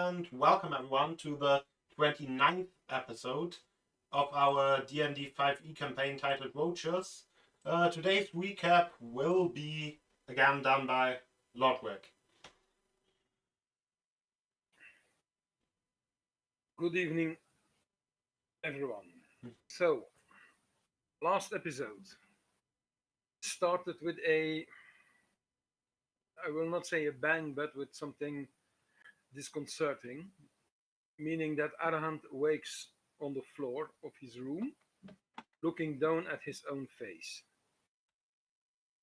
and welcome everyone to the 29th episode of our D&D 5e campaign titled Roaches. Today's recap will be again done by Lodwick. Good evening, everyone. So, last episode started with I will not say a bang, but with something disconcerting, meaning that Arahant wakes on the floor of his room, looking down at his own face,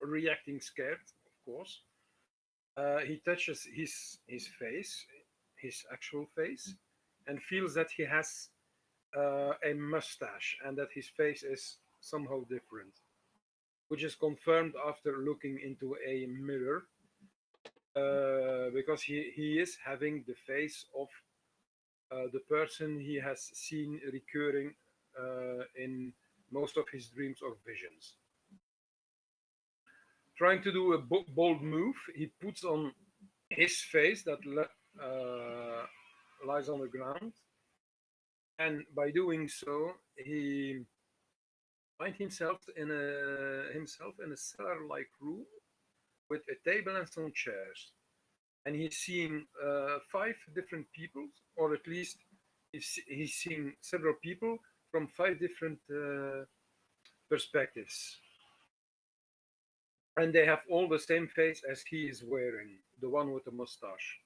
reacting scared, of course. He touches his face, his actual face, and feels that he has a mustache and that his face is somehow different, which is confirmed after looking into a mirror, because he is having the face of the person he has seen recurring in most of his dreams or visions. Trying to do a bold move, he puts on his face that lies on the ground, and by doing so, he finds himself in a cellar-like room with a table and some chairs, and he's seeing five different people, or at least he's seeing several people from five different perspectives, and they have all the same face as he is wearing, the one with the mustache.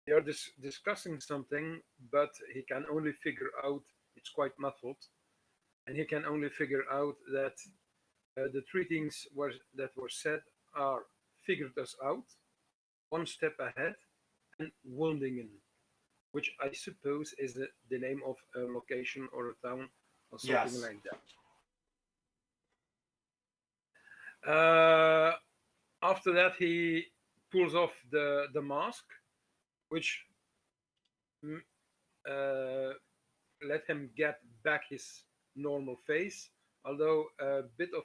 They are discussing something, but he can only figure out it's quite muffled, and he can only figure out that the three things that were said are figured us out, one step ahead, and Wondingen, which I suppose is the name of a location or a town or something like that. After that, he pulls off the mask, which let him get back his normal face, although a bit of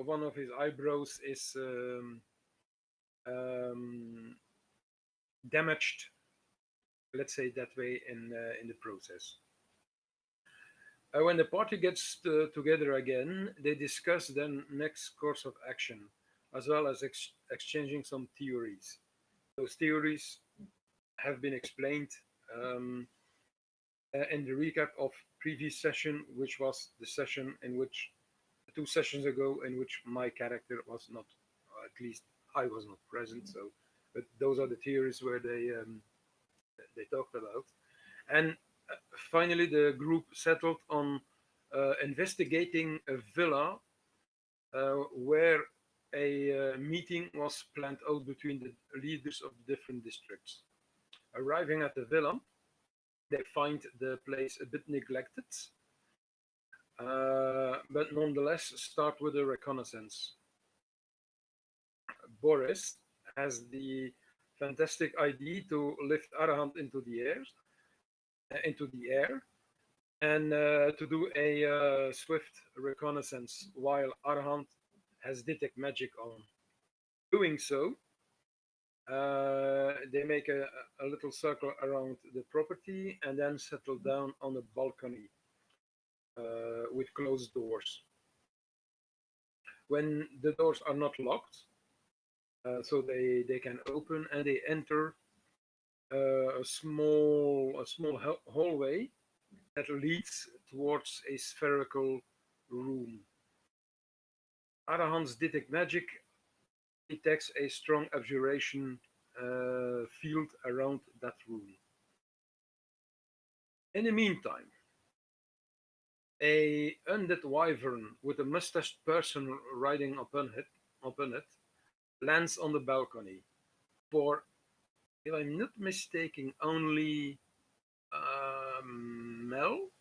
one of his eyebrows is damaged, let's say that way, in the process. When the party gets together again, they discuss the next course of action, as well as exchanging some theories. Those theories have been explained in the recap of previous session, which was the session in which 2 sessions ago, in which my character was not, or at least I was not present. So, but those are the theories where they talked about, and finally the group settled on investigating a villa where a meeting was planned out between the leaders of the different districts. Arriving at the villa, they find the place a bit neglected, but nonetheless start with a reconnaissance. Boris has the fantastic idea to lift Arahant into the air, and to do a swift reconnaissance while Arahant has detect magic on. Doing so, they make a little circle around the property and then settle down on a balcony with closed doors. When the doors are not locked, so they can open, and they enter a small hallway that leads towards a spherical room. Arahant's detect magic detects a strong abjuration field around that room. In the meantime, a undead wyvern with a mustached person riding upon it lands on the balcony for, if I'm not mistaken, only Mel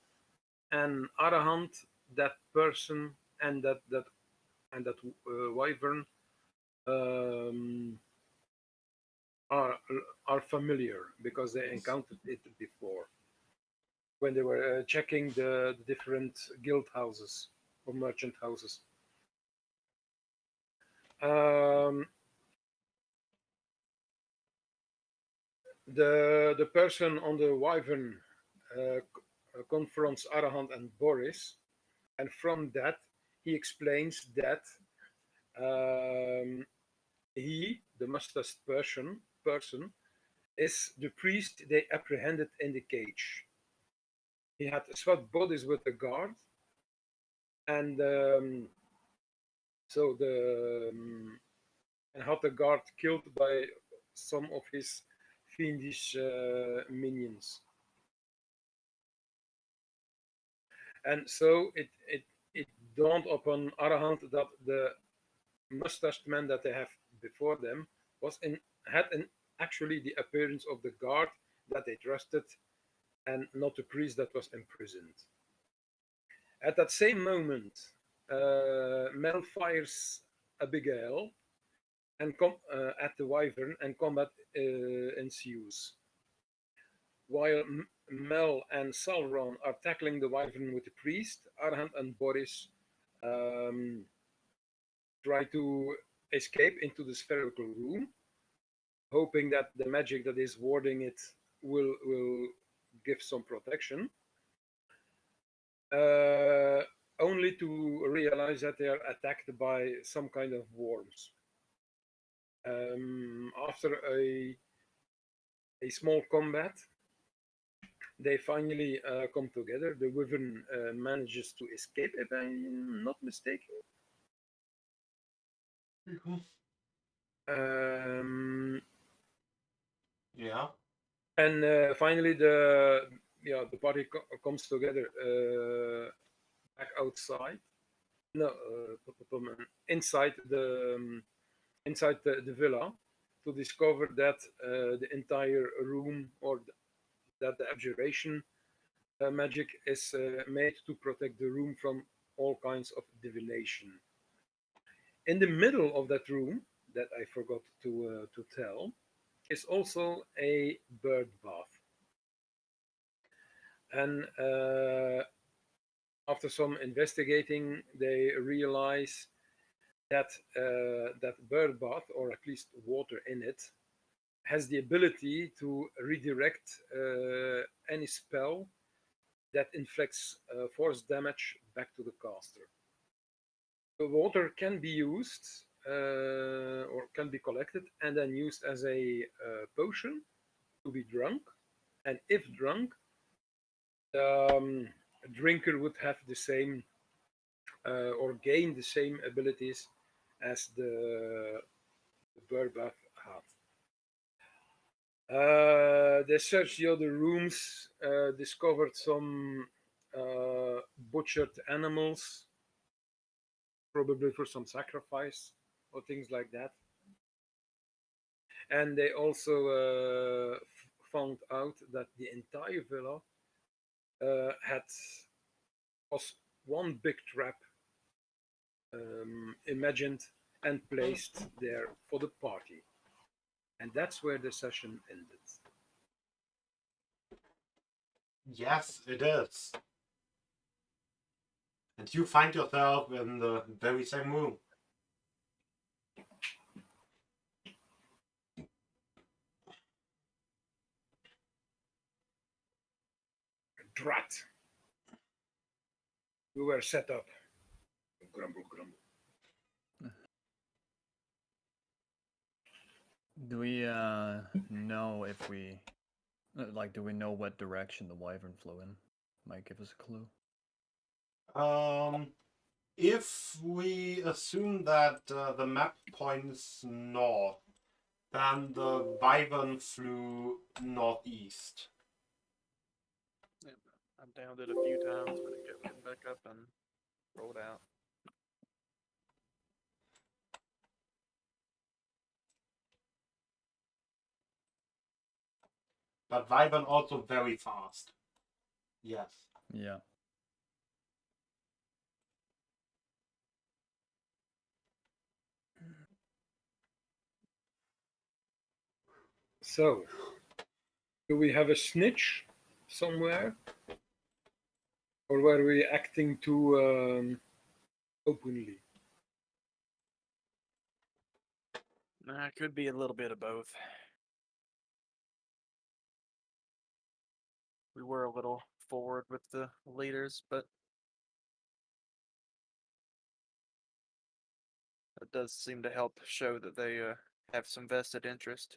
and Arahant, that person and that wyvern are familiar because they encountered it before when they were checking the different guild houses or merchant houses. The person on the wyvern confronts Arahant and Boris, and from that he explains that um, he, the mustached person, is the priest they apprehended in the cage. He had swapped bodies with the guard, and so the and had the guard killed by some of his fiendish minions. And so it dawned upon Arahant that the mustached man that they have before them had actually the appearance of the guard that they trusted and not the priest that was imprisoned. At that same moment, Mel fires Abigail at the wyvern, and combat ensues. While Mel and Sauron are tackling the wyvern with the priest, Arhant and Boris um, try to escape into the spherical room, hoping that the magic that is warding it will give some protection. Uh, Only to realize that they are attacked by some kind of worms. After a small combat, they finally come together. The wyvern manages to escape, if I'm not mistaken. Um, Yeah. and finally, the party comes together back outside. No, inside the villa to discover that the entire room or that the abjuration magic is made to protect the room from all kinds of divination. In the middle of that room, that I forgot to tell, is also a bird bath. And after some investigating, they realize that that bird bath, or at least water in it, has the ability to redirect any spell that inflicts force damage back to the caster. The water can be used or can be collected and then used as a potion to be drunk. And if drunk, a drinker would have the same or gain the same abilities as the bird bath had. They searched the other rooms, discovered some butchered animals, probably for some sacrifice or things like that. And they also found out that the entire villa had was one big trap imagined and placed there for the party. And that's where the session ended. Yes, it is. And you find yourself in the very same room. Drat. We were set up. Grumble, grumble. Do we know if we do we know what direction the wyvern flew in? Might give us a clue. If we assume that the map points north, then the wyvern flew northeast. Yep. I downed it a few times, but it kept getting back up and rolled out. But wyvern also very fast. Yes. Yeah. So, do we have a snitch somewhere? Or were we acting too openly? Nah, it could be a little bit of both. were a little forward with the leaders, but it does seem to help show that they have some vested interest.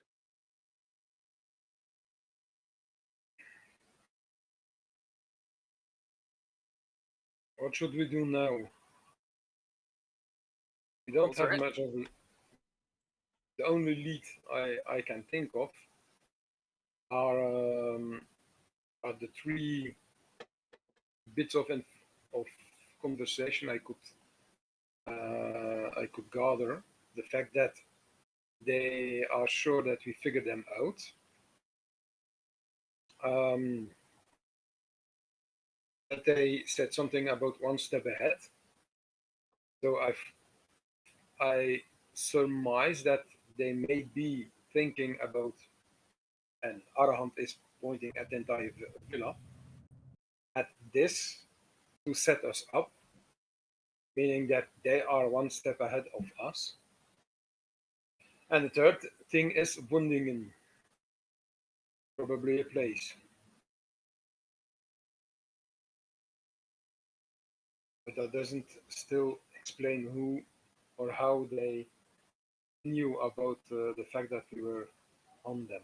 What should we do now? We Well, don't is there have any- much of the only lead I can think of are the three bits of conversation I could gather. The fact that they are sure that we figured them out. That they said something about one step ahead. So I surmise that they may be thinking about, and Arahant is pointing at the entire villa, at this to set us up, meaning that they are one step ahead of us. And the third thing is Wundingen, probably a place. But that doesn't still explain who or how they knew about the fact that we were on them.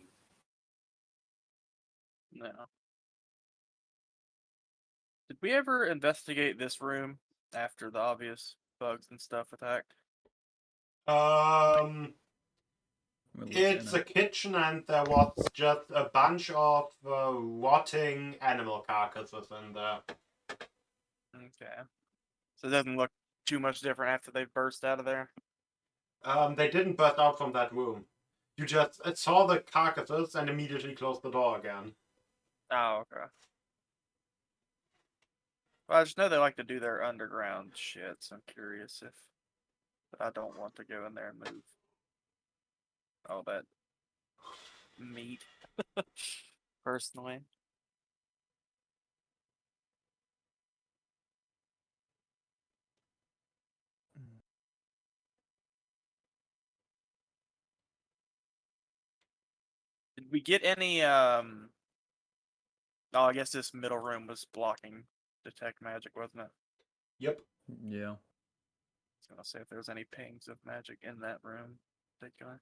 No. Did we ever investigate this room after the obvious bugs and stuff attacked? We looked in It's it. a kitchen, and there was just a bunch of rotting animal carcasses in there. Okay. So it doesn't look too much different after they burst out of there? They didn't burst out from that room. You just saw the carcasses and immediately closed the door again. Oh, okay. Well, I just know they like to do their underground shit, so I'm curious if... But I don't want to go in there and move all that meat, personally. Did we get any, Oh, I guess this middle room was blocking detect magic, wasn't it? Yep. Yeah. I was gonna say if there was any pings of magic in that room, in particular.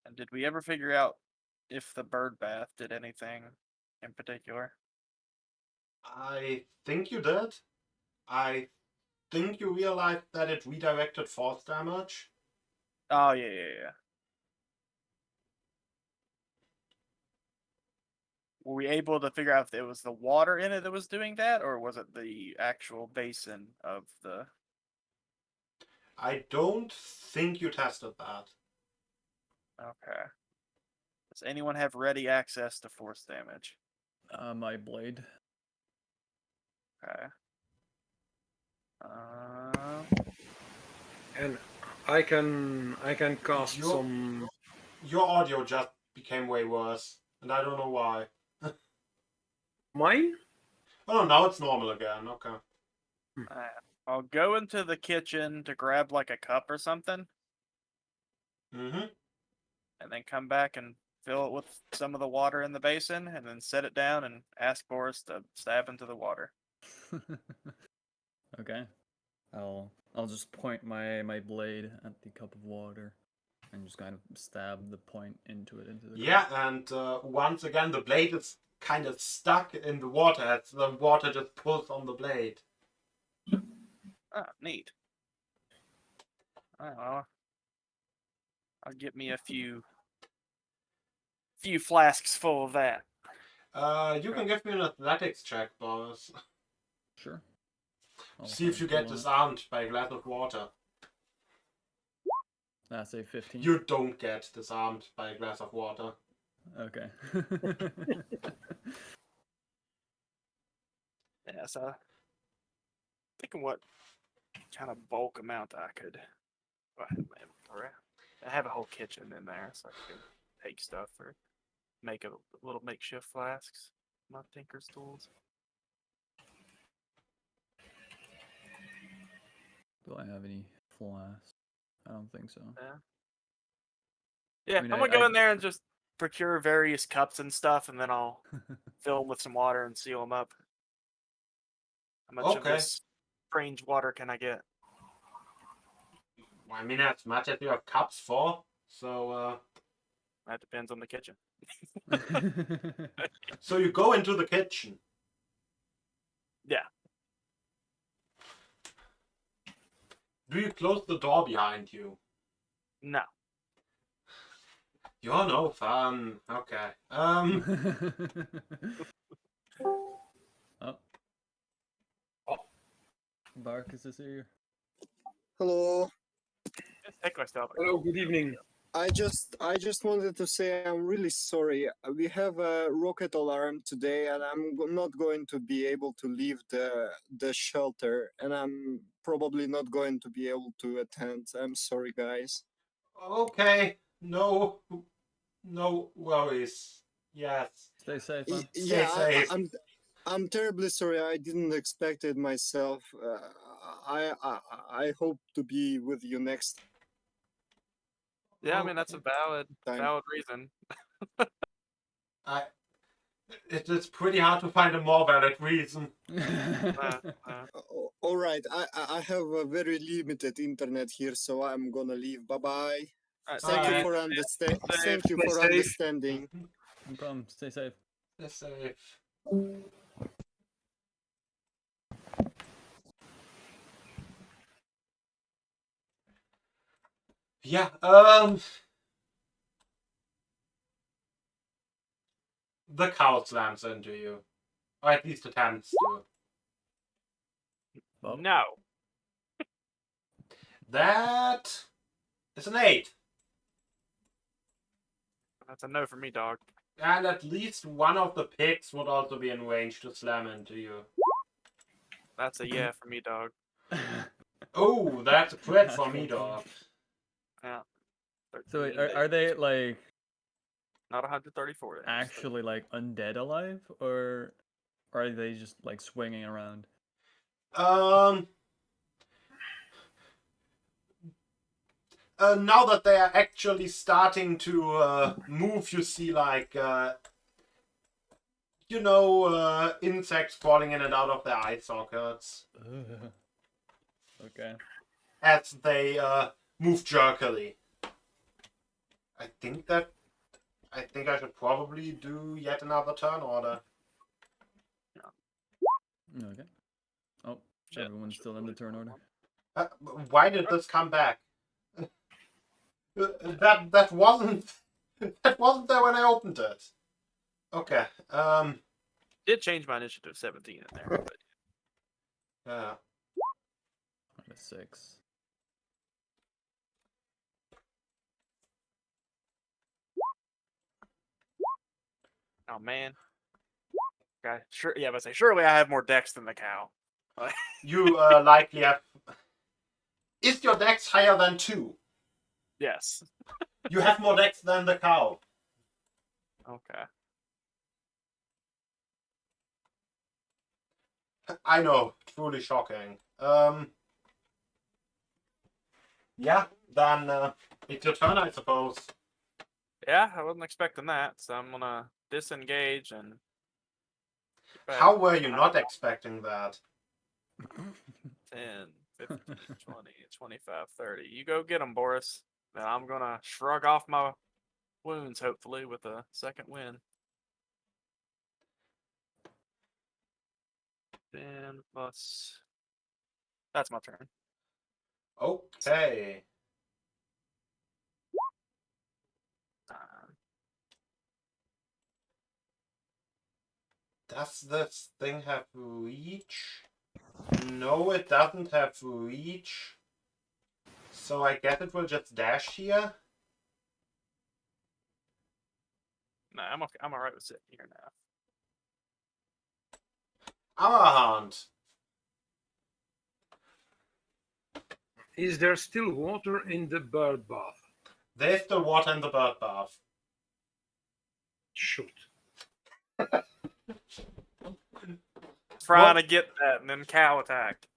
And did we ever figure out if the bird bath did anything in particular? I think you did. I think you realized that it redirected force damage. Oh, yeah. Were we able to figure out if it was the water in it that was doing that, or was it the actual basin of the... I don't think you tested that. Okay. Does anyone have ready access to force damage? My blade. Okay. Uh, And I can cast Your- some. Your audio just became way worse, and I don't know why. Mine? Oh, now it's normal again. Okay. I'll go into the kitchen to grab like a cup or something, Mm-hmm. and then come back and fill it with some of the water in the basin, and then set it down and ask Boris to stab into the water. Okay. I'll just point my blade at the cup of water and just kind of stab the point into the Yeah, cup. and once again, the blade is kind of stuck in the water as the water just pulls on the blade. Ah, neat. Oh, I'll get me a few flasks full of that. You can give me an athletics check, Boris. Sure. I'll See if you pull get on it. disarmed by a glass of water. That's a 15. You don't get disarmed by a glass of water. Okay. Yeah, so thinking what kind of bulk amount I could... Well, I have my inventory. I have a whole kitchen in there, so I could take stuff or make a little makeshift flasks. My tinker's tools. Do I have any flasks? I don't think so. Yeah, mean, I'm gonna go in there and just procure various cups and stuff, and then I'll fill them with some water and seal them up. How much of Okay. this strange water can I get? I mean, as much as you have cups for. So, That depends on the kitchen. so you go into the kitchen. Yeah. Do you close the door behind you? No. You're no fun. Okay. Oh. Barkus is here. Hello. Just take myself. Hello, good evening. I just wanted to say I'm really sorry. We have a rocket alarm today, and I'm not going to be able to leave the shelter, and I'm probably not going to be able to attend. I'm sorry, guys. Okay. No worries. Yes. Stay safe, man. Yeah, safe. I'm terribly sorry. I didn't expect it myself. I hope to be with you next Yeah, I mean that's a valid time. reason. It's pretty hard to find a more valid reason. All right, I have a very limited internet here, so I'm gonna leave. Bye bye. Thank you for Thank you for understanding. No problem. Stay safe. Stay safe. Yeah. The cow slams into you, or at least attempts to. Well, No. That is an 8. That's a no for me, dog. And at least one of the pigs would also be in range to slam into you. That's a yeah for me, dog. Oh, that's a crit for Natural me, dog. Yeah. So 13. are they like Not 134. then, just actually like undead alive, or are they just like swinging around? Now that they are actually starting to move, you see like insects crawling in and out of their eye sockets Okay. as they move jerkily. I think I should probably do yet another turn order. Okay. Oh, Shit. everyone's still in the turn order. Why did this come back? That wasn't there when I opened it. Okay. Did change my initiative to 17 in there, but Yeah. -6. oh man. Okay. Sure. Yeah, but say surely I have more dex than the cow. You likely have. Is your dex higher than 2? Yes. You have more dex than the cow. Okay. I know, truly shocking. Yeah, then it's your turn, I suppose. Yeah, I wasn't expecting that, so I'm gonna disengage and. get back. How were you not expecting that? 10, 15, 20, 25, 30. You go get them, Boris. Then I'm gonna shrug off my wounds, hopefully, with a second win. 10 plus. That's my turn. Okay. Does this thing have reach? No, it doesn't have reach. So I guess it will just dash here. No, I'm okay. I'm alright with sitting here now. Arahant. Is there still water in the bird bath? There's still water in the bird bath. Shoot. Trying to get that, and then cow attacked.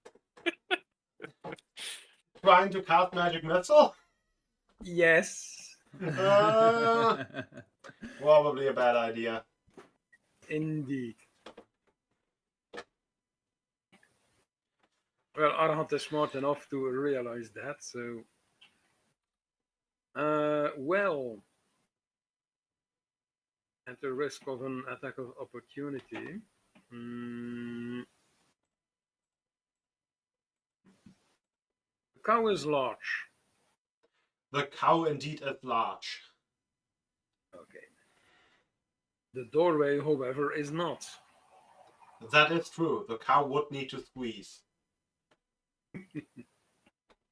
trying to cast magic missile? Yes, Probably a bad idea. indeed. Well, Arhat is smart enough to realize that, so. Well, at the risk of an attack of opportunity, the cow is large. The cow indeed is large. Okay. The doorway, however, is not. That is true. The cow would need to squeeze.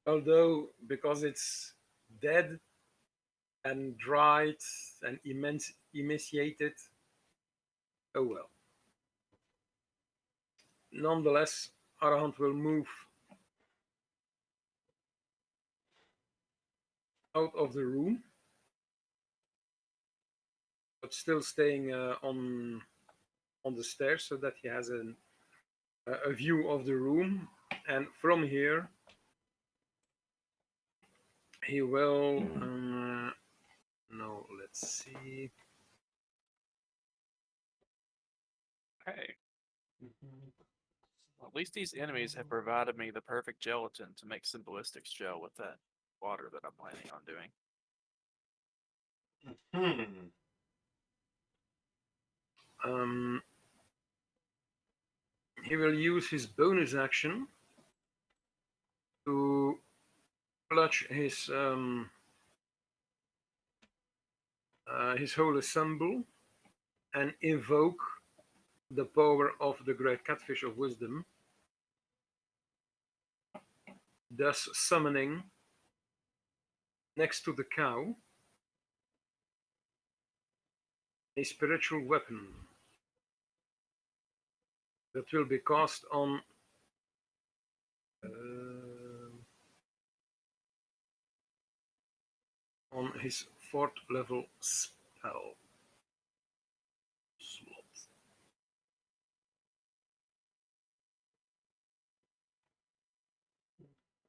Although, because it's dead and dried and emaciated, oh well. Nonetheless, Arahant will move out of the room, but still staying on the stairs so that he has a view of the room. And from here, he will. No, let's see. Hey, at least these enemies have provided me the perfect gelatin to make Symbolistics gel with that water that I'm planning on doing. He will use his bonus action to clutch his holy symbol and invoke the power of the great catfish of wisdom, thus summoning next to the cow a spiritual weapon that will be cast on his 4th level spell slot.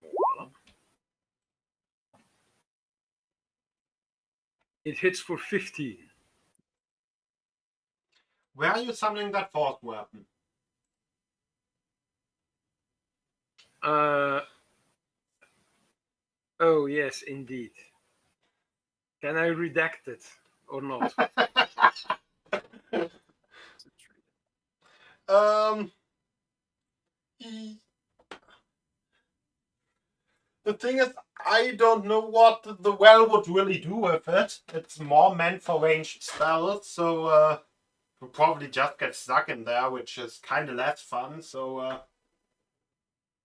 Voila. It hits for 15. Where are you summoning that fourth weapon? Oh yes, indeed. Can I redact it or not? The thing is, I don't know what the well would really do with it. It's more meant for ranged spells, so we'll probably just get stuck in there, which is kind of less fun. So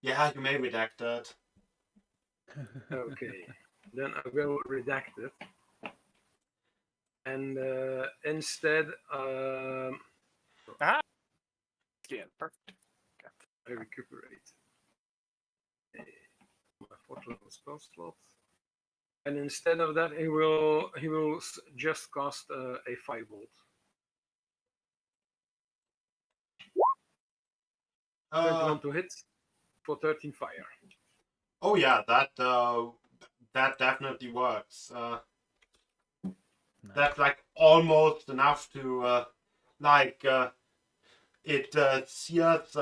yeah, you may redact it. Okay, then I will redact it. And instead, Ah! Again, perfect. I recuperate my 4th level spell slot. And instead of that, he will just cast a firebolt. 21 to hit for 13 fire. Oh yeah, that definitely works. That's like almost enough to it sears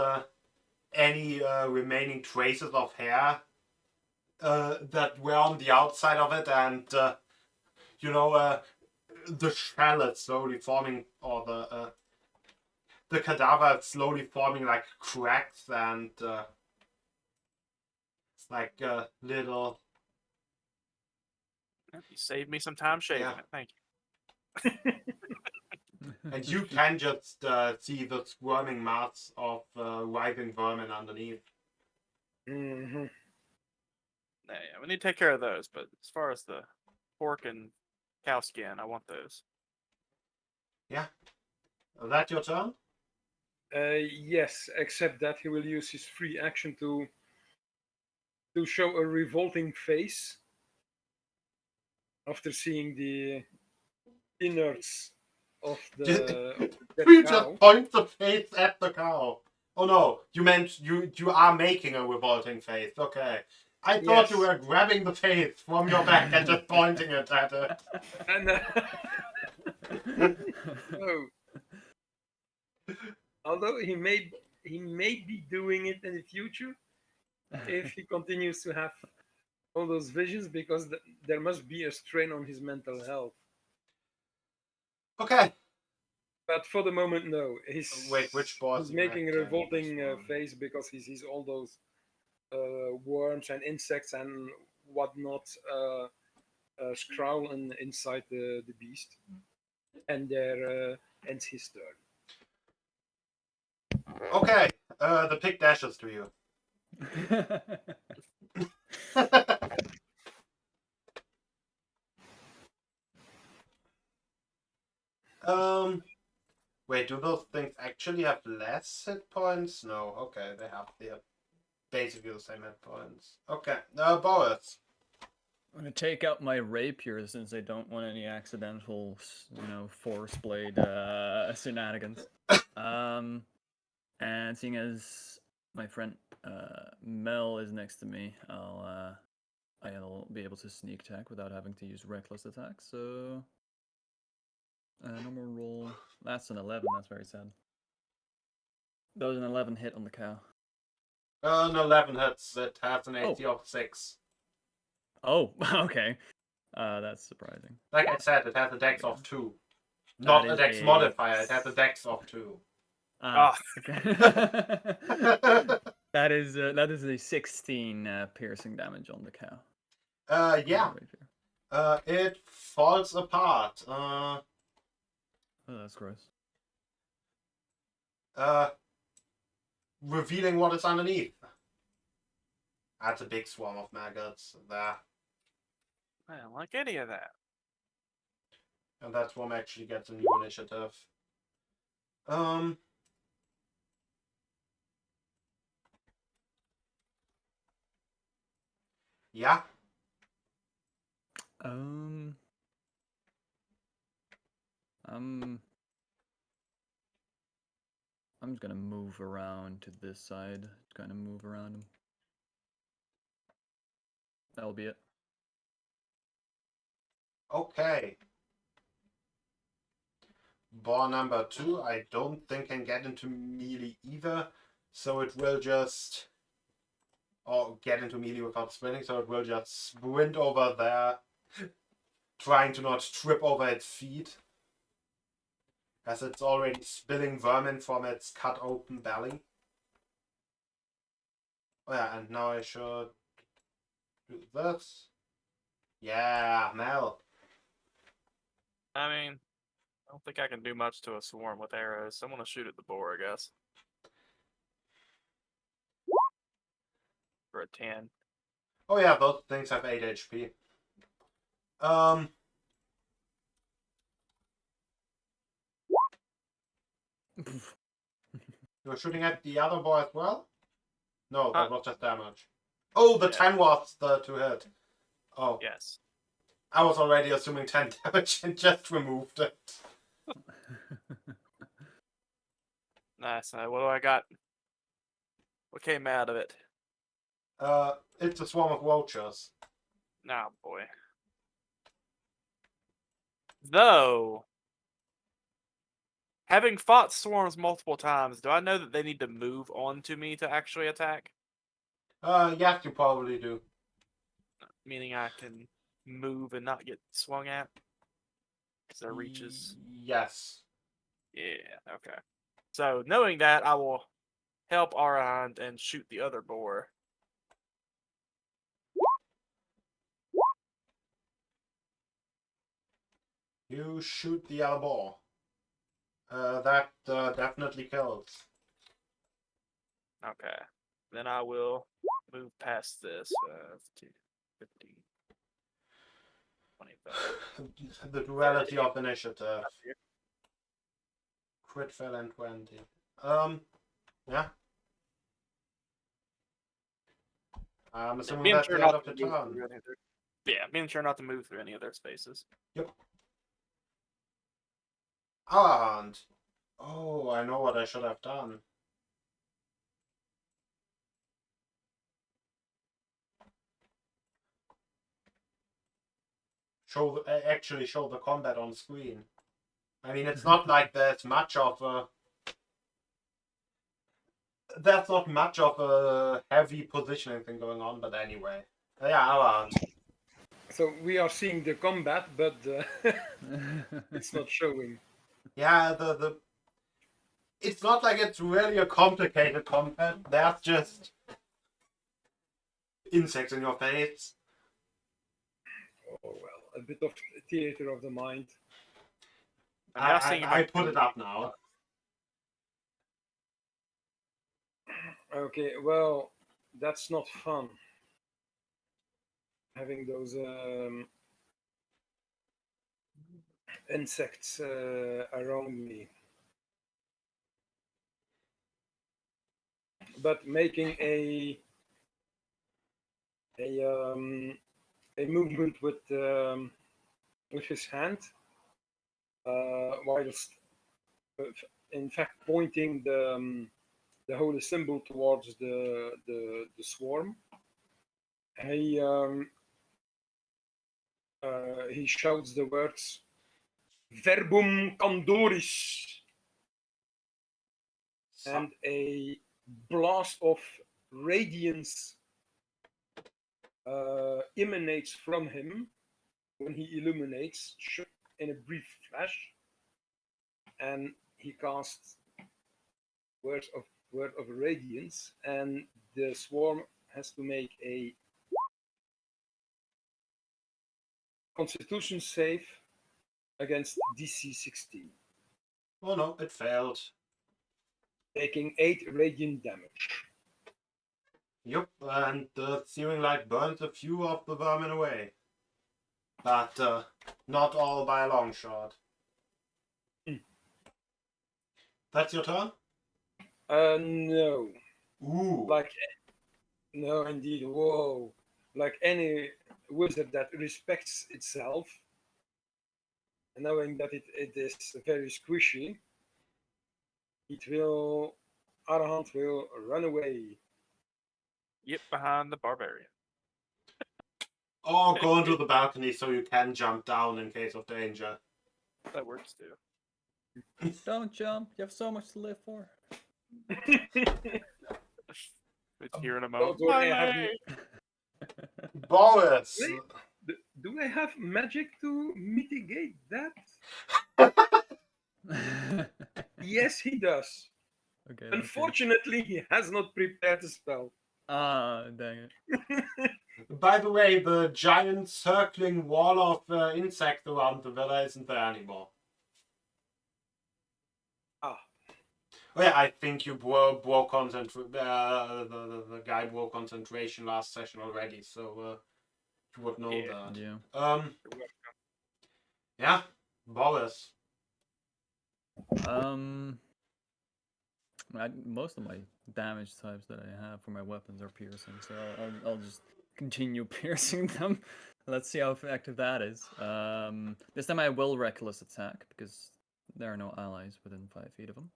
any remaining traces of hair that were on the outside of it, and the shell is slowly forming, or the cadaver is slowly forming like cracks, and it's like a little. You saved me some time shaving Yeah. it. Thank you. And you can just see the squirming mass of writhing vermin underneath. Mm-hmm. Yeah, we need to take care of those. But as far as the pork and cow skin, I want those. Yeah. Is that your turn? Yes, except that he will use his free action to show a revolting face after seeing the innards of the You cow. just point the face at the cow. Oh no, you meant you are making a revolting face. Okay. I thought you Yes. were grabbing the face from your back and just pointing it at it. And so, although he may be doing it in the future if he continues to have all those visions, because there must be a strain on his mental health. Okay. But for the moment, no. Wait, which boss He's you making a had, revolting this one? face because he sees all those worms and insects and whatnot scrolling inside the beast. And there ends his turn. Okay, the pig dashes to you. Wait, do those things actually have less hit points? No, okay, they have basically the same hit points. Okay, Boris. I'm gonna take out my rapier since I don't want any accidental, force blade shenanigans. And seeing as my friend Mel is next to me, I'll be able to sneak attack without having to use reckless attack. So normal roll. That's an 11. That's very sad. That was an 11 hit on the cow. An 11 hits. It has an AC of 6. Oh, okay. That's surprising. Like I said, it has a dex of 2. Not a dex modifier, it has a dex of 2. Okay. that is a 16 piercing damage on the cow. Yeah. It falls apart. Oh, that's gross. Revealing what is underneath. That's a big swarm of maggots there. I don't like any of that. And that swarm actually gets a new initiative. Yeah. I'm just gonna move around to this side. Kind of move around him. That'll be it. Okay. Bar number 2, I don't think can get into melee either, so it will just... Or get into melee without sprinting, so it will just sprint over there, trying to not trip over its feet, as it's already spilling vermin from its cut open belly. Oh yeah, and now I should do this. Yeah, Mel. I mean, I don't think I can do much to a swarm with arrows. So I'm gonna shoot at the boar, I guess. For a 10. Oh yeah, those things have 8 HP. You're shooting at the other boy as well? No, that was just damage. Oh, the 10 was the to hit. Oh. Yes. I was already assuming 10 damage and just removed it. Nice. What do I got? What came out of it? It's a swarm of roaches. Nah, boy. Though, having fought swarms multiple times, do I know that they need to move on to me to actually attack? Yes, you probably do. Meaning I can move and not get swung at? Because they're reaches. Yes. Yeah, okay. So, knowing that, I will help Arahant and shoot the other boar. You shoot the other boar. That definitely kills. Okay. Then I will move past this. 15, 25. The duality of initiative. Crit fail and 20. Yeah. I'm assuming that's the end of the turn. Yeah, being sure not to move through any of their spaces. Yep. And oh, I know what I should have done. actually show the combat on screen. I mean, it's not like there's not much of a heavy positioning thing going on, but anyway. Yeah, around. So we are seeing the combat, but it's not showing. Yeah, it's not like it's really a complicated combat. There's just insects in your face. Oh well, a bit of theater of the mind. I'm now seeing I put it up now. Okay, well, that's not fun. Having those insects around me. But making a movement with his hand, whilst in fact pointing the holy symbol towards the swarm. He shouts the words "Verbum Candoris," and a blast of radiance emanates from him when he illuminates in a brief flash, and he casts word of radiance, and the swarm has to make a Constitution save against DC 16, Oh no, it failed. taking 8 radiant damage. Yup, and the searing light burns a few of the vermin away. But not all by a long shot. That's your turn? No. Ooh. No, indeed. Whoa. Like any wizard that respects itself, knowing that it is very squishy, Arahant will run away. Yep, behind the barbarian. Or go onto the balcony so you can jump down in case of danger. That works too. Don't jump. You have so much to live for. It's here in a moment. Don't worry, I have Boris! Do I have magic to mitigate that? Yes, he does. Okay. that's good. Unfortunately, he has not prepared a spell. Ah, dang it. By the way, the giant circling wall of insect around the villa isn't there anymore. Ah. Oh yeah, I think you broke the guy broke concentration last session already, so you would know that. Yeah. Yeah, Boris. Most of my damage types that I have for my weapons are piercing, so I'll just continue piercing them. Let's see how effective that is. This time I will reckless attack because there are no allies within 5 feet of them.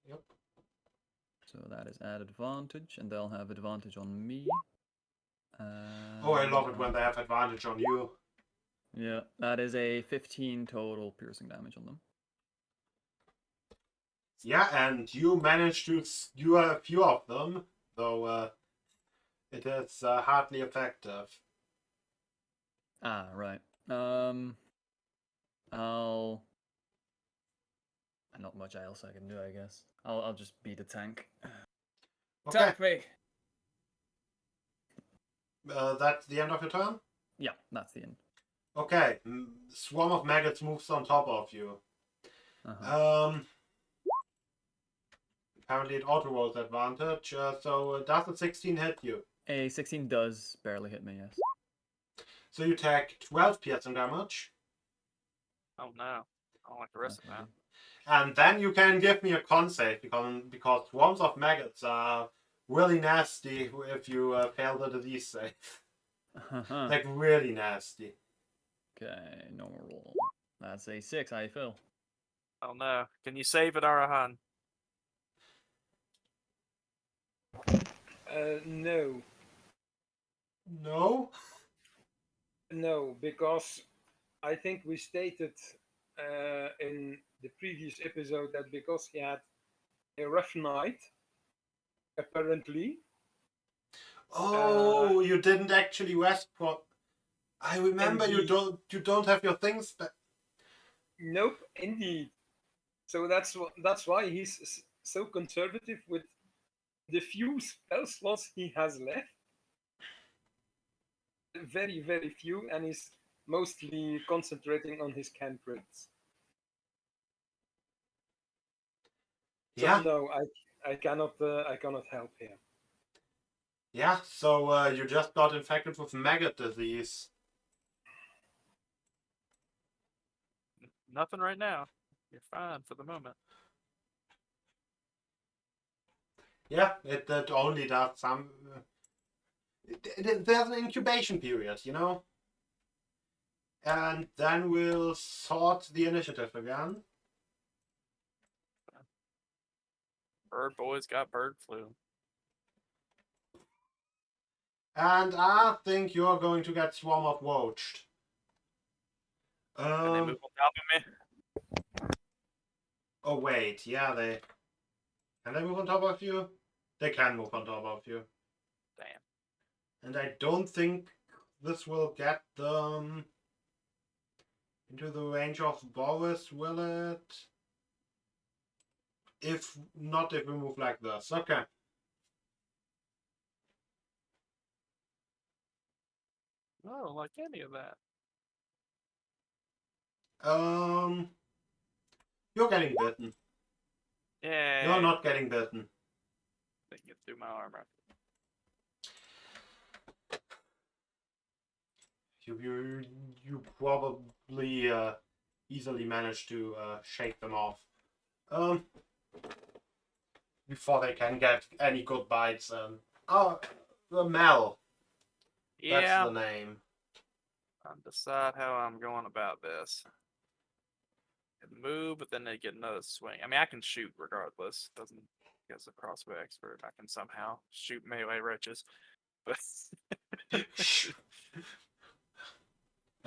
Yep. So that is at advantage, and they'll have advantage on me. Oh, I love it when they have advantage on you. Yeah, that is a 15 total piercing damage on them. Yeah, and you managed to do a few of them, though it is hardly effective. Ah, right. Not much else I can do, I guess. I'll just be the tank. Okay. Attack me! That's the end of your turn? Yeah, that's the end. Okay. Swarm of maggots moves on top of you. Apparently it auto-rolls advantage, so does a 16 hit you? A 16 does barely hit me, yes. So you take 12 piercing damage. Oh no. I don't like the rest of that. And then you can give me a con save, because swarms of maggots are really nasty if you fail the disease save. Like, really nasty. Okay, normal roll. That's a 6, I fail. Oh no. Can you save it, Arahan? No. No? No, because I think we stated in the previous episode that because he had a rough night, apparently. Oh, you didn't actually rest I remember Indeed. you don't have your things back. Nope, indeed. So that's why he's so conservative with the few spell slots he has left. Very, very few, and he's mostly concentrating on his cantrips. So Yeah, no, I cannot help here. yeah. So you just got infected with maggot disease. Nothing right now. You're fine for the moment. Yeah, it only does some. There's an incubation period, you know, and then we'll sort the initiative again. Bird boy's got bird flu. And I think you're going to get Swarm of Roached. Can they move on top of me? Oh wait, yeah, can they move on top of you? They can move on top of you. Damn. And I don't think this will get them into the range of Boris, will it? If not, if we move like this. Okay. I don't like any of that. You're getting bitten. Yeah. You're not getting bitten. They can get through my armor. You probably easily manage to shake them off. Before they can get any good bites. The Mel. That's Yeah. the name. I'll decide how I'm going about this. Can move, but then they get another swing. I mean, I can shoot regardless. Doesn't as a crossbow expert, I can somehow shoot melee roaches. But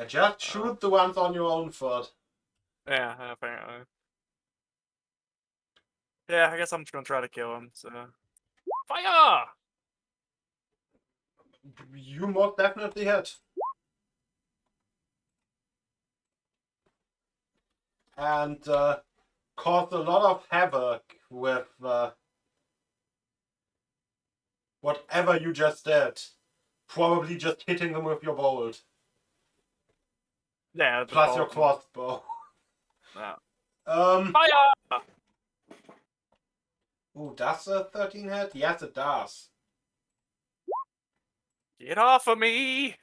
Just shoot the ones on your own foot. yeah, apparently. Yeah, I guess I'm just gonna try to kill him. So fire! You most definitely hit. And caused a lot of havoc with whatever you just did. Probably just hitting them with your bolt. Yeah, Plus your crossbow. No. Fire! Fire! Ooh, does a 13 hit? Yes, it does. Get off of me!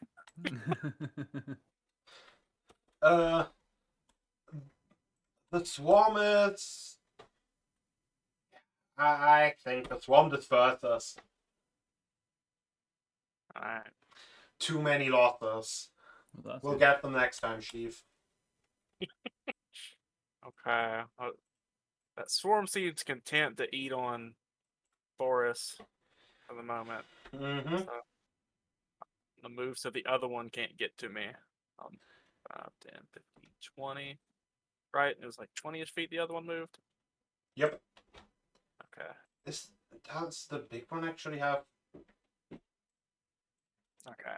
The swarm is... I think the swarm disperses. Alright. Too many losses. We'll get them next time, Chief. Okay. That swarm seems content to eat on Boris for the moment. Mm-hmm. So the move so the other one can't get to me. 5, 10, 15, 20. Right? It was like 20-ish feet the other one moved? Yep. Okay. Does the big one actually have... Okay.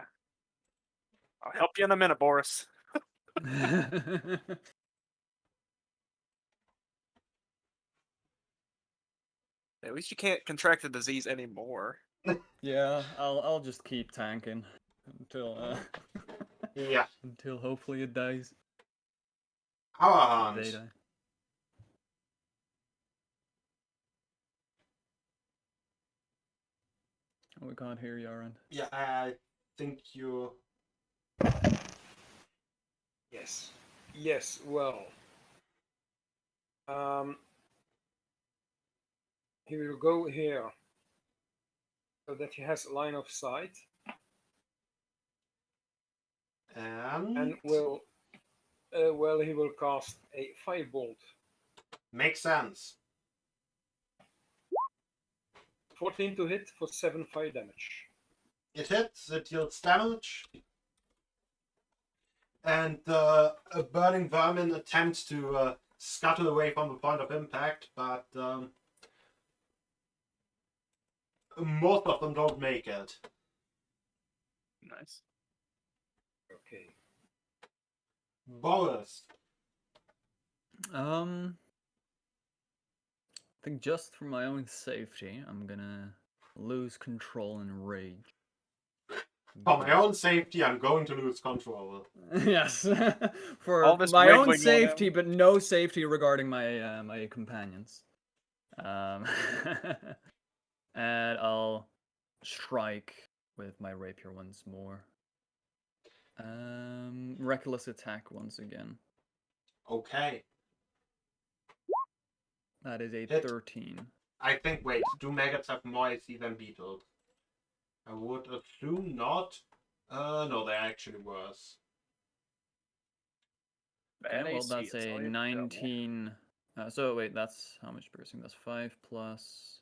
I'll help you in a minute, Boris. At least you can't contract the disease anymore. Yeah, I'll just keep tanking until Yeah. until hopefully it dies. Our They hand. die. Oh, we can't hear you, Aaron. Yeah, I think you... Yes. Yes, well. He will go here so that he has line of sight and will he will cast a firebolt. Makes sense. 14 to hit for 7 fire damage. It hits, it deals damage. and a burning vermin attempts to scuttle away from the point of impact, but most of them don't make it. Nice. Okay. Boris. I think just for my own safety, I'm gonna lose control and rage. For my own safety, I'm going to lose control. Yes, for All this my own wriggling going on. safety, but no safety regarding my my companions. And I'll strike with my rapier once more. Reckless attack once again. Okay. That is a Hit. 13. I think, wait, do maggots have more AC than beetles? I would assume not. No, they're actually worse. Bad Okay, well, AC, that's that's all a you have to tell me. 19. So wait, that's how much piercing? That's 5 plus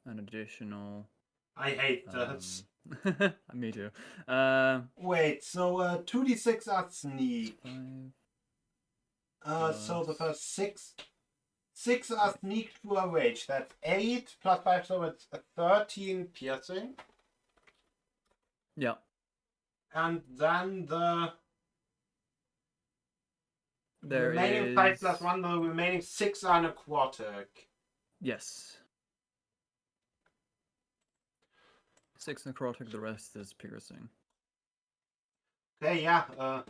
an additional. I hate this. Me too. Wait, so 2d6 are sneak. 5 So the plus- first six are sneak to a rage. That's 8 plus 5, so it's 13 piercing. Yeah. And then the There remaining is 5 plus 1, the remaining 6 are necrotic. Yes. 6 necrotic, the rest is piercing. Okay, yeah.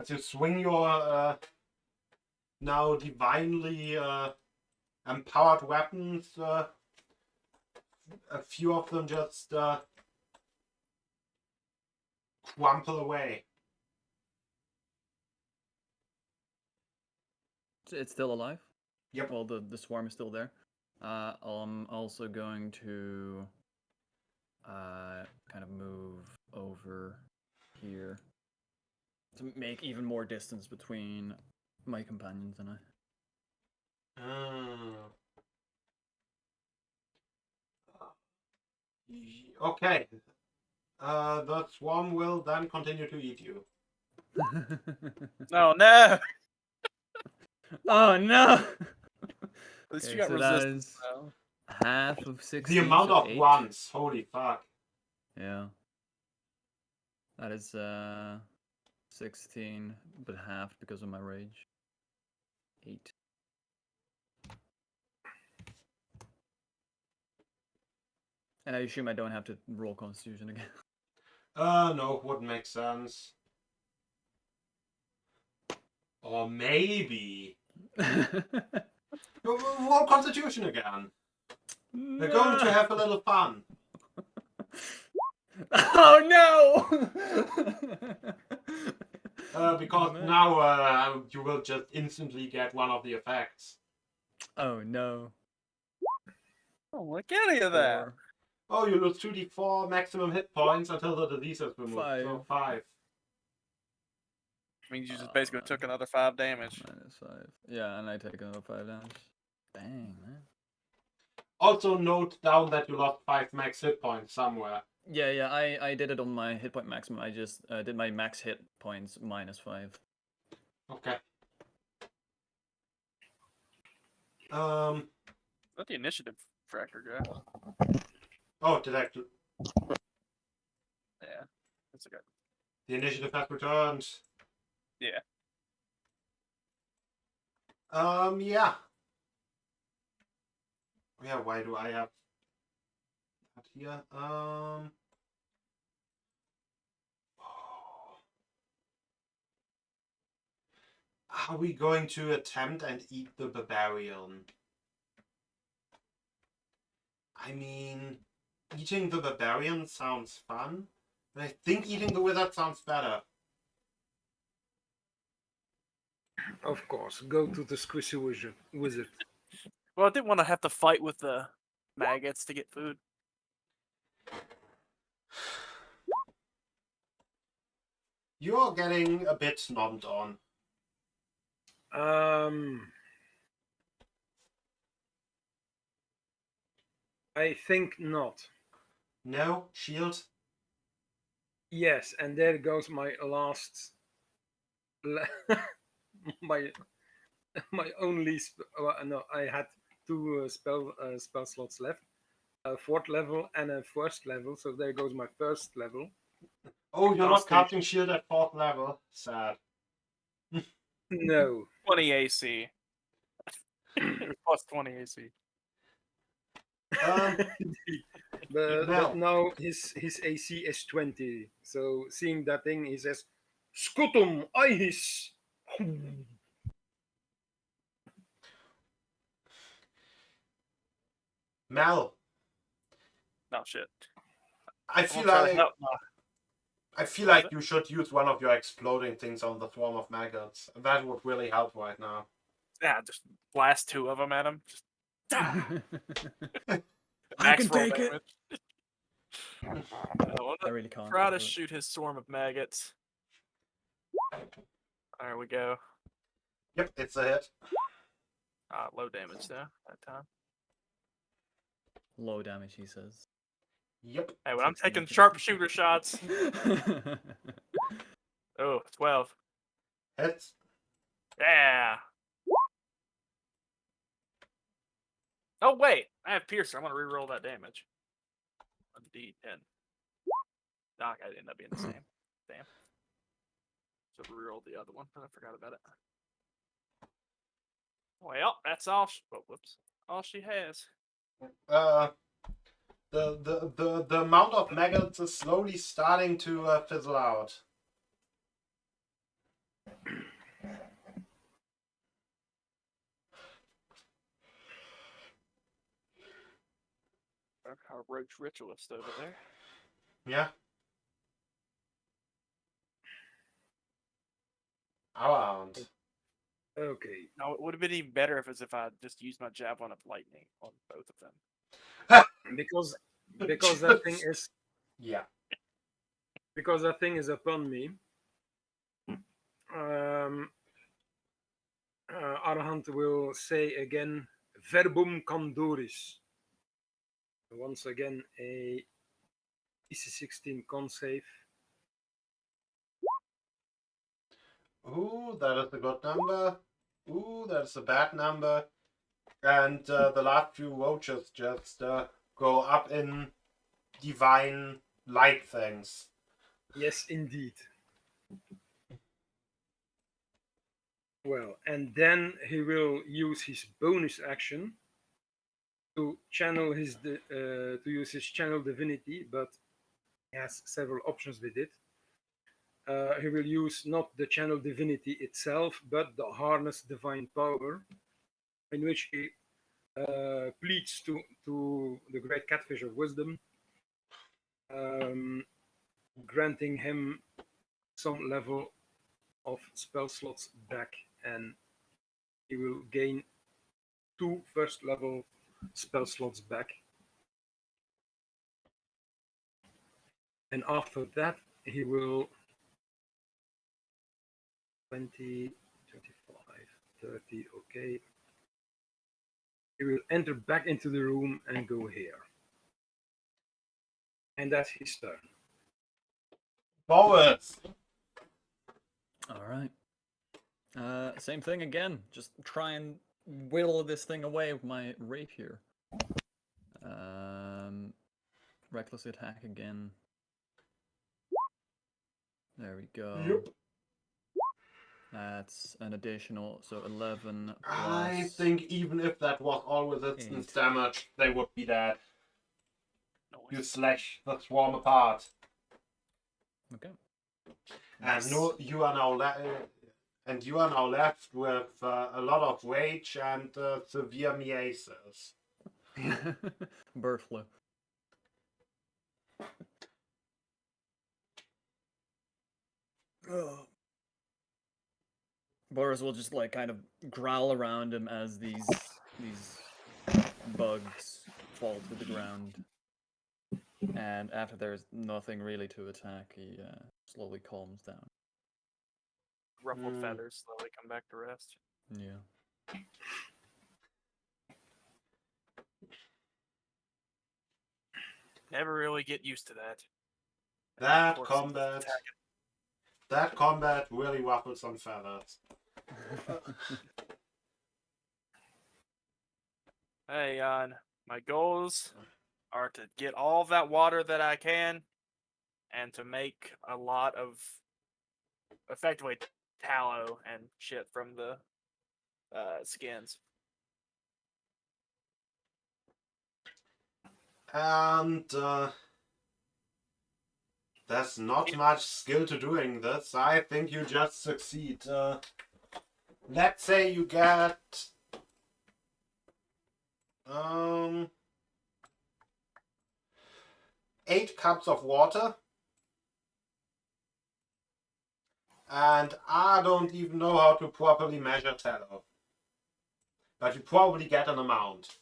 As you swing your now divinely empowered weapons, a few of them just crumple away. It's still alive? Yep. Well, the swarm is still there. I'm also going to kind of move over here to make even more distance between my companions and I. Okay. The swarm will then continue to eat you. Oh no! Oh no! At least Okay, you got so that resistance is now. half of 16. The amount so of 8. ones, holy fuck. Yeah. That is 16, but half because of my rage. 8. And I assume I don't have to roll Constitution again. No, wouldn't make sense. Or maybe. Roll Constitution again. We're going to have a little fun. Oh no! Because man. now you will just instantly get one of the effects. Oh no. Oh, look any of that. 4. Oh, you lose 2d4 maximum hit points until the disease is removed. 5. So 5. Means you just basically took another 5 damage. -5. Yeah, and I take another 5 damage. Dang, man. Also note down that you lost 5 max hit points somewhere. Yeah, I did it on my hit point maximum. I just did my max hit points -5. Okay. Is that the initiative tracker guy? Oh, did I... Yeah. That's okay. The initiative has returned. Yeah. Yeah. Yeah, why do I have that here? Are we going to attempt and eat the barbarian? I mean, eating the barbarian sounds fun, but I think eating the wizard sounds better. Of course, go to the squishy wizard. Well, I didn't want to have to fight with the maggots to get food. You're getting a bit snobbed on. I think not. No? Shield? Yes, and there goes my last, my my only. No, I had two spell slots left, a fourth level and a first level. So there goes my first level. Oh, you're not Casting- casting shield at 4th level. Sad. No, 20 AC. Plus 20 AC. Um, but Now. now his AC is 20. So seeing that thing, he says, "Scutum ice." Mel, No shit. I I'm feel gonna try to like help. I feel What like was you should use one of your exploding things on the swarm of maggots. That would really help right now. Yeah, just blast 2 of them at him. Just I max can roll take it. damage. I want I to really can't. try to do it. shoot his swarm of maggots. There we go. Yep, it's a hit. Low damage though that time. Low damage, he says. Yep. Hey, when I'm 16 taking hits. sharpshooter shots. Oh, 12. Hits. Yeah. Oh wait, I have Piercer. I'm gonna reroll that damage. On D10. Doc, I end up being the same. Damn. So reroll the other one. I forgot about it. Well, that's all. Oh, whoops. All she has. The amount of maggots is slowly starting to fizzle out. Our roach ritualist over there. Yeah. Around. Okay. No, it would have been even better if I just used my javelin of lightning on both of them. Because that thing is Yeah. upon me. Arhant will say again, verbum condoris. Once again, a DC-16 con save. Ooh, that is a good number. Ooh, that's a bad number. And the last few roaches just go up in divine light things. Yes, indeed. Well, and then he will use his bonus action to channel to use his channel divinity, but he has several options with it. He will use not the channel divinity itself, but the harness divine power, in which he pleads to the great catfish of wisdom, granting him some level of spell slots back, and he will gain 2 first level spell slots back. And after that, he will 20, 25, 30, okay. He will enter back into the room and go here. And that's his turn. Boris! All right. Same thing again. Just try and whittle this thing away with my rapier. Reckless attack again. There we go. Yep. That's an additional, so 11 plus. I think even if that was all resistance damage, they would be dead. You slash the swarm apart. Okay. And no, you are now left with a lot of rage and severe miasis. Bird flu. Boris will just like kind of growl around him as these bugs fall to the ground. And after there's nothing really to attack, he slowly calms down. Ruffled feathers slowly come back to rest. Yeah. Never really get used to that. That Force combat, attacking. that combat really ruffled some feathers. Hey, Jan, my goals are to get all of that water that I can and to make a lot of effectively tallow and shit from the skins. And there's not much skill to doing this. I think you just succeed. Let's say you get 8 cups of water. And I don't even know how to properly measure tallow. But you probably get an amount.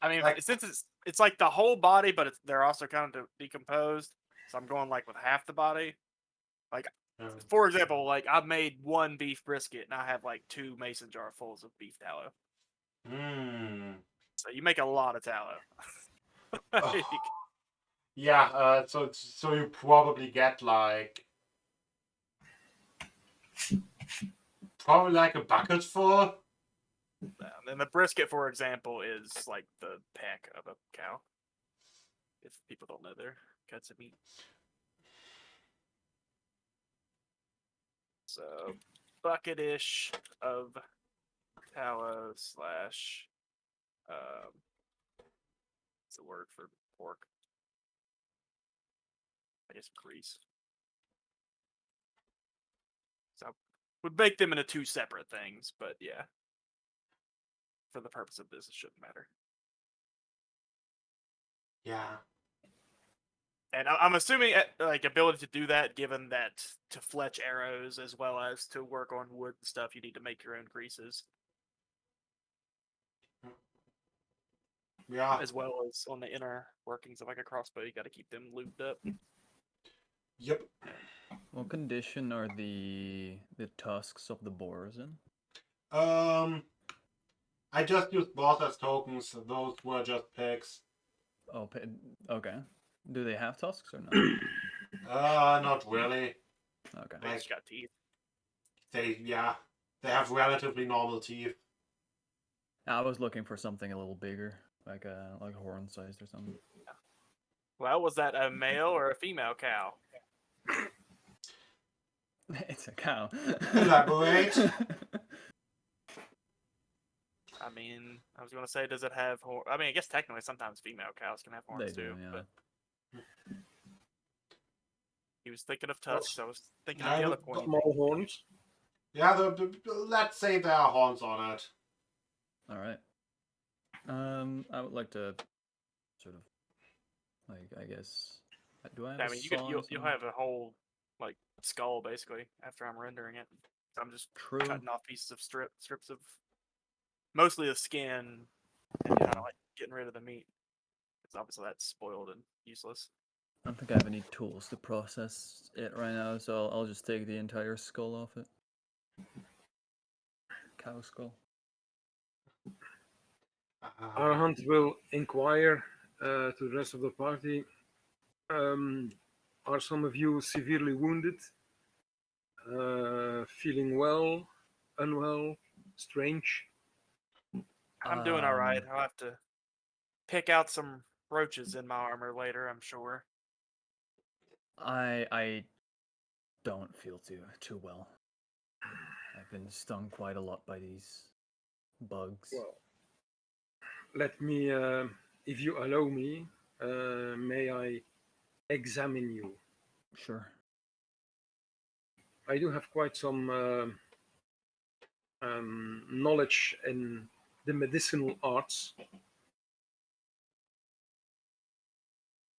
I mean, Like- since it's like the whole body, but they're also kind of decomposed. So I'm going like with half the body. Like, for example, like I made 1 beef brisket and I have like 2 mason jar fulls of beef tallow. So you make a lot of tallow. Like, Yeah, so you probably get like a bucket full. and the brisket, for example, is like the peck of a cow. If people don't know their cuts of meat. So, bucket-ish of tallow slash, what's the word for pork? I guess grease. So, I would bake them into 2 separate things, but yeah. For the purpose of this, it shouldn't matter. Yeah. And I'm assuming like ability to do that, given that to fletch arrows as well as to work on wood and stuff, you need to make your own greases, Yeah. as well as on the inner workings of like a crossbow. You got to keep them lubed up. Yep. What condition are the tusks of the boars in? I just used boss as tokens. Those were just pigs. Oh, okay. Do they have tusks or not? Not really. Okay. They just got teeth. They have relatively normal teeth. I was looking for something a little bigger, like horn sized or something. Well, was that a male or a female cow? It's a cow. Elaborate. I mean, I was going to say, does it have horns? I mean, I guess technically sometimes female cows can have horns They do, too. yeah. But he was thinking of tusks. I was thinking of Yeah, the other but- point. Small horns. Yeah, let's say there are horns on it. All right. I would like to sort of, like, I guess, do I have I a mean, saw or you'll something? have a whole like skull basically after I'm rendering it. So I'm just True. cutting off pieces of strips of mostly the skin and kind of like getting rid of the meat. Because obviously that's spoiled and useless. I don't think I have any tools to process it right now, so I'll just take the entire skull off it. Cow skull. Arhant will inquire to the rest of the party. Are some of you severely wounded? Feeling well? Unwell? Strange? I'm doing all right. I'll have to pick out some roaches in my armor later, I'm sure. I don't feel too well. I've been stung quite a lot by these bugs. Well, let me, if you allow me, may I examine you? Sure. I do have quite some knowledge in the medicinal arts.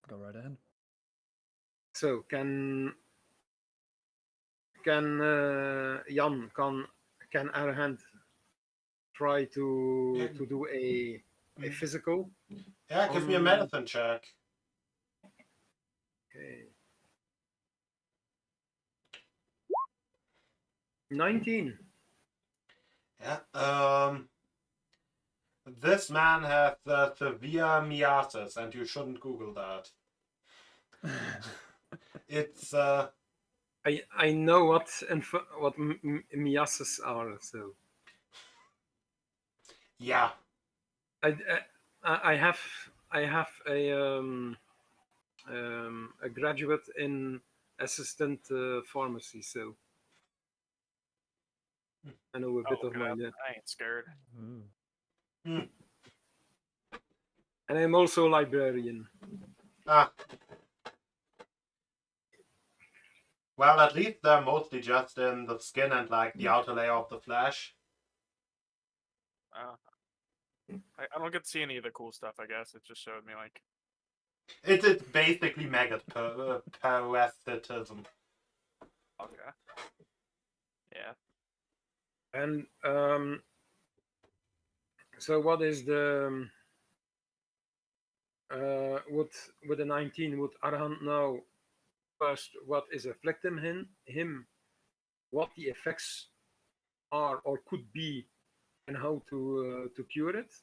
Go right ahead. So can Jan can Arhant try to do a physical? Yeah, give me a medicine check. Okay. 19. Yeah. This man has severe miasis, and you shouldn't Google that. It's I know what miasis are, so yeah. I I have a graduate in assistant pharmacy, so I know a bit Oh of god, my I ain't scared. Ooh. and I'm also a librarian. Ah. Well, at least they're mostly just in the skin and like the outer layer of the flesh. I don't get to see any of the cool stuff. I guess it just showed me like. It's basically maggot parasitism. Okay. Yeah. And so what is the would with the 19 would Arhan know first what is afflicting him, what the effects are or could be, and how to cure it?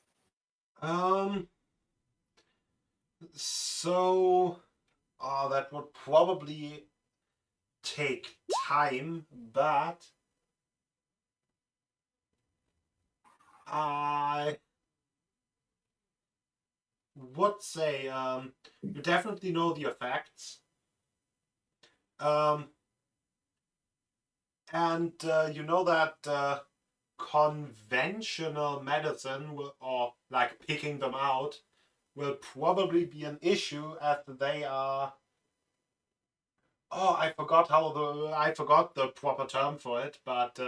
So that would probably take time, but I would say you definitely know the effects. And you know that conventional medicine or like picking them out will probably be an issue as they are. Oh, I forgot the proper term for it, but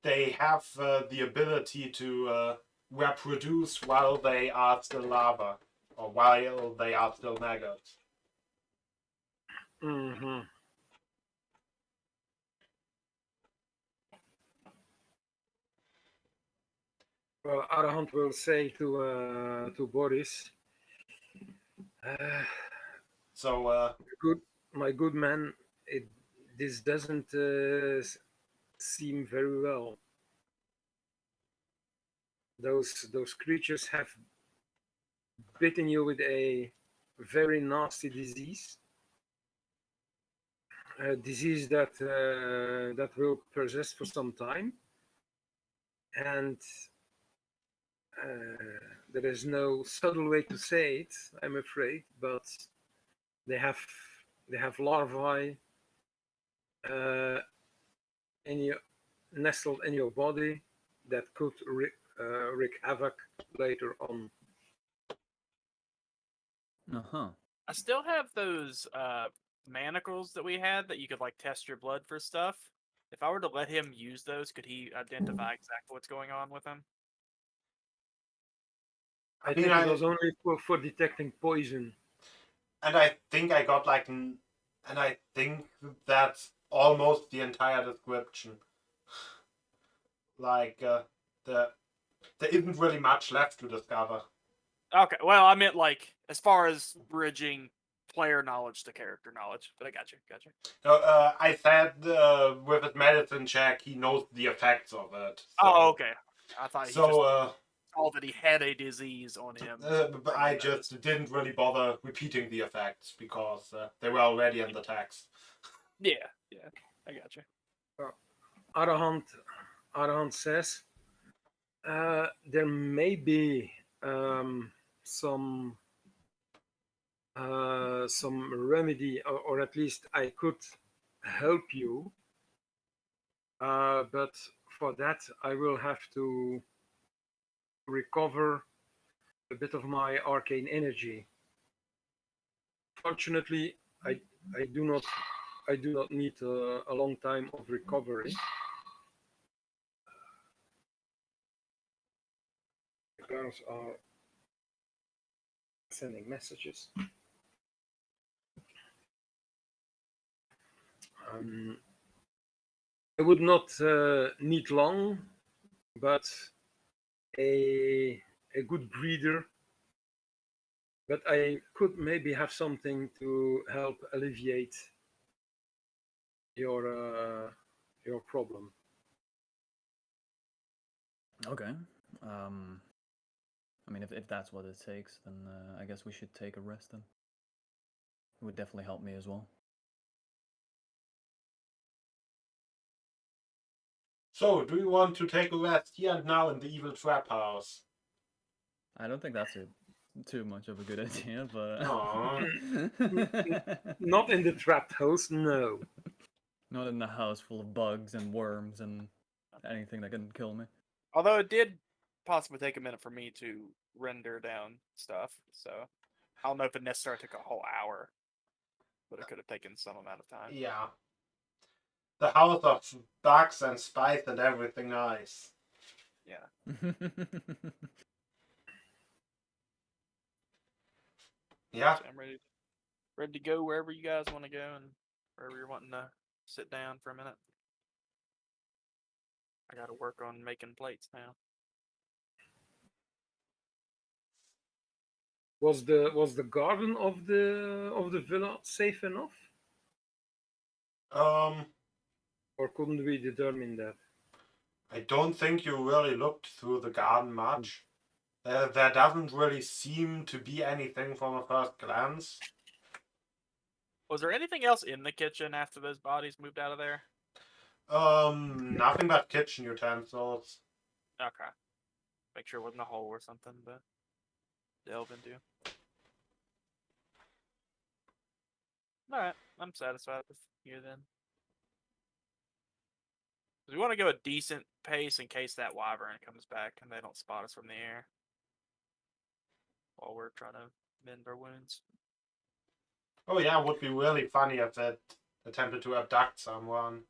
they have the ability to reproduce while they are still larvae or while they are still maggots. Mm-hmm. Well, Arahant will say to Boris, So my good man, this doesn't seem very well. Those creatures have bitten you with a very nasty disease, a disease that will persist for some time, and there is no subtle way to say it, I'm afraid, but they have larvae uh, nestled in your body that could wreak havoc later on. Uh-huh. I still have those manacles that we had that you could like test your blood for stuff. If I were to let him use those, could he identify exactly what's going on with him? I think it was only for detecting poison. And I think I got and I think that's almost the entire description. Like there isn't really much left to discover. Okay, well, I meant like as far as bridging player knowledge to character knowledge, but I got you. No, I said with his medicine check, he knows the effects of it. So, Oh, okay. I thought he just so saw that he had a disease on him. but I just didn't really bother repeating the effects because they were already in the text. Yeah, I got you. Arahant says there may be some remedy, or at least I could help you. But for that, I will have to recover a bit of my arcane energy. Fortunately, I do not need a long time of recovery. The girls are sending messages. I would not need long, but a good breeder. But I could maybe have something to help alleviate your problem. Okay. I mean, if that's what it takes, then I guess we should take a rest then. It would definitely help me as well. So, do you want to take a rest here and now in the evil trap house? I don't think that's too much of a good idea, but Aww. Not in the trapped house, no. not in a house full of bugs and worms and anything that can kill me. Although it did possibly take a minute for me to render down stuff, so I don't know if it necessarily took a whole hour, but it could have taken some amount of time. Yeah. The house of bugs and spice and everything nice. Yeah. Yeah. So I'm ready to go wherever you guys want to go and wherever you're wanting to sit down for a minute. I got to work on making plates now. Was the garden of the villa safe enough, or couldn't we determine that? I don't think you really looked through the garden much. There doesn't really seem to be anything from a first glance. Was there anything else in the kitchen after those bodies moved out of there? Nothing but kitchen utensils. Okay. Make sure it wasn't a hole or something to delve into. Alright, I'm satisfied with you then. We want to go a decent pace in case that wyvern comes back and they don't spot us from the air while we're trying to mend our wounds. Oh yeah, it would be really funny if it attempted to abduct someone.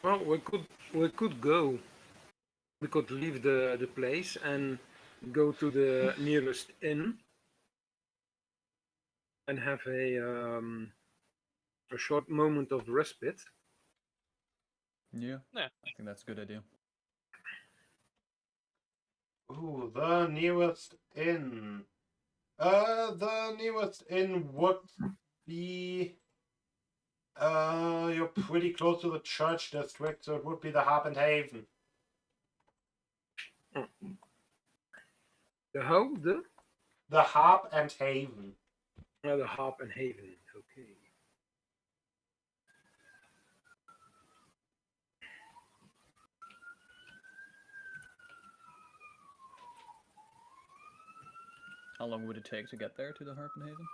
Well, we could go. We could leave the place and go to the nearest inn and have a short moment of respite. Yeah. Yeah. I think that's a good idea. Ooh, the nearest inn. The nearest inn would be. You're pretty close to the church district, so it would be the Harp and Haven. The how? The Harp and Haven. The Harp and Haven. Okay. How long would it take to get there to the Harpenhaven?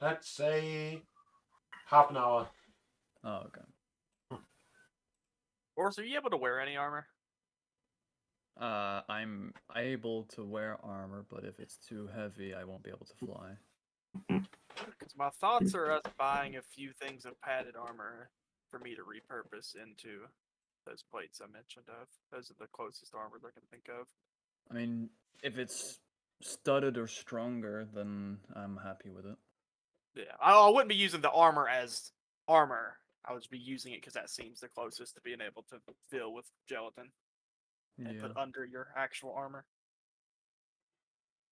Let's say half an hour. Oh, okay. Boris, are you able to wear any armor? I'm able to wear armor, but if it's too heavy, I won't be able to fly. Because my thoughts are us buying a few things of padded armor for me to repurpose into those plates I mentioned of. Those are the closest armor I can think of. I mean, if it's studded or stronger, then I'm happy with it. Yeah, I wouldn't be using the armor as armor. I would just be using it because that seems the closest to being able to fill with gelatin and Yeah. put under your actual armor.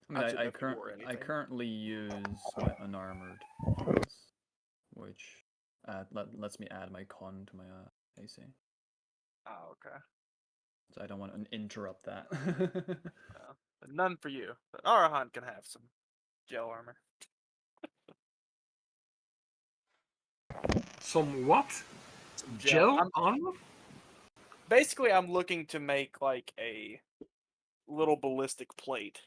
I mean, I didn't know I, if you wore anything. currently use my unarmored class, which lets me add my con to my AC. Oh, okay. So I don't want to interrupt that. But none for you. But Arahan can have some gel armor. Some what? Some Gel armor? Basically, I'm looking to make like a little ballistic plate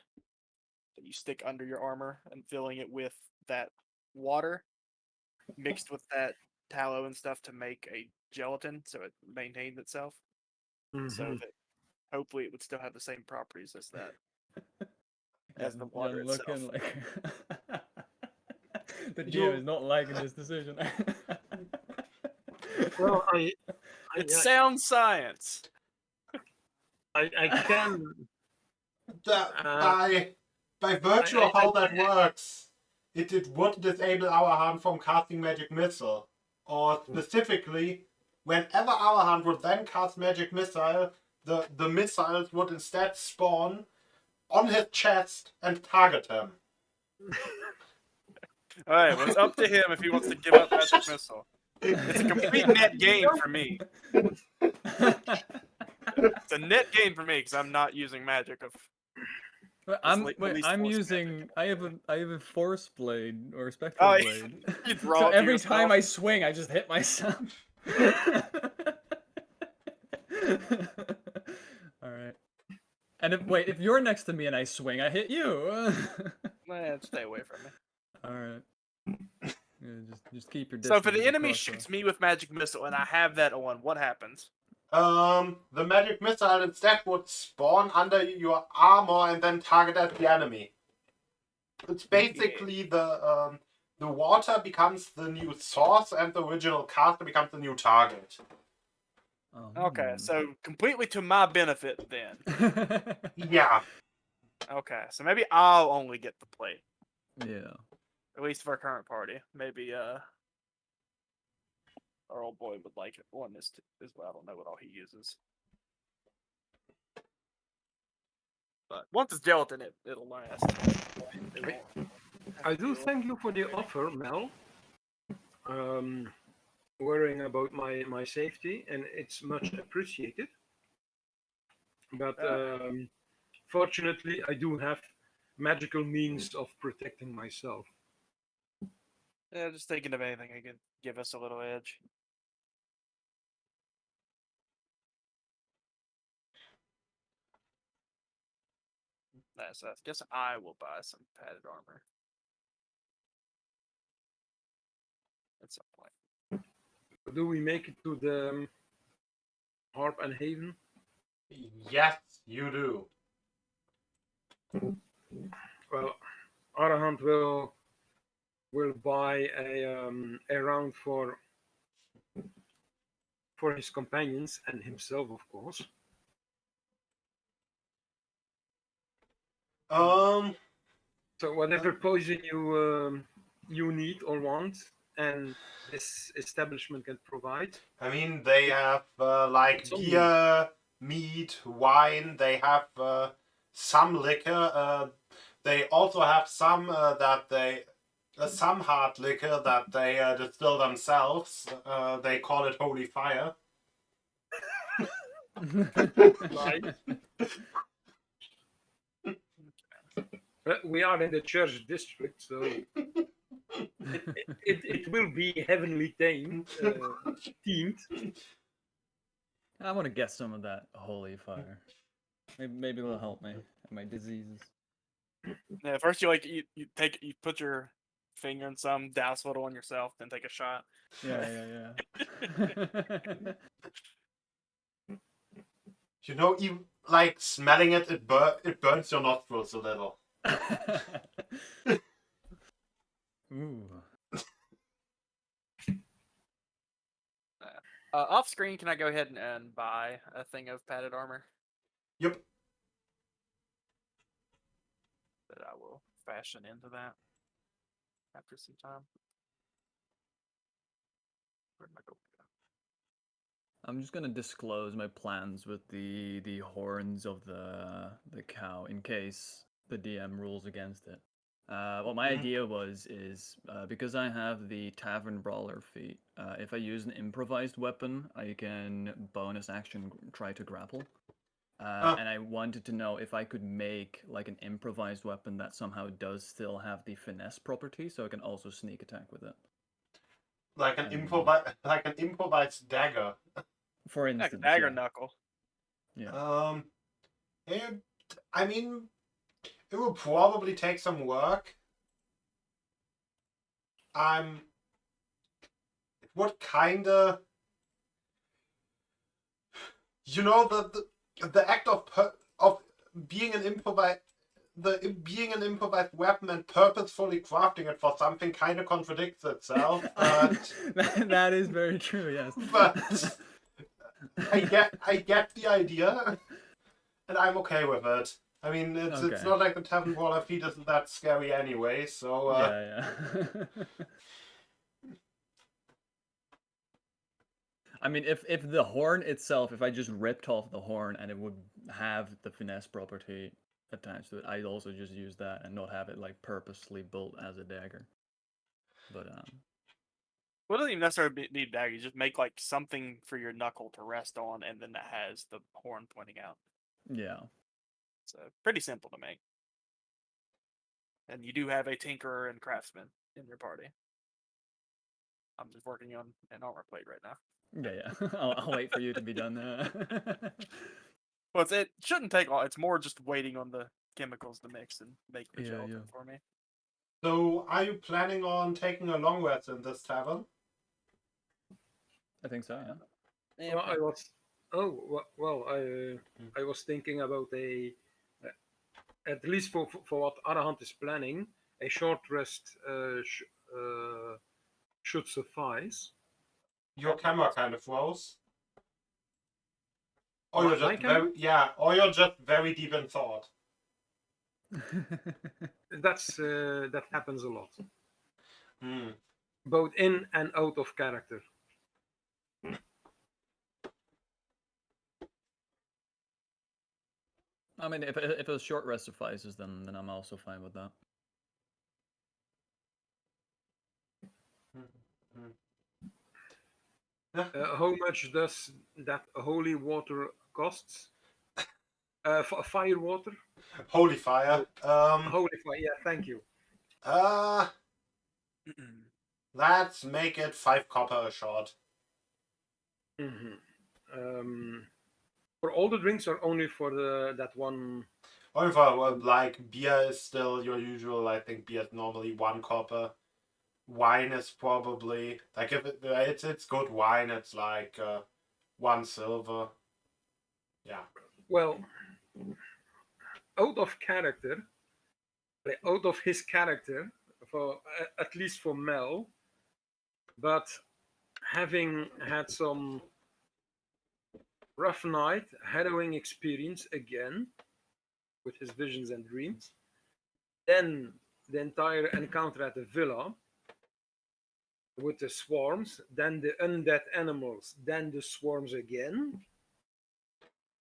that you stick under your armor and filling it with that water mixed with that tallow and stuff to make a gelatin so it maintains itself. So that hopefully it would still have the same properties as that. As the water You're itself. looking like the GM is not liking this decision. Well, It's sound science. I can. By virtue of how that works, it would disable our hand from casting Magic Missile. Or specifically, whenever our hand would then cast Magic Missile, the missiles would instead spawn on his chest and target him. Alright, well, it's up to him if he wants to give up Magic Missile. It's a complete net gain for me. It's a net gain for me because I'm not using magic of. Wait, At least I'm force using. magic. I have a force blade or a spectral Oh, blade. you draw So it to every time yourself. I swing, I just hit myself. All right. And if you're next to me and I swing, I hit you. Man, stay away from me. All right. Yeah, just keep your So distance. if an with your enemy crossbow. shoots me with magic missile and I have that on, what happens? The magic missile instead would spawn under your armor and then target at the enemy. It's basically the water becomes the new source and the original caster becomes the new target. Oh. Okay, so completely to my benefit then. Yeah. Okay, so maybe I'll only get the plate, Yeah. at least for our current party. Maybe our old boy would like it one as well. I don't know what all he uses. But once it's gelatin, it'll last. It won't I have to do deal. thank you for the offer, Mel. Worrying about my safety, and it's much appreciated. But fortunately, I do have magical means of protecting myself. Yeah, just thinking of anything that could give us a little edge. So I guess I will buy some padded armor at some point. Do we make it to the Harp and Haven? Yes, you do. Well, Arahant will buy a round for his companions and himself, of course. So whatever poison you need or want, and this establishment can provide. I mean, they have like It's on beer, meat, wine. They have some liquor. They also have some some hard liquor that they distill themselves. They call it holy fire. Right. We are in the church district, so it will be heavenly themed. I want to get some of that holy fire. Maybe it'll help me and my diseases. Yeah, first you put your finger in some, douse a little on yourself, then take a shot. Yeah. You know, even like smelling it, it burns your nostrils a little. Ooh. Off screen, can I go ahead and buy a thing of padded armor Yep. that I will fashion into that after some time? Where'd my gold go? I'm just gonna disclose my plans with the horns of the cow in case the DM rules against it. What my idea is because I have the Tavern Brawler feat, if I use an improvised weapon, I can bonus action try to grapple. And I wanted to know if I could make like an improvised weapon that somehow does still have the finesse property, so I can also sneak attack with it. Like an improvised dagger. For Like a instance, dagger yeah. knuckle. Yeah. I mean, it will probably take some work. It would kinda, you know, the act of being an improvised weapon and purposefully crafting it for something kind of contradicts itself. But that is very true. Yes. but I get the idea, and I'm okay with it. I mean, it's Okay. not like the Tavern Brawler feat isn't that scary anyway, so... Yeah. I mean, if the horn itself, if I just ripped off the horn and it would have the finesse property attached to it, I'd also just use that and not have it like purposely built as a dagger. But Well, it doesn't even necessarily need dagger. You just make like something for your knuckle to rest on, and then that has the horn pointing out. Yeah. So pretty simple to make. And you do have a tinkerer and craftsman in your party. I'm just working on an armor plate right now. Yeah. I'll wait for you to be done. Well, it shouldn't take long. It's more just waiting on the chemicals to mix and make the Yeah, gelatin yeah. for me. So, are you planning on taking a long rest in this tavern? I think so. Yeah. Yeah, Well, I was thinking about at least for what Arahant is planning, a short rest should suffice. Your camera kind of froze. Or My- you're my just camera? or you're just very deep in thought. That happens a lot, Hmm. both in and out of character. I mean, if a short rest suffices, then I'm also fine with that. How much does that holy water costs? Fire water? Holy fire. Holy fire, yeah, thank you. Let's make it 5 copper a shot. For all the drinks or only for that one? Or if I were, like, beer is still your usual, I think beer is normally 1 copper. Wine is probably, like, if it's good wine, it's like 1 silver. Yeah. Well, out of character, out of his character, for at least for Mel, but having had some rough night, harrowing experience again with his visions and dreams, then the entire encounter at the villa with the swarms, then the undead animals, then the swarms again.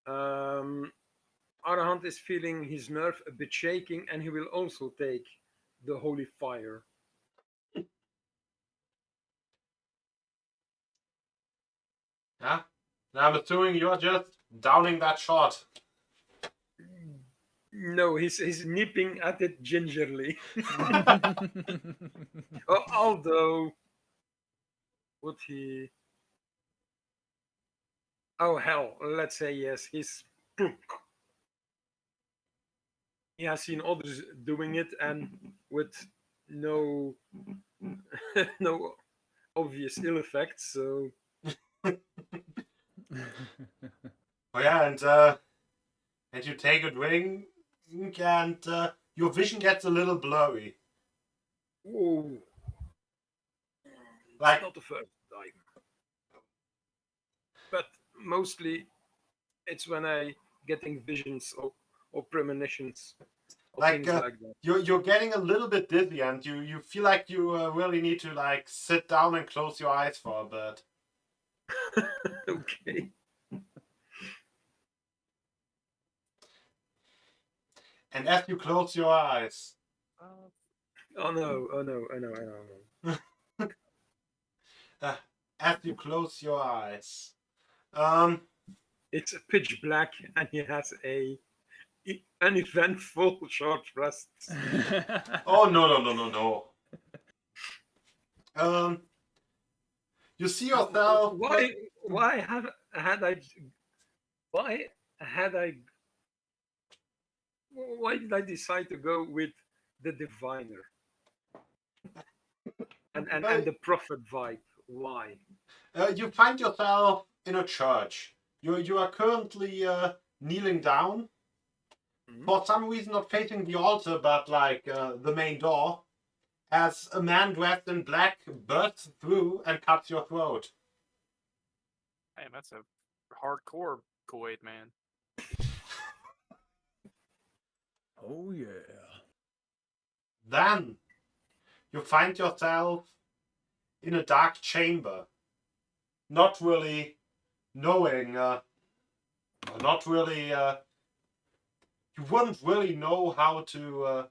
Arahant is feeling his nerve a bit shaking, and he will also take the holy fire. Yeah? Now I'm assuming you're just downing that shot. No, he's nipping at it gingerly. Although, would he? Oh hell! Let's say yes. He has seen others doing it, and with no no obvious ill effects. So Oh yeah, and you take a drink, and your vision gets a little blurry. whoa, Like, not the first time, but mostly it's when I getting visions or premonitions or like things like that. you're getting a little bit dizzy, and you feel like you really need to like sit down and close your eyes for a bit. Okay. And as you close your eyes, Oh no! Oh no! I know! I know! I know! as you close your eyes, It's pitch black, and he has an eventful short rest. oh no. You see yourself. Why had I? Why did I decide to go with the diviner and the prophet vibe? Why? You find yourself in a church. You are currently kneeling down. For some reason, not facing the altar, but like the main door, as a man dressed in black bursts through and cuts your throat. Man, that's a hardcore Kool-Aid man. Oh yeah. Then you find yourself in a dark chamber, not really knowing, not really. You wouldn't really know how to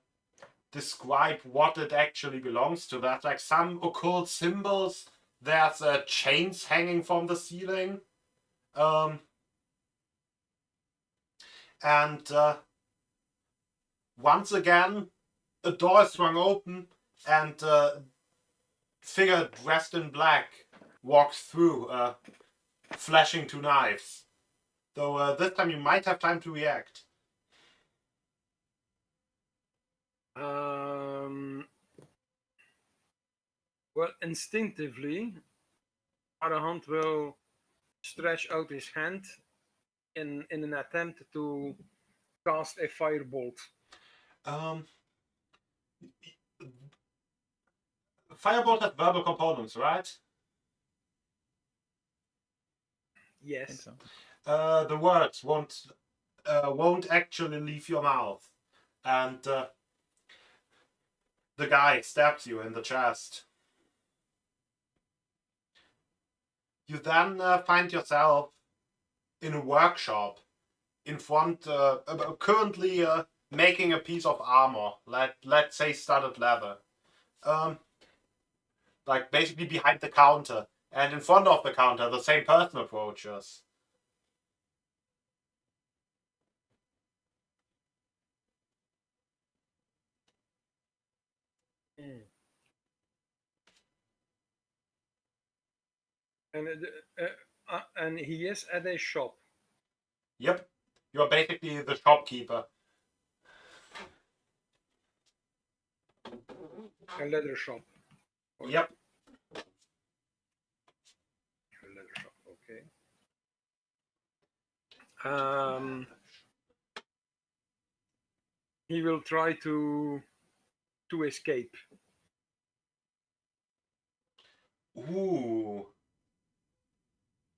describe what it actually belongs to. There's like some occult symbols there's chains hanging from the ceiling. And once again, a door is swung open, and a figure dressed in black walks through, flashing two knives. Though this time you might have time to react. Well, instinctively, Arahant will stretch out his hand in an attempt to cast a firebolt. Firebolt has verbal components, right? I think Yes. so. The words won't actually leave your mouth, and the guy stabs you in the chest. You then find yourself in a workshop in front, currently making a piece of armor, let's say studded leather. Like basically behind the counter, and in front of the counter, the same person approaches. And he is at a shop. Yep, you're basically the shopkeeper. A leather shop. Yep. A leather shop. Okay. He will try to escape. Ooh.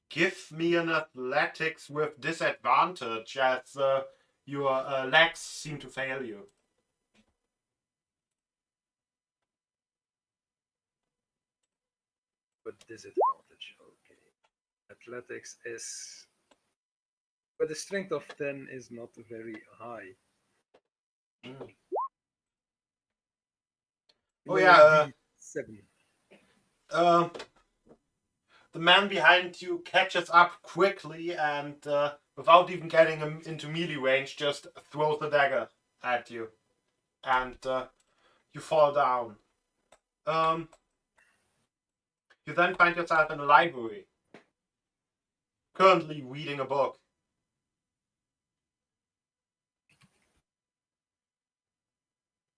Give me an athletics with disadvantage, as your legs seem to fail you. But disadvantage. Okay. Athletics is. But the strength of 10 is not very high. Oh yeah. 7. The man behind you catches up quickly and, without even getting him into melee range, just throws the dagger at you, and you fall down. You then find yourself in a library, currently reading a book.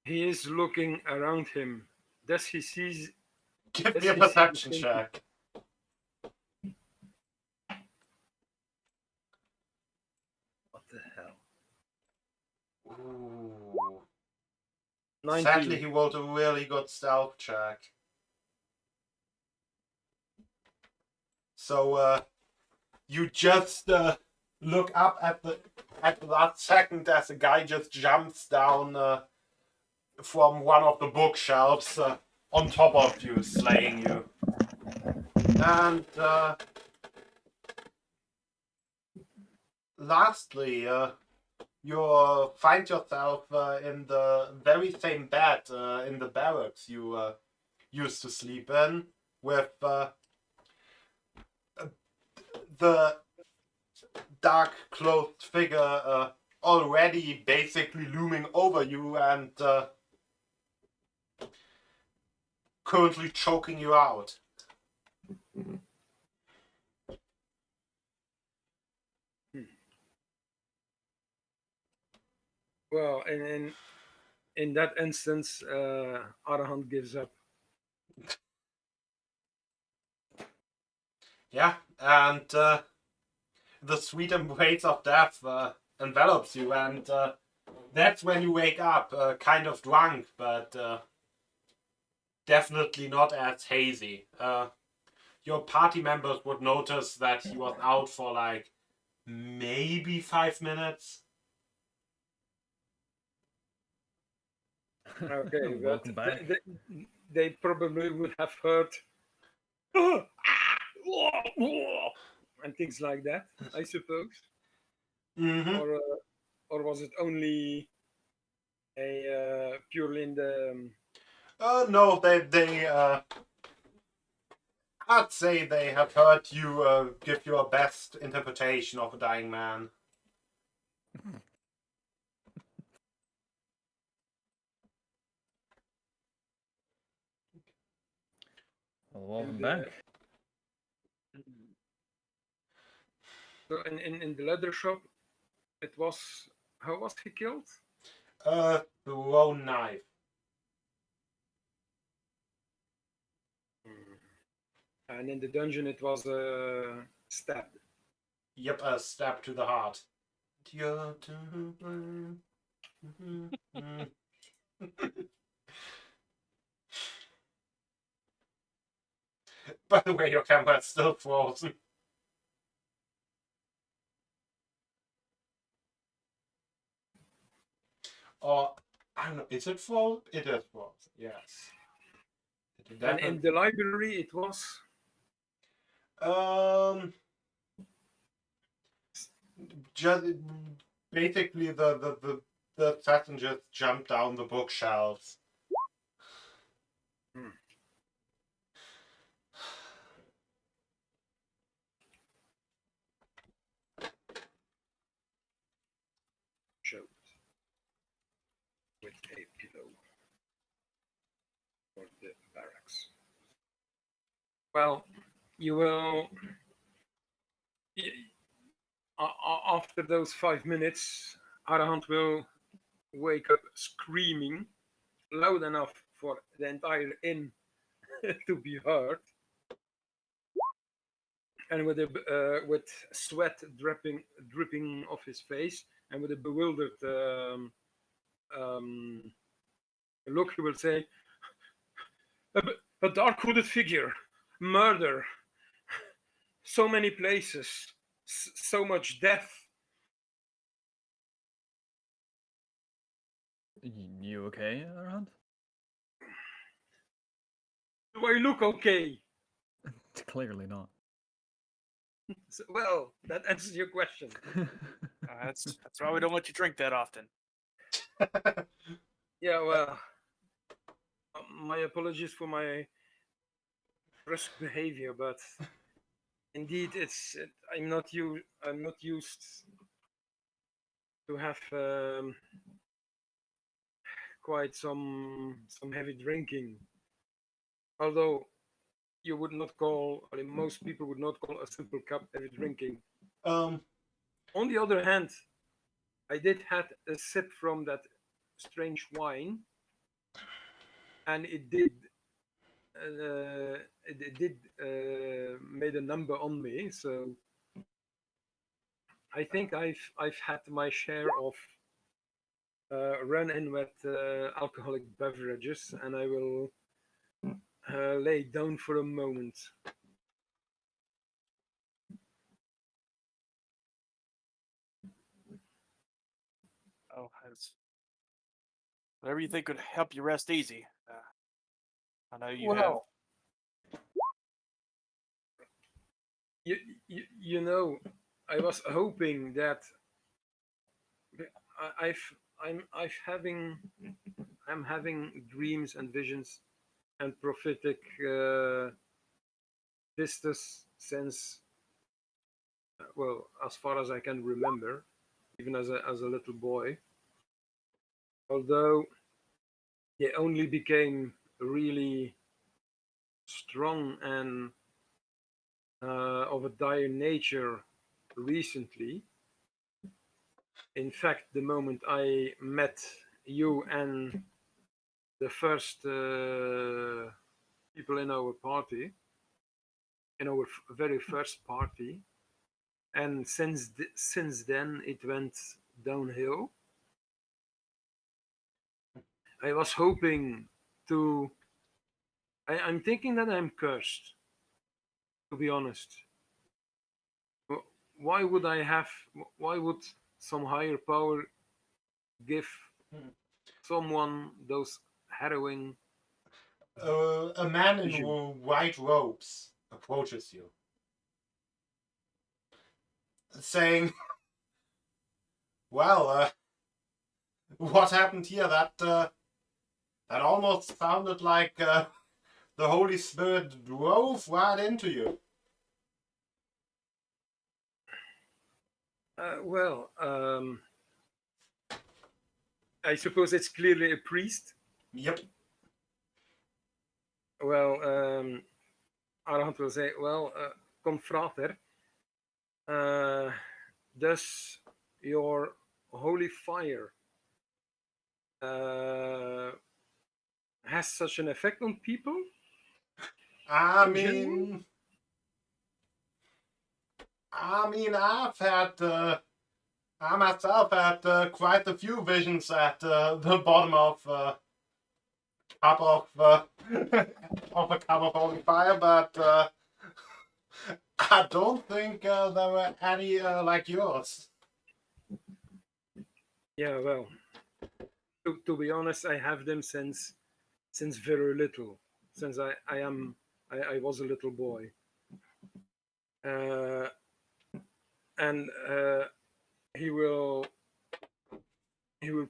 He is looking around him. Does he see? Give me a perception check. What the hell? Ooh. 19. Sadly, he rolled a really good stealth check. So you just look up at the last second as a guy just jumps down from one of the bookshelves on top of you, slaying you. And lastly, you find yourself in the very same bed in the barracks you used to sleep in, with the dark clothed figure already basically looming over you and currently choking you out. Well, in that instance, Arahant gives up. Yeah, and the sweet embrace of death envelops you, and that's when you wake up, kind of drunk, but definitely not as hazy. Your party members would notice that he was out for like maybe 5 minutes. Okay, Welcome back. They probably would have heard and things like that, I suppose. Mm-hmm. Or was it only a purely in the No, they I'd say they have heard you give your best interpretation of a dying man. Well, welcome And, back. So in the leather shop, it was, how was he killed? The own knife. And in the dungeon, it was stabbed. Yep, a stab to the heart. By the way, your camera is still frozen. Or, I don't know, is it frozen? It is frozen, yes. And in the library, it was. Just basically the assassin just jumped down the bookshelves. Choked with a pillow for the barracks. Well, you will. After those 5 minutes, Arahant will wake up screaming loud enough for the entire inn to be heard, and with sweat dripping off his face, and with a bewildered look, he will say, "A dark hooded figure, murder, so many places, so much death." You okay, Arhant? Do I look okay? Clearly not. So, well, that answers your question. That's why we don't let you drink that often. Yeah, well, my apologies for my brusque behavior, but indeed, I'm not used to have quite some heavy drinking. Although you would not call, I mean, most people would not call a simple cup heavy drinking. On the other hand, I did had a sip from that strange wine, and it did made a number on me. So I think I've had my share of run-in with alcoholic beverages, and I will lay down for a moment. Oh, that's whatever you think would help you rest easy. I know you have. You know, I was hoping that I'm having dreams and visions and prophetic vistas since, well, as far as I can remember, even as a little boy. Although they only became really strong and of a dire nature recently. In fact, the moment I met you and the first people in our party, in our very first party, and since then it went downhill. I was hoping to. I'm thinking that I'm cursed, to be honest. Why would I have? Why would some higher power give someone those harrowing? A man in white robes approaches you, saying, "Well, what happened here? That almost sounded like the Holy Spirit drove right into you. Well, I suppose it's clearly a priest. Yep. Well, Arahant will say, well, confrater, does your holy fire has such an effect on people? I In general? mean, I myself had quite a few visions at the bottom of cup of of a cup of holy fire, but I don't think there were any like yours. Yeah, well, to be honest, I have them since very little, since I was a little boy, uh, and he will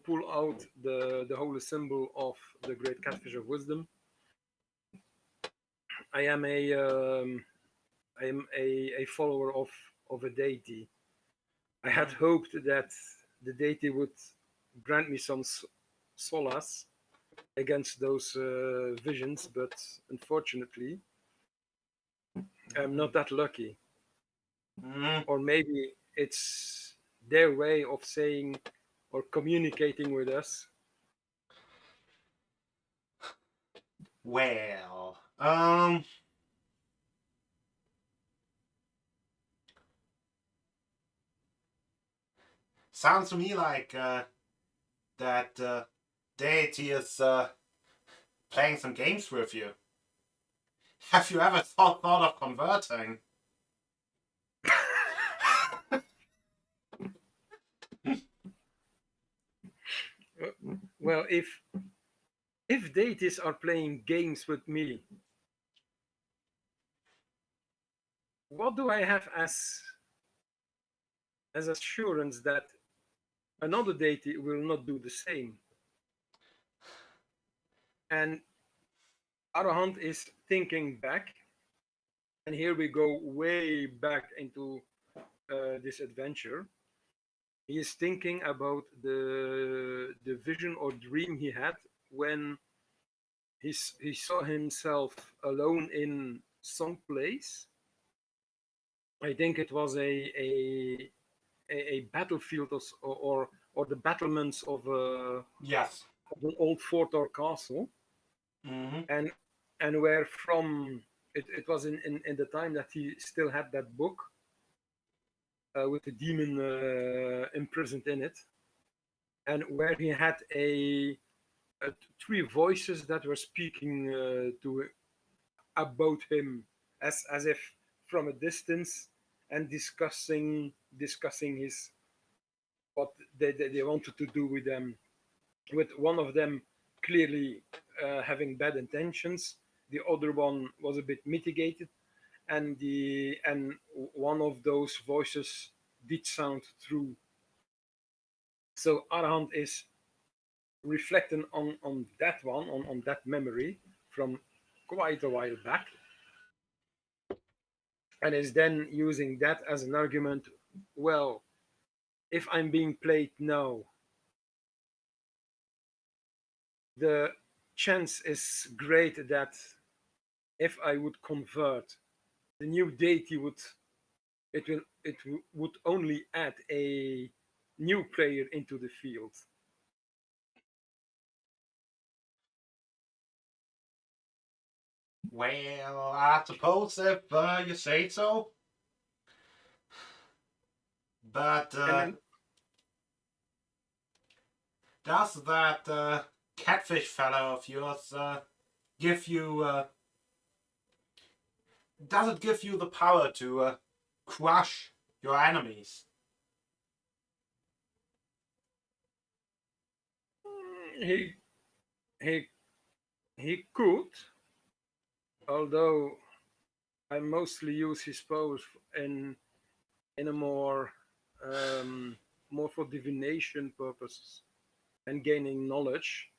pull out the holy symbol of the great catfish of wisdom. I am a follower of a deity. I had hoped that the deity would grant me some solace against those visions, but unfortunately, I'm not that lucky. Or maybe it's their way of saying or communicating with us. Well, sounds to me like that deity is playing some games with you. Have you ever thought of converting? Well, if deities are playing games with me, what do I have as assurance that another deity will not do the same? And Arahant is thinking back, and here we go way back into this adventure. He is thinking about the vision or dream he had when he saw himself alone in some place. I think it was a battlefield or the battlements of Yes. an old fort or castle, and where from it was in the time that he still had that book with the demon imprisoned in it, and where he had three voices that were speaking to about him as if from a distance and discussing his what they wanted to do with them, with one of them clearly having bad intentions, the other one was a bit mitigated, and one of those voices did sound true. So Arhant is reflecting on that one, on that memory from quite a while back, and is then using that as an argument. Well, if I'm being played now, the chance is great that if I would convert, the new deity would only add a new player into the field. Well, I suppose if you say so. But does that catfish fellow of yours give you? Does it give you the power to crush your enemies? He he he could, although I mostly use his powers in a more for divination purposes and gaining knowledge.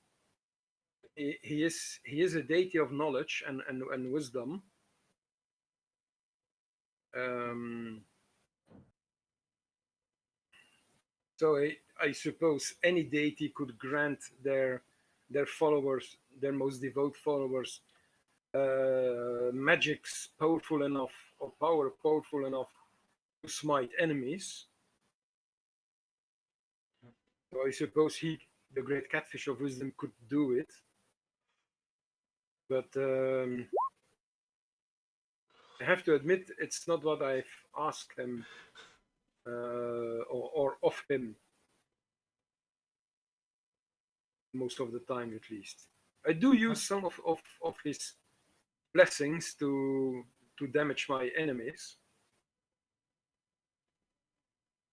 he is a deity of knowledge and wisdom. So I suppose any deity could grant their followers, their most devout followers, magics powerful enough or power powerful enough to smite enemies. So I suppose he, the great catfish of wisdom, could do it. But I have to admit, it's not what I've asked him or of him most of the time, at least. I do use some of his blessings to damage my enemies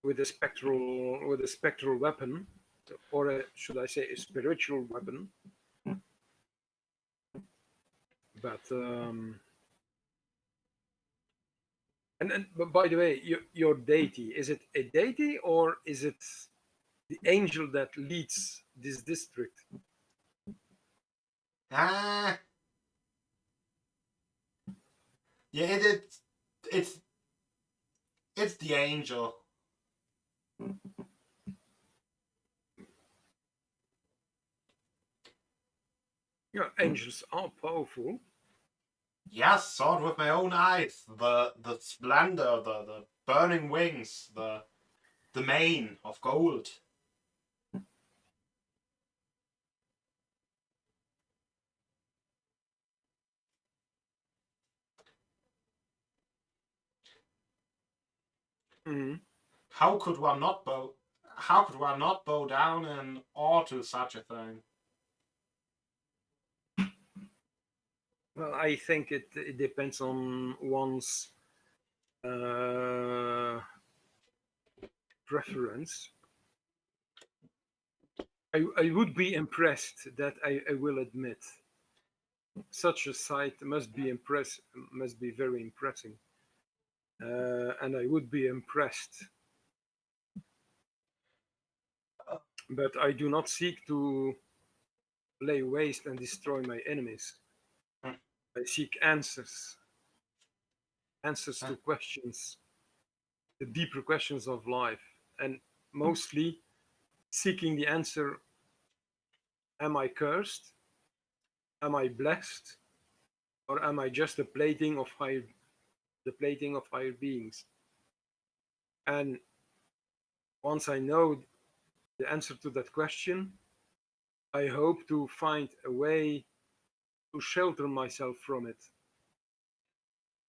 with a spectral weapon, or should I say a spiritual weapon. But but by the way, your deity, is it a deity or is it the angel that leads this district? Yeah, it's the angel. Yeah, angels are powerful. Yes, saw it with my own eyes. The splendor, the burning wings, the mane of gold. Mm-hmm. How could one not bow down in awe to such a thing? Well, I think it depends on one's preference. I would be impressed, that I will admit. Such a sight must be very impressive, and I would be impressed. But I do not seek to lay waste and destroy my enemies. I seek answers to questions, the deeper questions of life, and mostly seeking the answer: am I cursed? Am I blessed? Or am I just the plating of higher beings? And once I know the answer to that question, I hope to find a way to shelter myself from it.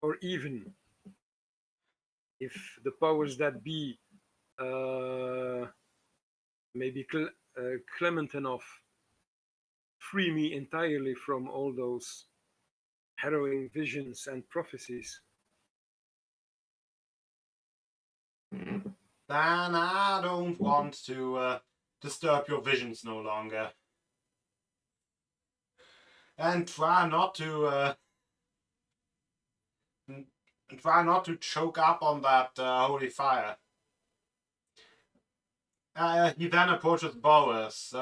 Or even, if the powers that be maybe clement enough, free me entirely from all those harrowing visions and prophecies. Then I don't want to disturb your visions no longer. And try not to choke up on that holy fire. He then approaches Boris.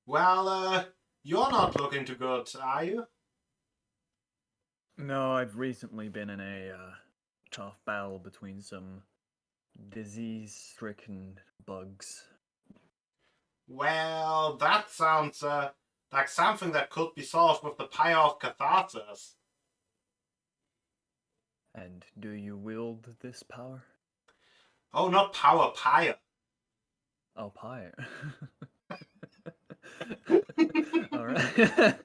Well, you're not looking too good, are you? No, I've recently been in a tough battle between some disease-stricken bugs. Well, that sounds like something that could be solved with the Pyre of Catharsis. And do you wield this power? Oh, not power, Pyre. Oh, pyre. All right.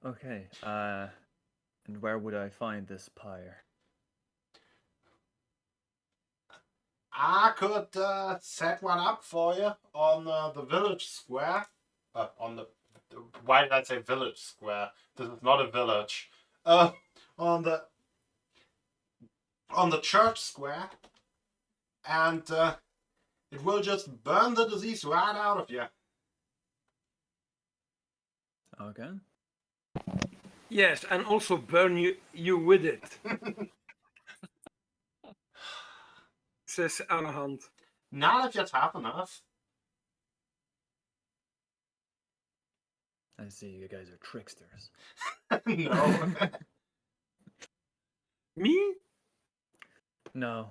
Okay. And where would I find this pyre? I could set one up for you on the village square. Why did I say village square? This is not a village. On the church square, and it will just burn the disease right out of you. Okay. Yes, and also burn you with it, says Arahant. Not if you're tough enough. I see you guys are tricksters. No. Me? No.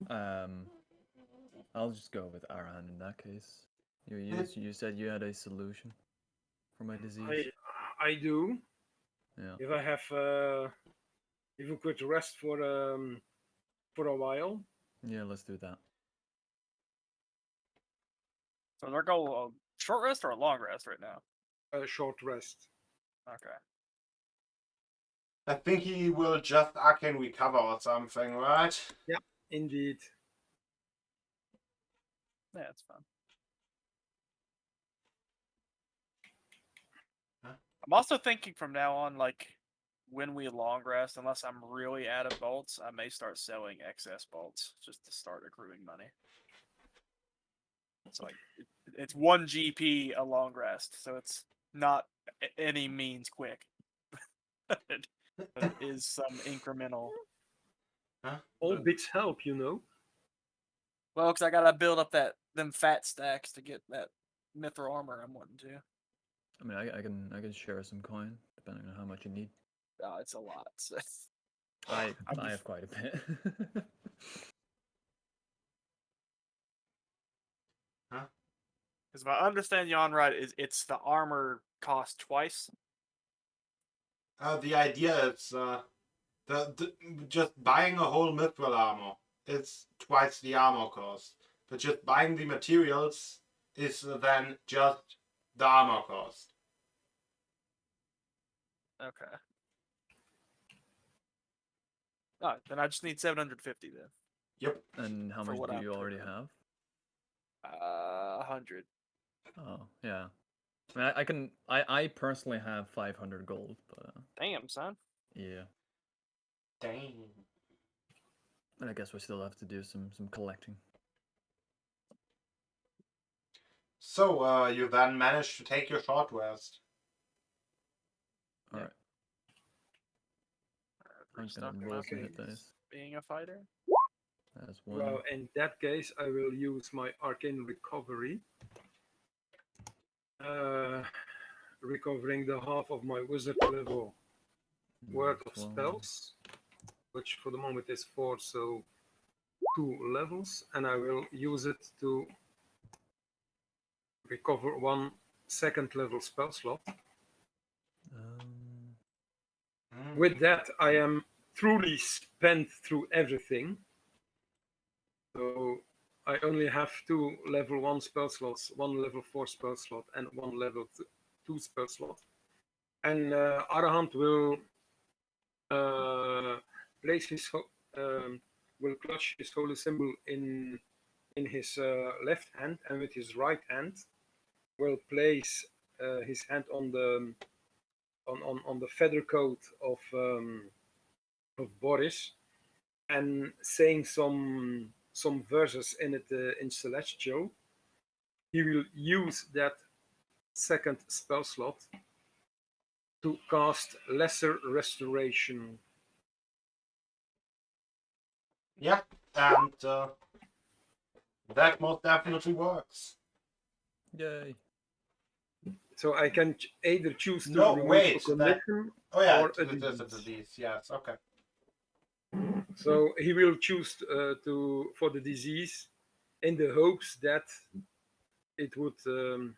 I'll just go with Arahan in that case. You said you had a solution for my disease. I do. Yeah. If I have, if we could rest for a while. Yeah, let's do that. So they're going a short rest or a long rest right now? A short rest. Okay. I think he will just arcane recover or something, right? Indeed. Yeah, it's fine. Huh? I'm also thinking from now on, like, when we long rest, unless I'm really out of bolts, I may start selling excess bolts just to start accruing money. It's like, it's 1 GP a long rest, so it's not any means quick. But it is some incremental. Huh? All bits help, you know. Well, because I gotta build up them fat stacks to get that mithril armor I'm wanting to. I mean, I can share some coin depending on how much you need. Oh, it's a lot. I I'm I have quite a bit. Because if I understand Jan right, it's the armor cost twice. The idea is just buying a whole mithril armor is twice the armor cost, but just buying the materials is then just the armor cost. Okay. Oh, then I just need 750 then. Yep. And how For much what do I'm you already putting in. have? 100. Oh, yeah. I mean, I personally have 500 gold, but Damn, son. yeah. Dang. And I guess we still have to do some collecting. So you then managed to take your short rest. All Yeah. right. I'm just gonna Restocking roll my some hit base. dice. Being a fighter. That's one. Well, in that case, I will use my arcane recovery, recovering the half of my wizard level worth of That's one. spells, which for the moment is 4, so 2 levels, and I will use it to recover 1 second level spell slot. With that, I am truly spent through everything. So I only have 2 level 1 spell slots, 1 level 4 spell slot, and 1 level 2 spell slot. And Arahant will place his will clutch his holy symbol in his left hand, and with his right hand will place his hand on the feather coat of Boris, and saying some verses in it in Celestial. He will use that second spell slot to cast Lesser Restoration. Yeah, and that most definitely works. Yay. So I can either choose to No, remove wait, a condition Oh yeah, or a it is a disease. disease. Yes, okay. So he will choose for the disease in the hopes that it would So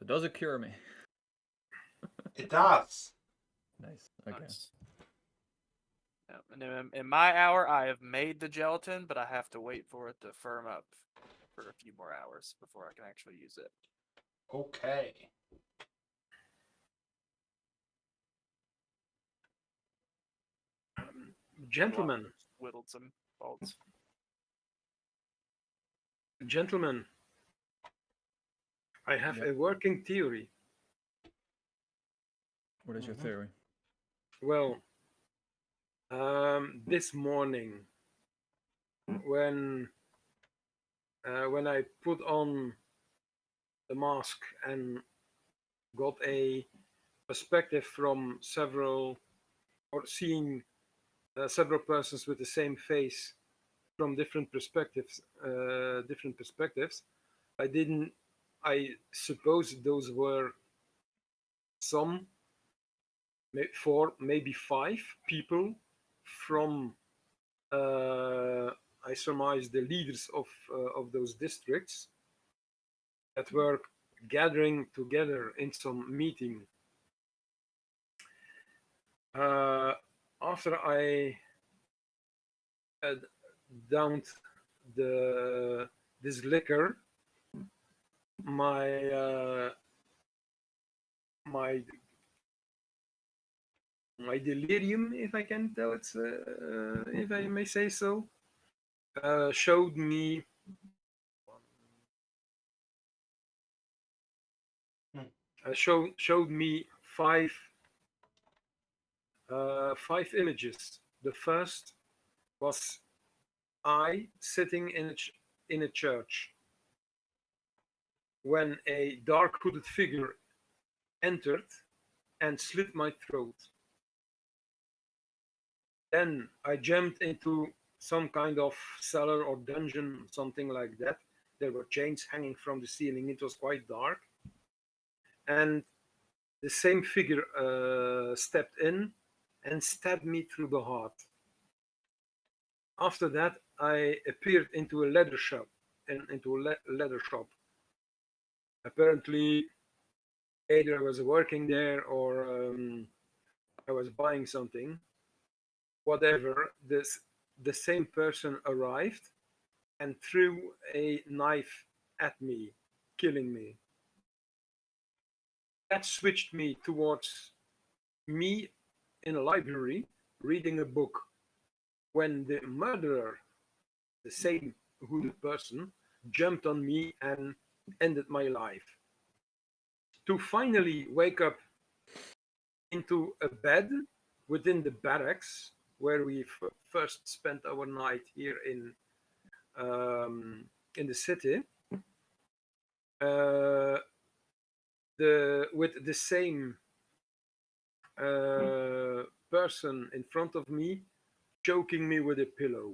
does it cure me? It does. Nice. Okay. Nice. Yeah, and in my hour, I have made the gelatin, but I have to wait for it to firm up for a few more hours before I can actually use it. Okay. Gentlemen, Whittled some bolts. gentlemen, I have a working theory. What is your theory? Well, this morning, when I put on the mask and got a perspective from several, or seeing several persons with the same face from different perspectives. I suppose those were some, 4, maybe 5 people from. I surmise the leaders of those districts that were gathering together in some meeting. After I had downed this liquor, my my delirium, if I can tell it, if I may say so, showed me showed me 5 images. The first was I sitting in a church when a dark hooded figure entered and slit my throat. Then I jumped into some kind of cellar or dungeon, something like that. There were chains hanging from the ceiling. It was quite dark. And the same figure stepped in and stabbed me through the heart. After that, I appeared into a leather shop. Apparently, either I was working there or I was buying something. Whatever, the same person arrived and threw a knife at me, killing me. That switched me towards me in a library reading a book when the murderer, the same hooded person, jumped on me and ended my life. To finally wake up into a bed within the barracks where we first spent our night here in the city, with the same person in front of me choking me with a pillow.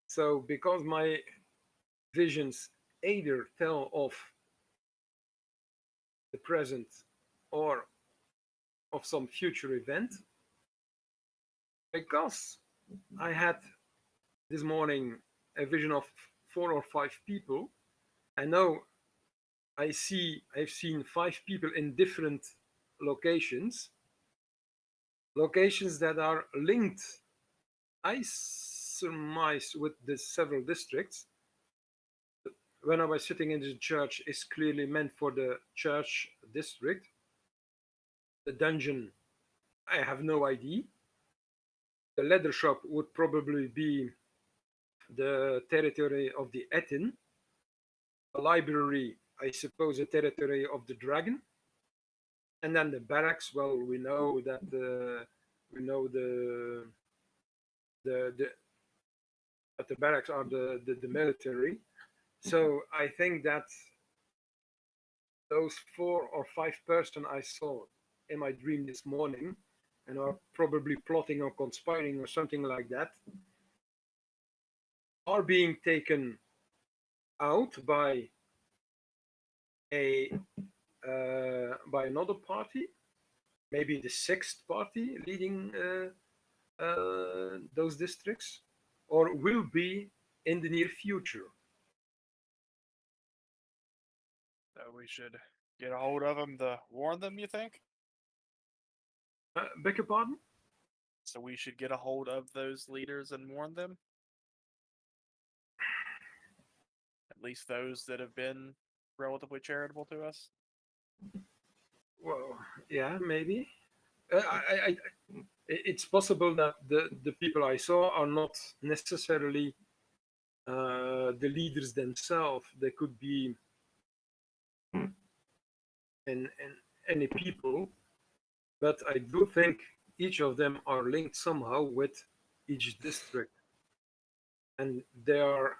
So because my visions either tell of the present or of some future event, because I had this morning a vision of 4 or 5 people, I know I've seen 5 people in different locations that are linked, I surmise, with the several districts. When I was sitting in the church is clearly meant for the church district. The dungeon, I have no idea. The leather shop would probably be the territory of the Etin. The library, I suppose, the territory of the dragon. And then the barracks, well, we know that the barracks are the military. So I think that those 4 or 5 persons I saw in my dream this morning and are probably plotting or conspiring or something like that are being taken out by another party, maybe the 6th party leading those districts, or will be in the near future. So we should get a hold of them to warn them, you think? Beg your pardon? So we should get a hold of those leaders and warn them? At least those that have been relatively charitable to us? Well, yeah, maybe. It's possible that the people I saw are not necessarily the leaders themselves. They could be in any people, but I do think each of them are linked somehow with each district, and they are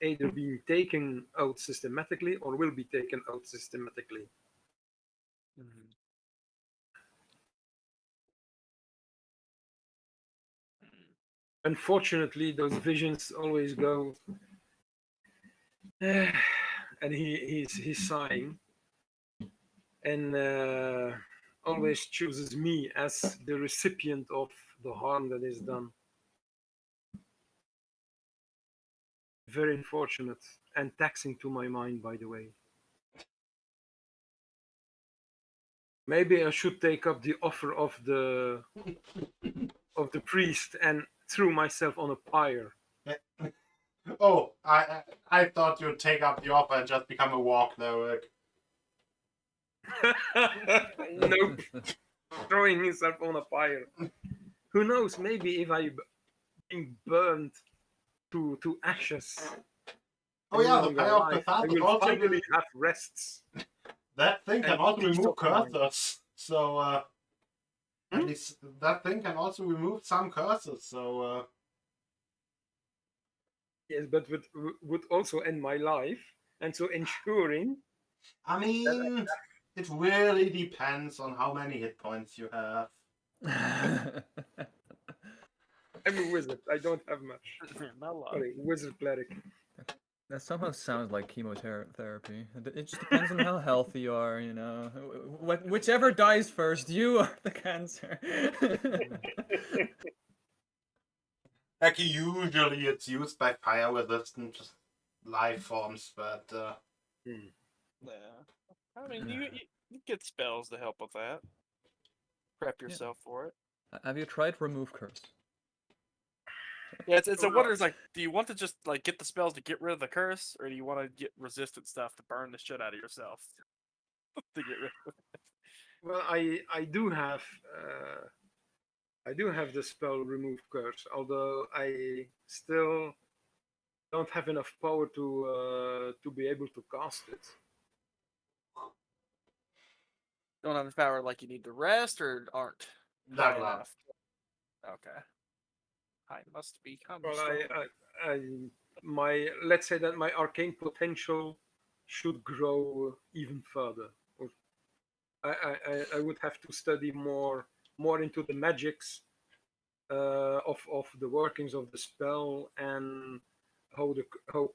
either being taken out systematically or will be taken out systematically. Mm-hmm. unfortunately, those visions always go, and he's sighing, and always chooses me as the recipient of the harm that is done. Very unfortunate and taxing to my mind, by the way. Maybe I should take up the offer of the priest and threw myself on a pyre. Oh, I thought you'd take up the offer and just become a war cleric. Nope. Throwing himself on a pyre. Who knows? Maybe if I being burned to ashes. Oh yeah, the fire of the I Thought is will also finally have rests. that thing can and also peace remove of mind. curses. So at least that thing can also remove some curses. So Yes, but would also end my life, and so ensuring. I mean, it really depends on how many hit points you have. I'm a wizard. I don't have much. Not a lot. Sorry, wizard cleric. That somehow sounds like chemotherapy. It just depends on how healthy you are, you know. Whichever dies first, you are the cancer. Like usually, it's used by fire-resistant life forms, but Yeah. I mean, you get spells to help with that. Prep yourself for it. Have you tried remove curse? Yeah, it's a wonder. It's like, do you want to just like get the spells to get rid of the curse, or do you want to get resistant stuff to burn the shit out of yourself to get rid of it? Well, I do have the spell remove curse, although I still don't have enough power to be able to cast it. Don't have enough power, like you need to rest, or aren't high level up. enough. Okay. I must become Well, strong. my let's say that my arcane potential should grow even further. Or I would have to study more into the magics of the workings of the spell and how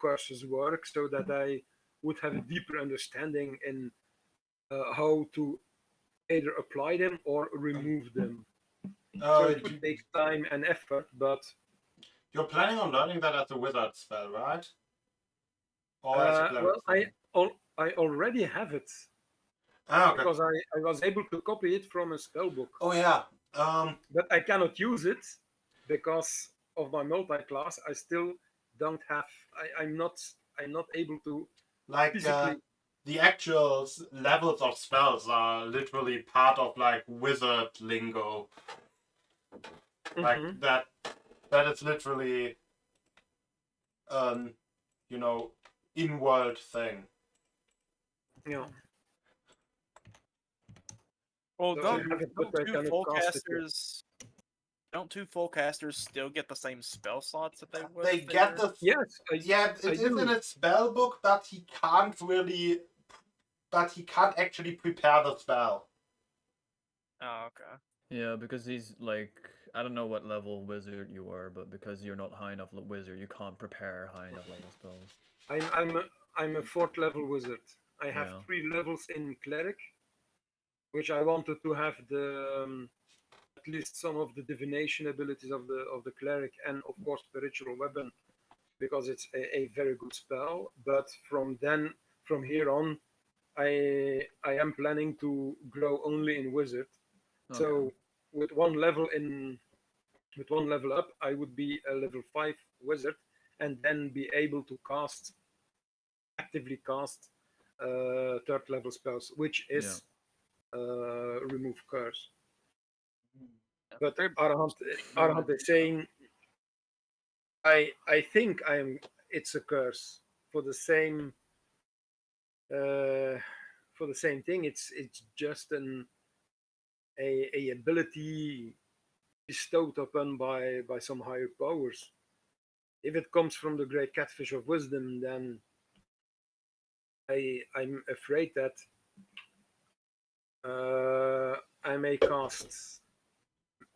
curses work, so that I would have a deeper understanding in how to either apply them or remove them. So it would take time and effort, but You're planning on learning that as a wizard spell, right? Or as a cleric well, I already have it. okay. Because I was able to copy it from a spell book. Oh yeah. But I cannot use it because of my multi-class. I still don't have. I'm not able to Like physically. the actual levels of spells are literally part of like wizard lingo. Like that is literally you know, in-world thing. Yeah. Well, So don't I have it, but I two cannot full cast it yet. casters? Don't two full casters still get the same spell slots that they would? They if get were- the Yes, yeah, it I is do. in its spell book, but he can't actually prepare the spell. Oh, okay. Yeah, because he's like, I don't know what level wizard you are, but because you're not high enough wizard, you can't prepare high enough level spells. I'm a 4th level wizard. I have Yeah. 3 levels in cleric, which I wanted to have the at least some of the divination abilities of the cleric, and of course spiritual weapon, because it's a very good spell. But from here on, I am planning to grow only in wizard. Okay. So with one level up, I would be a level 5 wizard, and then be able to actively cast 3rd level spells, which is remove curse. But Arahant is saying, I think it's a curse for the same thing. It's just a ability bestowed upon by some higher powers. If it comes from the great catfish of wisdom, then I'm afraid that I may cast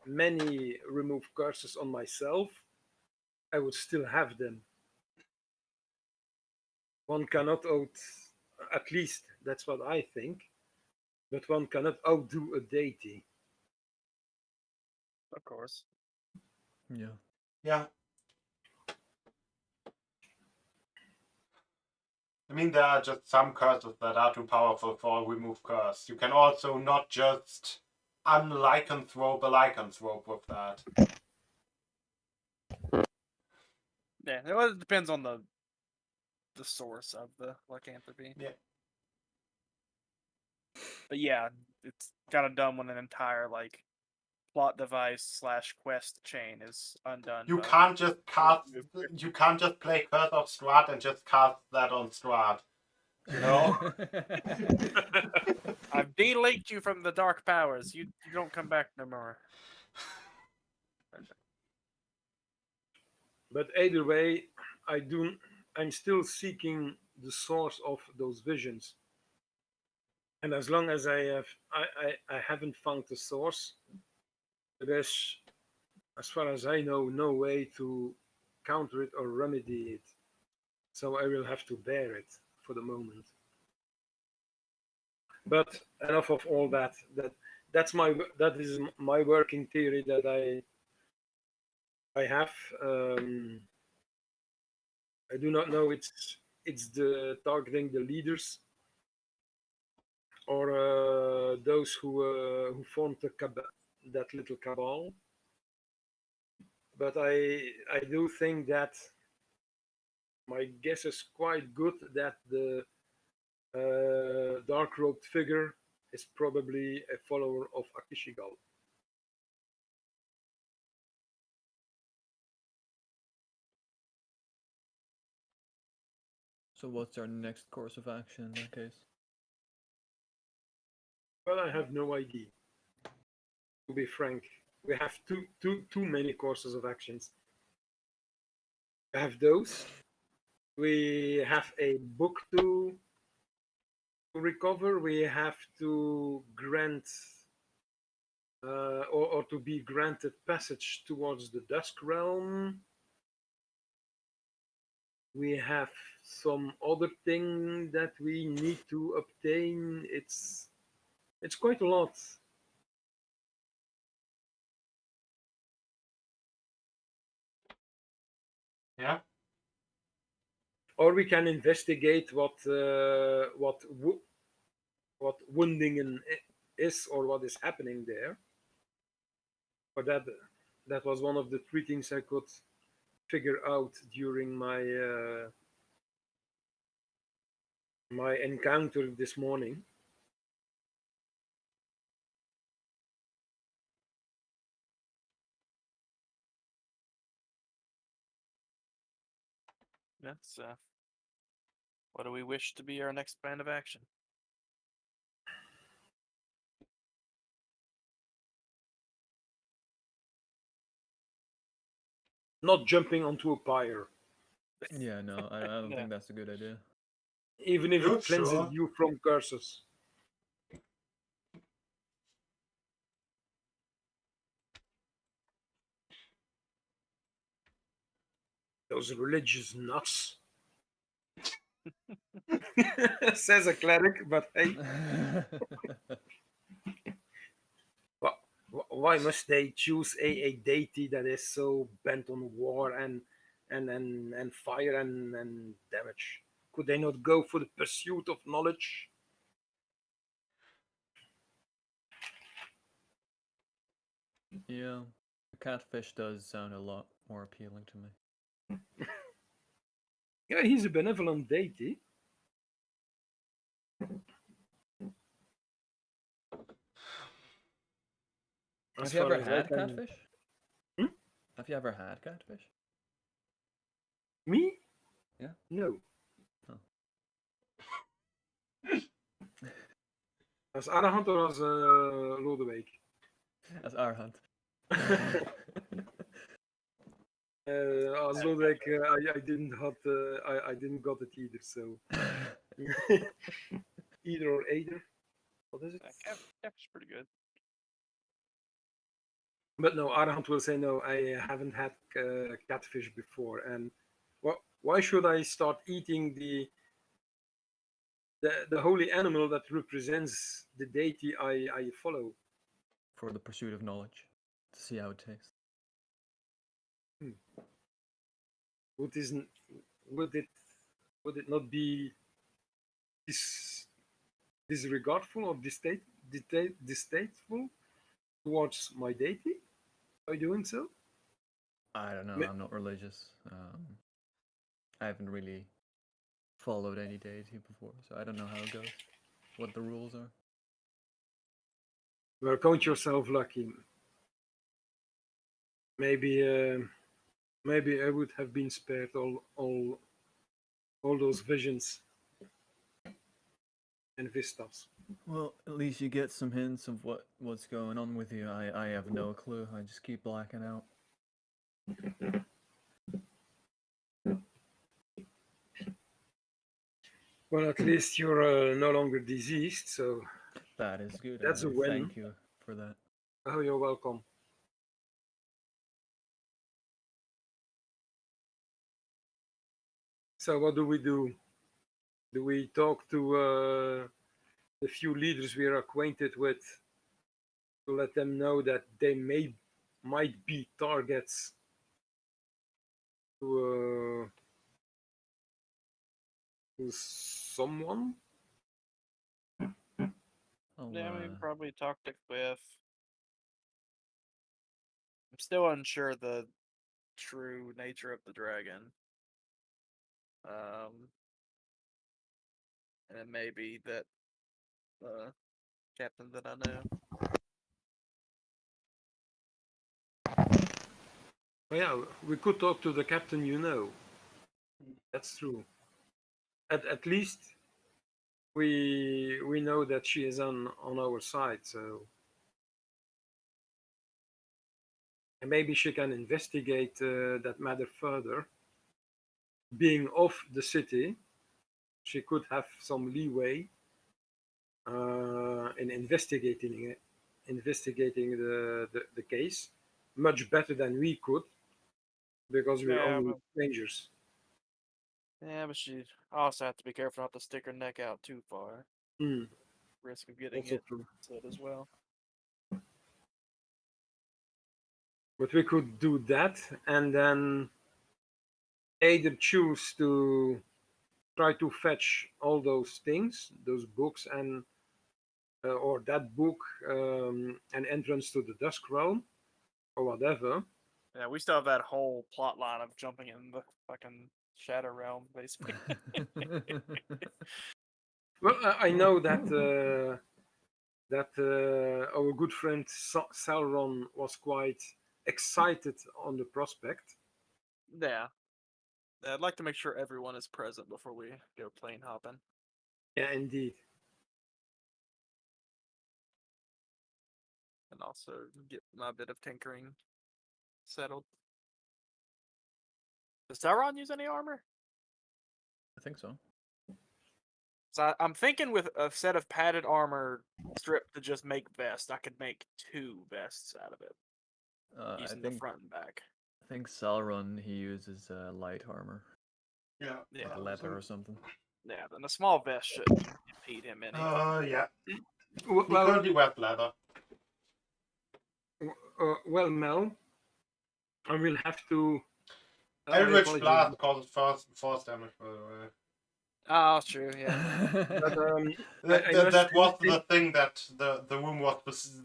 many remove curses on myself, I would still have them. One cannot at least that's what I think, but one cannot outdo a deity. Of course. Yeah. Yeah. I mean, there are just some curses that are too powerful for a remove curse. You can also not just unlycanthrope a lycanthrope with that. Yeah, it depends on the source of the lycanthropy. Yeah. But yeah, it's kind of dumb when an entire like plot device / quest chain is undone. You by can't just cast. remove curse. You can't just play Curse of Strahd and just cast that on Strahd. You know. I've deleted you from the dark powers. You don't come back no more. But either way, I'm still seeking the source of those visions. And as long as I haven't found the source, there's, as far as I know, no way to counter it or remedy it. So I will have to bear it for the moment. But enough of all that. That is my working theory that I have. I do not know. It's the targeting the leaders or those who formed that little cabal. But I do think that my guess is quite good that the dark robed figure is probably a follower of Akishigal. So what's our next course of action in that case? Well, I have no idea. To be frank, we have too many courses of actions. We have those. We have a book to recover. We have to grant or to be granted passage towards the Dusk Realm. We have some other thing that we need to obtain. It's quite a lot. Yeah. Or we can investigate what Wundingen is or what is happening there. But that was one of the three things I could figure out during my encounter this morning. That's what do we wish to be our next plan of action? Not jumping onto a pyre, Yeah, no, I don't Yeah. think that's a good idea. even if You it cleanses sure? you from curses. Those religious nuts. Says a cleric, but hey, why must they choose a deity that is so bent on war and fire and damage? Could they not go for the pursuit of knowledge? Yeah, catfish does sound a lot more appealing to me. Yeah, he's a benevolent deity. As Have you far ever as I had can. catfish? Hmm? Have you ever had catfish? Me? Yeah. No. Oh. As Arahant or as Lodewijk? That's our hunt. As Lodewijk, I didn't I didn't got it either. So either or either. What is it? Cap's pretty good. But no, Arhant will say no. I haven't had catfish before, and why should I start eating the holy animal that represents the deity I follow? For the pursuit of knowledge, to see how it tastes. Would isn't would it not be dis, disregardful or distasteful towards my deity by doing so? I don't know. Ma- I'm not religious. I haven't really followed any deity before, so I don't know how it goes. What the rules are. Well, count yourself lucky. Maybe maybe I would have been spared all those visions and vistas. Well, at least you get some hints of what's going on with you. I have no clue. I just keep blacking out. Well, at least you're no longer diseased, so That is good. that's a I win. thank you for that. Oh, you're welcome. So what do we do? Do we talk to the few leaders we are acquainted with to let them know that they might be targets to someone? I'll, Yeah, we probably talked to Cliff. I'm still unsure the true nature of the dragon. And it may be that captain that I know. Oh, yeah, we could talk to the captain you know. That's true. At least we know that she is on our side, so and maybe she can investigate that matter further. Being off the city, she could have some leeway in investigating the case much better than we could because we're Yeah, only but strangers. she also have to be careful not to stick her neck out too far. Hmm, Risk of getting also it true. said as well. But we could do that and then either choose to try to fetch all those things, those books, and or that book, an entrance to the Dusk Realm, or whatever. Yeah, we still have that whole plot line of jumping in the fucking Shadow Realm, basically. Well, I know that our good friend Sauron was quite excited on the prospect. Yeah. I'd like to make sure everyone is present before we go plane hopping. Yeah, indeed. And also get my bit of tinkering settled. Does Sauron use any armor? I think so. So I'm thinking with a set of padded armor stripped to just make vest, I could make 2 vests out of it. I Using the think front and back. I think Sauron he uses light armor, Yeah. Yeah. like leather or something. Yeah, then a small vest shouldn't impede him any. Yeah. He Well, currently wears leather. well, Mel, I will have to. I Eldritch apologize, Blast causes force damage, by the way. Oh, true, yeah. but I That, must that was insist- the thing that the room was.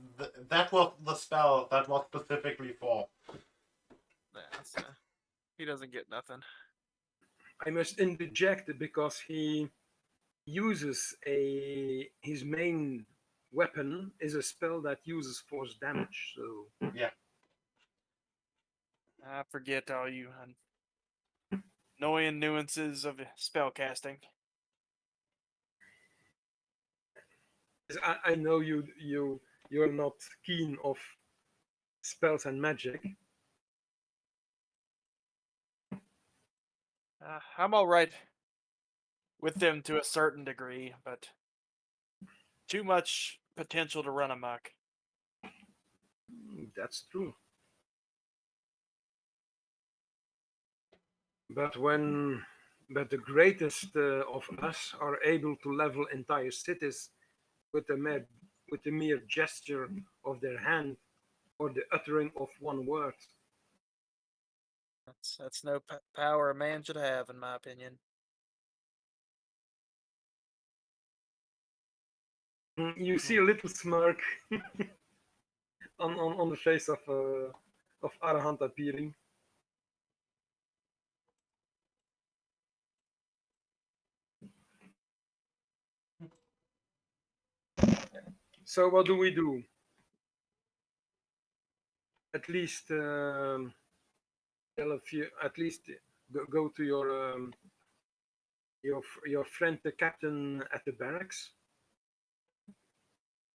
That was the spell that was specifically for. Yeah, so he doesn't get nothing. I must interject because he uses his main weapon is a spell that uses force damage. So Yeah. I forget all you annoying nuances of spell casting. I know you're not keen of spells and magic. I'm alright with them to a certain degree, but too much potential to run amok. That's true. But the greatest of us are able to level entire cities with a mere gesture of their hand or the uttering of one word. That's no power a man should have, in my opinion. You see a little smirk on the face of Arahant appearing. So what do we do? At least tell a few. At least go to your friend, the captain at the barracks,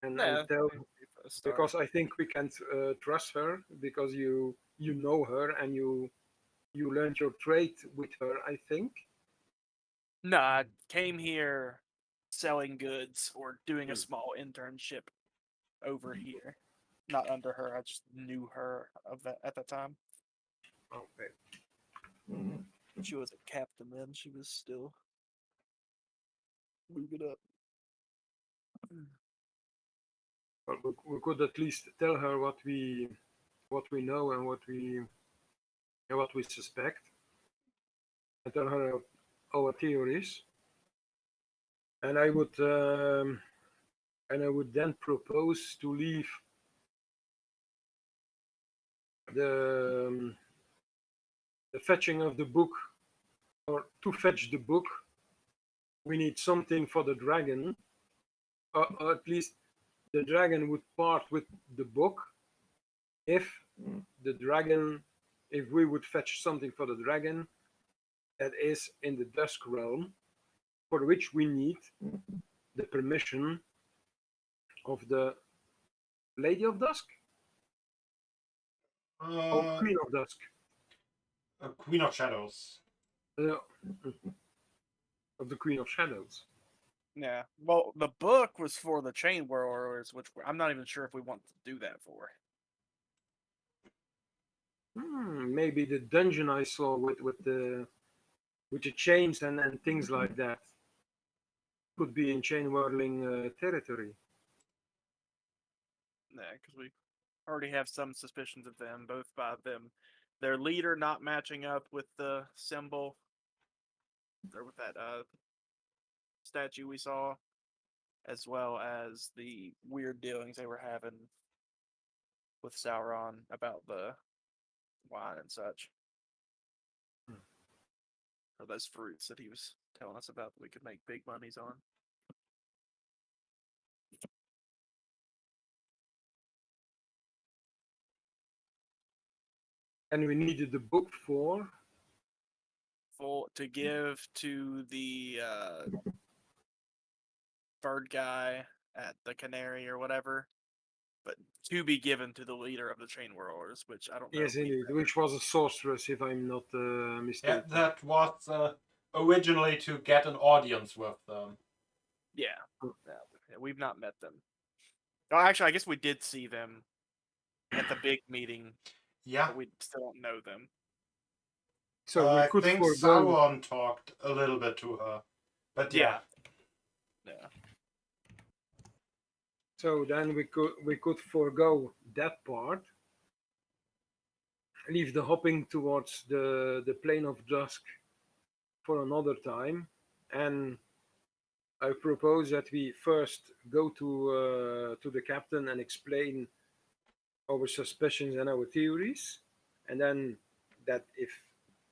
and Yeah, tell, for a start. because I think we can trust her, because you know her and you learned your trade with her, I think. No, I came here selling goods or doing a small internship over here. Not under her. I just knew her of that at the time. Okay. She was a captain then. She was still moving up. But we could at least tell her what we know and what we suspect, and tell her our theories. And I would then propose to leave the fetching of the book, or to fetch the book. We need something for the dragon, or at least the dragon would part with the book if the dragon, if we would fetch something for the dragon that is in the dusk realm, for which we need the permission of the Lady of Dusk, or Queen of Dusk. Queen of Shadows. Uh, of the Queen of Shadows. Yeah. Well, the book was for the Chain Warriors, which I'm not even sure if we want to do that for. Maybe the dungeon I saw with the chains and things like that could be in chain whirling territory. Yeah, because we already have some suspicions of them, both by them, their leader not matching up with the symbol, or with that statue we saw, as well as the weird dealings they were having with Sauron about the wine and such. Or those fruits that he was telling us about that we could make big monies on. And we needed the book for To give to the bird guy at the Canary or whatever, but to be given to the leader of the Chain Warriors, which I don't know. Yes, indeed, which was a sorceress, if I'm not Yeah, mistaken. that was originally to get an audience with them. Yeah, we've not met them. Oh, actually, I guess we did see them at the big meeting, Yeah. but we still don't know them. So we I could think forego. Sauron talked a little bit to her. But yeah. Yeah. So then we could forego that part, leave the hopping towards the plane of dusk for another time, and I propose that we first go to the captain and explain our suspicions and our theories, and then that if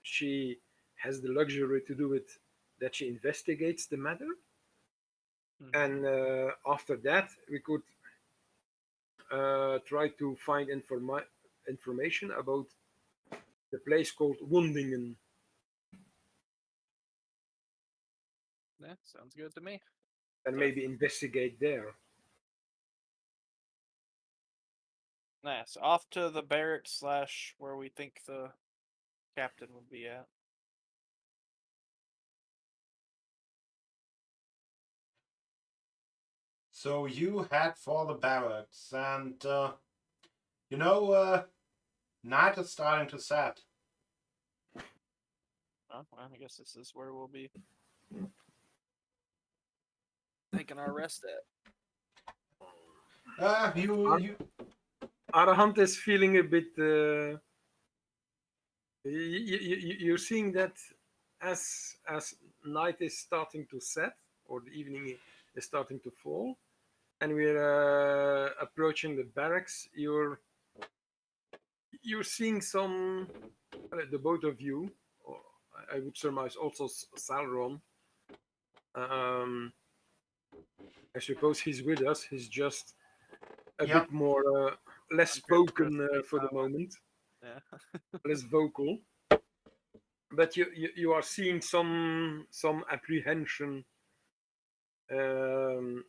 she has the luxury to do it, that she investigates the matter, and after that we could try to find information about the place called Wundingen. Yeah, sounds good to me. And So- maybe investigate there. Nice. Off to the barracks / where we think the captain would be at. So you head for the barracks, and night is starting to set. Oh, well, I guess this is where we'll be taking our rest at. You Arahant is feeling a bit. You're seeing that as night is starting to set, or the evening is starting to fall, and we're approaching the barracks. You're seeing some. The both of you, or I would surmise also Salron. Um, I suppose he's with us. He's just a Yep. bit more less I'm here for spoken for the power. moment, Yeah. less vocal. But you are seeing some apprehension on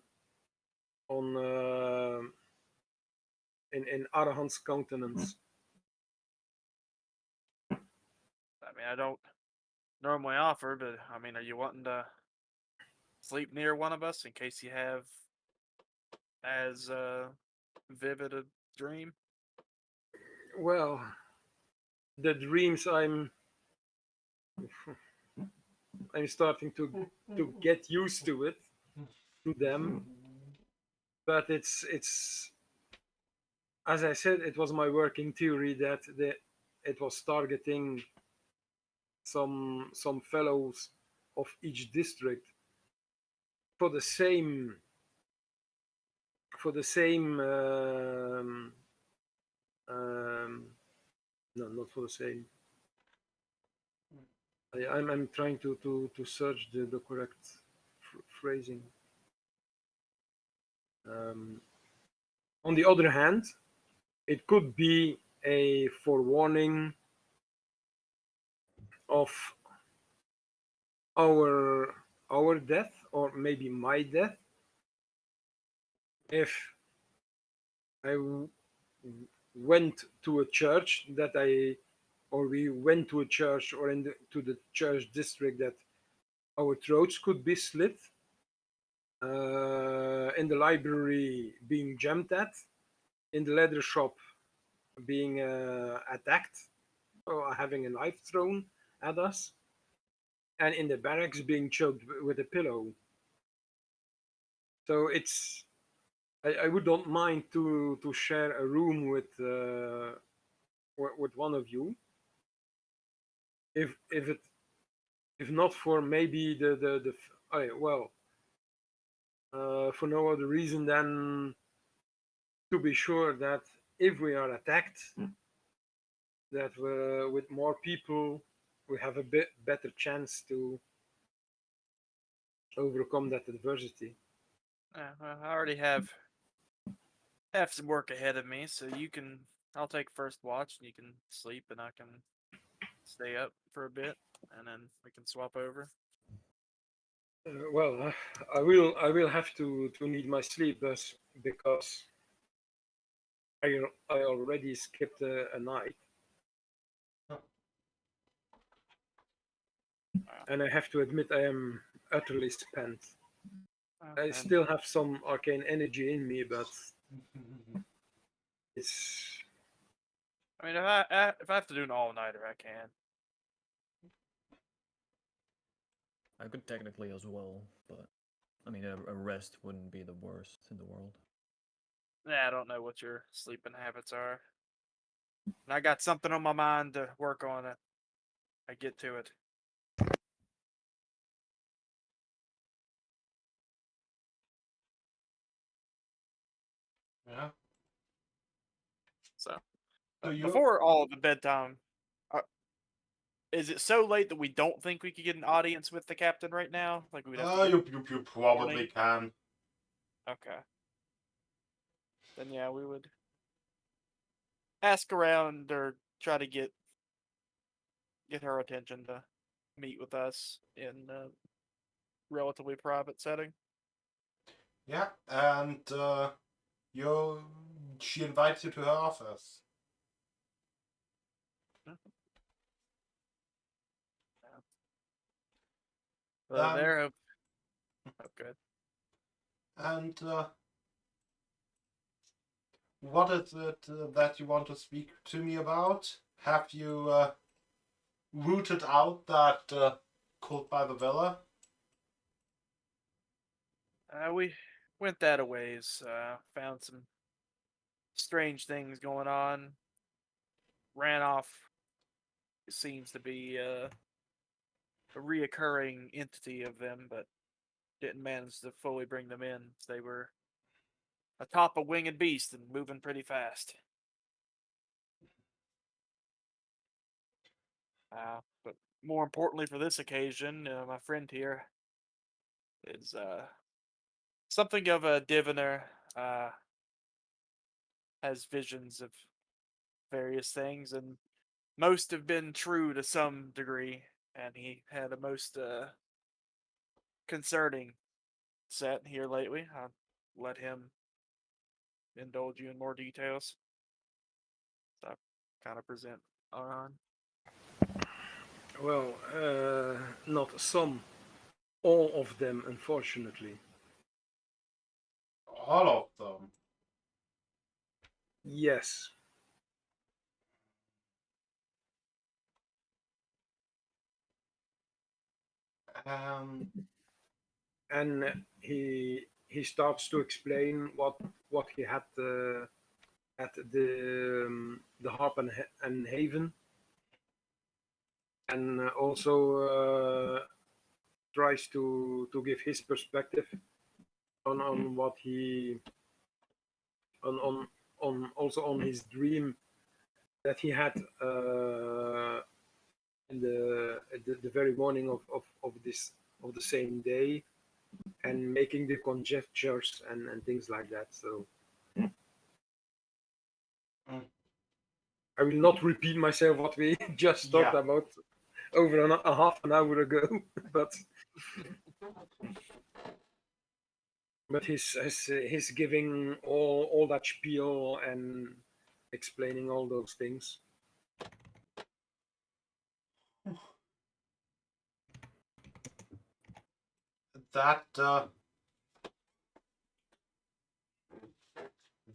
in Arahant's countenance. I mean, I don't normally offer, but I mean, are you wanting to sleep near one of us in case you have as vivid a dream? Well, the dreams I'm starting to get used to it, to them. But it's as I said, it was my working theory that it was targeting some fellows of each district for the same for the same no, not for the same. I'm trying to search the correct phrasing. On the other hand, it could be a forewarning of our death, or maybe my death, if I went to a church that or we went to a church or to the church district that our throats could be slit, in the library being jumped at, in the leather shop being attacked or having a knife thrown at us, and in the barracks being choked with a pillow. So it's I would not mind to share a room with one of you, if not for maybe well, for no other reason than to be sure that if we are attacked, that with more people we have a bit better chance to overcome that adversity. Well, I already have some work ahead of me, so you can. I'll take first watch, and you can sleep, and I can stay up for a bit, and then we can swap over. Well, I will have to need my sleep, because I already skipped a night, and I have to admit I am utterly spent. I And still have some arcane energy in me, but it's I mean, if I have to do an all nighter, I can. I could technically as well, but I mean, a rest wouldn't be the worst in the world. Yeah, I don't know what your sleeping habits are. And I got something on my mind to work on it. I get to it. Yeah. So Do you? before all of the bedtime, is it so late that we don't think we could get an audience with the captain right now? Like we'd have to do You probably morning? can. Okay. Then yeah, we would ask around or try to get her attention to meet with us in a relatively private setting. Yeah, and you. She invites you to her office. But there, oh, good. And what is it that you want to speak to me about? Have you rooted out that cult by the villa? We went that a ways. Found some strange things going on. Ran off. It seems to be a reoccurring entity of them, but didn't manage to fully bring them in. They were atop a winged beast and moving pretty fast. But more importantly for this occasion, my friend here is something of a diviner. Has visions of various things, and most have been true to some degree. And he had a most concerning set here lately. I'll let him indulge you in more details. So I kind of present on. Well, not some, all of them, unfortunately. All of them. Yes. Um, And he starts to explain what he had at the Harp and Haven, and also tries to give his perspective on what he on also on his dream that he had in the very morning of this of the same day, and making the conjectures and things like that. So Mm. I will not repeat myself what we just talked Yeah. about over a half an hour ago, but his giving all that spiel and explaining all those things. That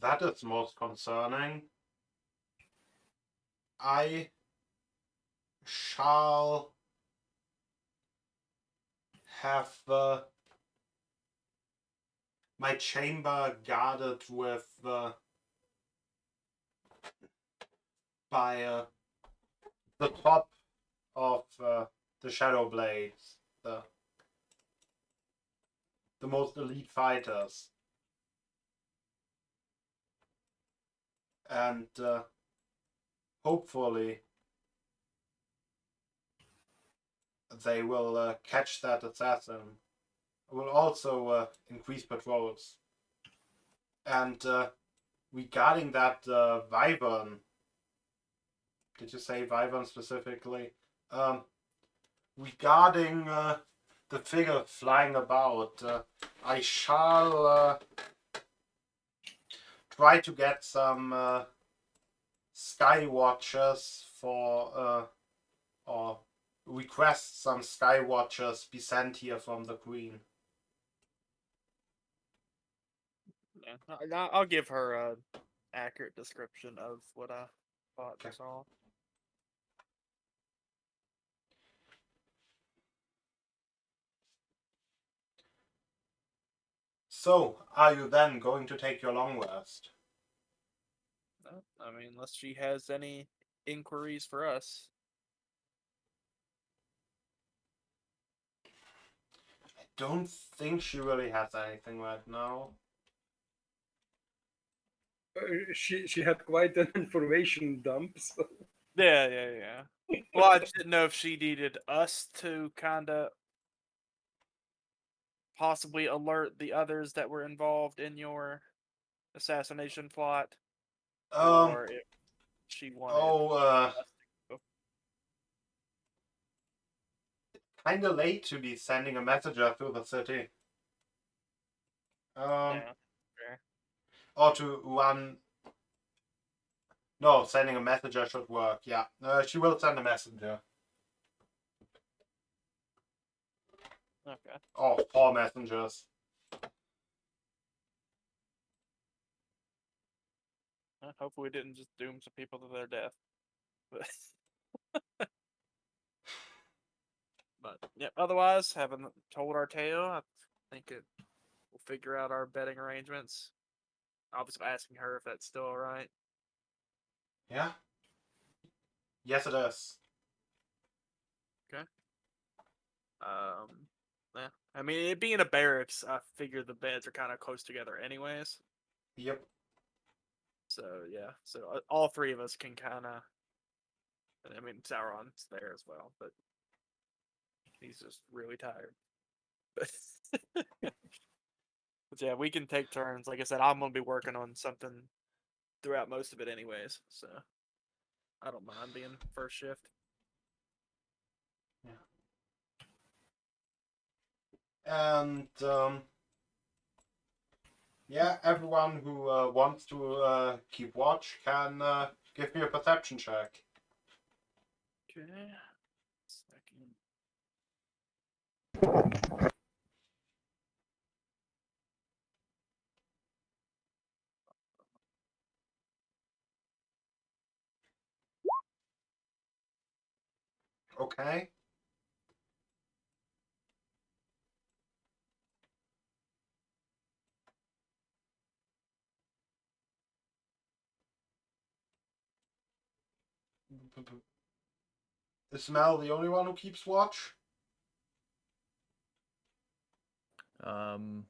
that is most concerning. I shall have my chamber guarded with by the top of the Shadow Blades, the most elite fighters, and hopefully they will catch that assassin. Will also increase patrols. And regarding that wyvern, did you say wyvern specifically? Regarding the figure flying about, I shall try to get some sky watchers or request some sky watchers be sent here from the queen. Yeah, I'll give her a accurate description of what I thought Okay. saw. So, are you then going to take your long rest? I mean, unless she has any inquiries for us. I don't think she really has anything right now. She had quite an information dump. So. Yeah. Well, I just didn't know if she needed us to kind of possibly alert the others that were involved in your assassination plot, or if she wanted us to go. Kinda late to be sending a messenger through the city. Yeah, fair. Or to run. No, sending a messenger should work. Yeah, she will send a messenger. Okay. Oh, 4 messengers. Hopefully, we didn't just doom some people to their death. But But yeah, otherwise, having told our tale, I think we'll figure out our betting arrangements. Obviously, asking her if that's still all right. Yeah. Yes, it is. Yeah. I mean, it being a barracks, I figure the beds are kind of close together, anyways. Yep. So yeah, so all three of us can kind of. I mean, Sauron's there as well, but he's just really tired. But yeah, we can take turns. Like I said, I'm gonna be working on something throughout most of it, anyways. So I don't mind being first shift. And yeah, everyone who wants to keep watch can give me a perception check. Okay. Second. Okay. Is Mel the only one who keeps watch? I mean,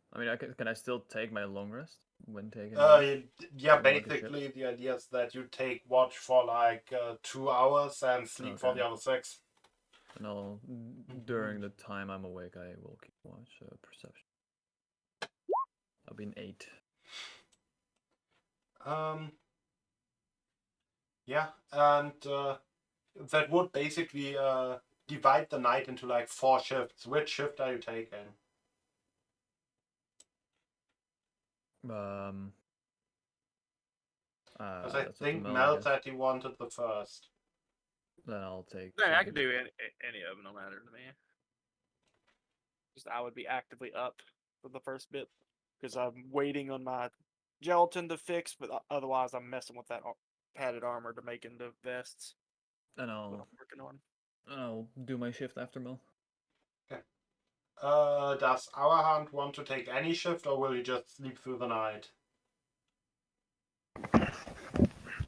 can I still take my long rest when taking watch? Yeah, On, like, a shift? basically the idea is that you take watch for like 2 hours and sleep for Okay. the other 6. And I'll during the time I'm awake, I will keep watch. So perception. I'll be an 8. Yeah, and that would basically divide the night into like 4 shifts. Which shift are you taking? Um. Because I That's up to think Mel, I Mel guess. said he wanted the first. Then I'll take. Yeah, I can second. do any of them, no matter to me. Just I would be actively up for the first bit because I'm waiting on my gelatin to fix, but otherwise I'm messing with that padded armor to make into vests. And What I'll I'm working on. do my shift after Mel. Okay. Does our hand want to take any shift, or will he just sleep through the night?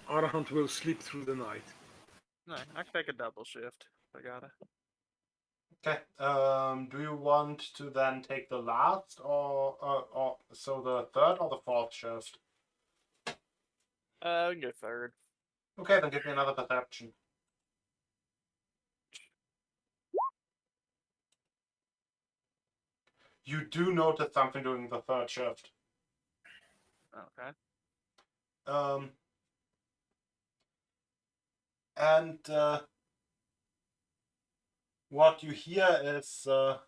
Arahant will sleep through the night. No, I can take a double shift. I gotta. Okay. Do you want to then take the last, or so the third or the fourth shift? We can go third. Okay, then give me another perception. You do notice something during the third shift. Okay. And what you hear is a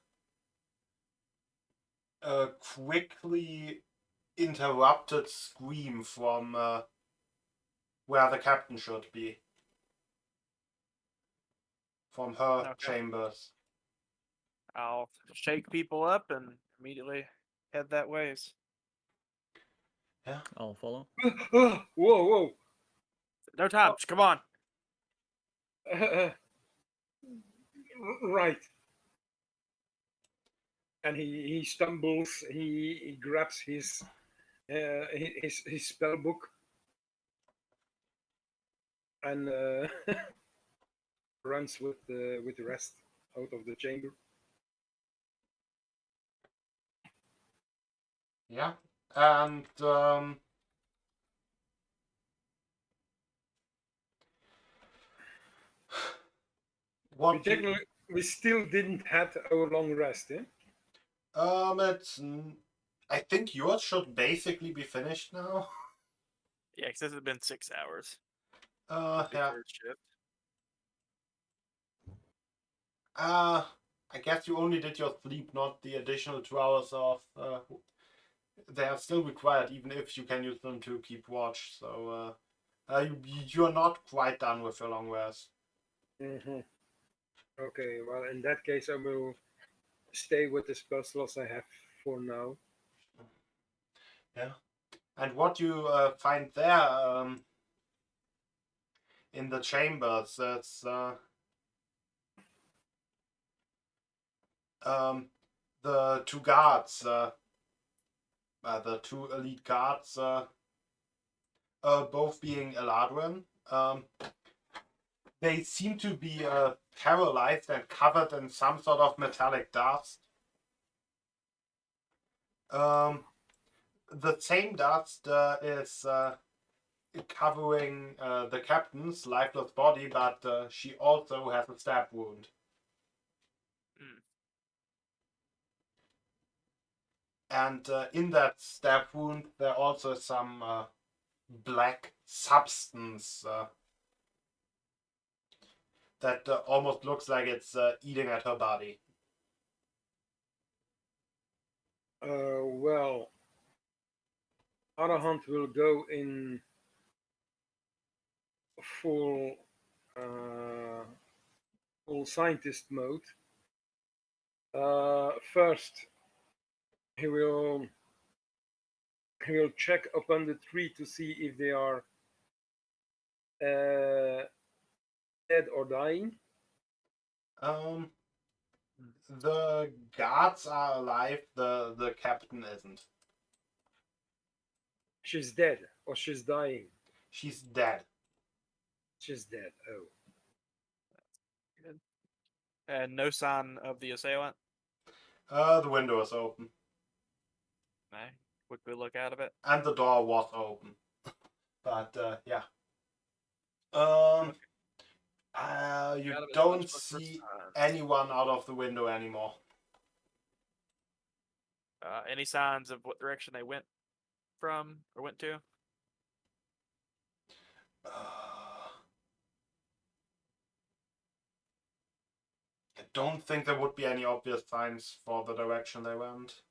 quickly interrupted scream from where the captain should be. From her Okay. chambers. I'll shake people up and immediately head that ways. Yeah. I'll follow. Whoa! No time. Just come on. Right. And he stumbles. He grabs his spell book and runs with the rest out of the chamber. Yeah. And what We still didn't have our long rest, eh? it's I think yours should basically be finished now. Yeah, because this has been 6 hours. Yeah. Third shift. I guess you only did your sleep, not the additional 2 hours of. They are still required, even if you can use them to keep watch. So you're not quite done with your long rest. Mm-hmm. Okay, well, in that case, I will stay with the spell slots I have for now. Yeah. And what you find there in the chambers, that's the two guards, the two elite guards, both being Eladrin, they seem to be paralyzed and covered in some sort of metallic dust. The same dust is covering the captain's lifeless body, but she also has a stab wound. Mm. And in that stab wound, there also is some black substance that almost looks like it's eating at her body. Well, Arahant will go in full full scientist mode. First, he will check upon the tree to see if they are dead or dying. The guards are alive. The captain isn't. She's dead or she's dying. She's dead. She's dead. Oh. Good. And no sign of the assailant. The window is open. No. Quickly look out of it. And the door was open. But yeah. You Out of it, don't let's look for see signs. anyone out of the window anymore. Any signs of what direction they went from or went to? I don't think there would be any obvious signs for the direction they went.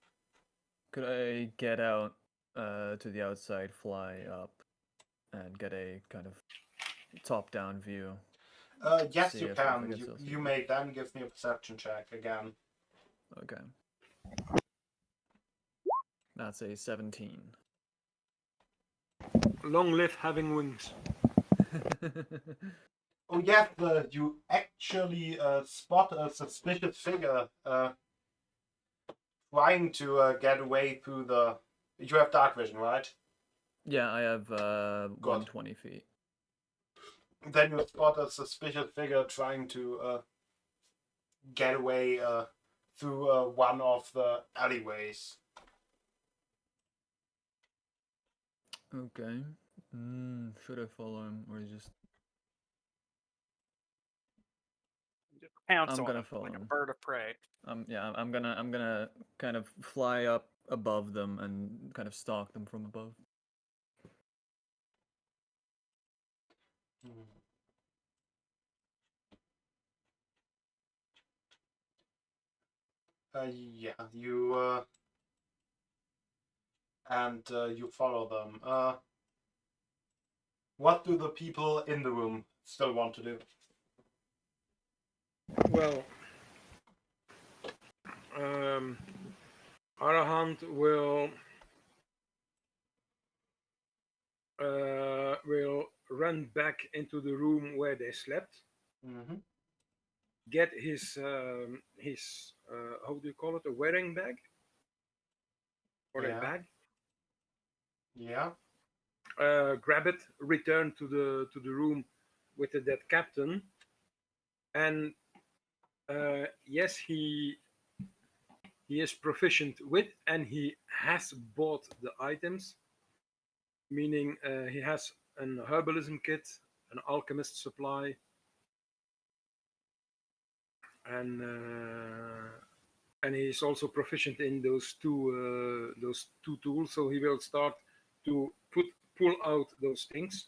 Could I get out to the outside, fly up, and get a kind of top-down view? Yes, See you if I can. can You, still see you them. may then give me a perception check again. Okay. That's a 17. Long live having wings. Oh yes, you actually spot a suspicious figure trying to get away through the... You have dark vision, right? Yeah, I have 120 feet. Then you spot a suspicious figure trying to get away through one of the alleyways. Okay. Should I follow him or just... Just pounce I'm on gonna him follow like a him. bird of prey. Yeah, I'm gonna kind of fly up above them and kind of stalk them from above. Yeah, you you follow them. What do the people in the room still want to do? Well, Arahant will run back into the room where they slept, Mm-hmm. get his how do you call it, a wearing bag or Yeah. a bag, Yeah. grab it, return to the room with the dead captain, and yes, he is proficient with and he has bought the items, meaning he has an herbalism kit, an alchemist supply, and he's also proficient in those two tools. So he will start to pull out those things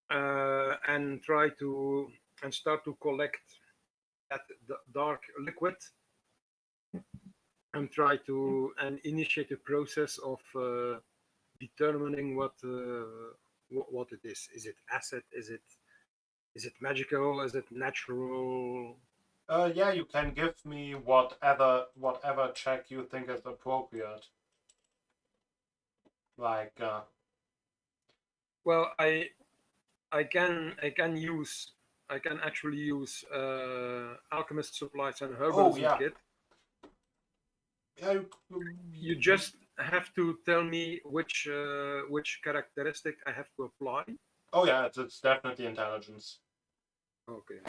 and try to start to collect that dark liquid and try to initiate a process of determining what it is. Is it acid? Is it magical? Is it natural? Yeah, you can give me whatever check you think is appropriate. Like Well, I can actually use alchemist supplies and herbalism kit. Yeah, You just have to tell me which characteristic I have to apply. oh yeah, it's definitely intelligence. Okay.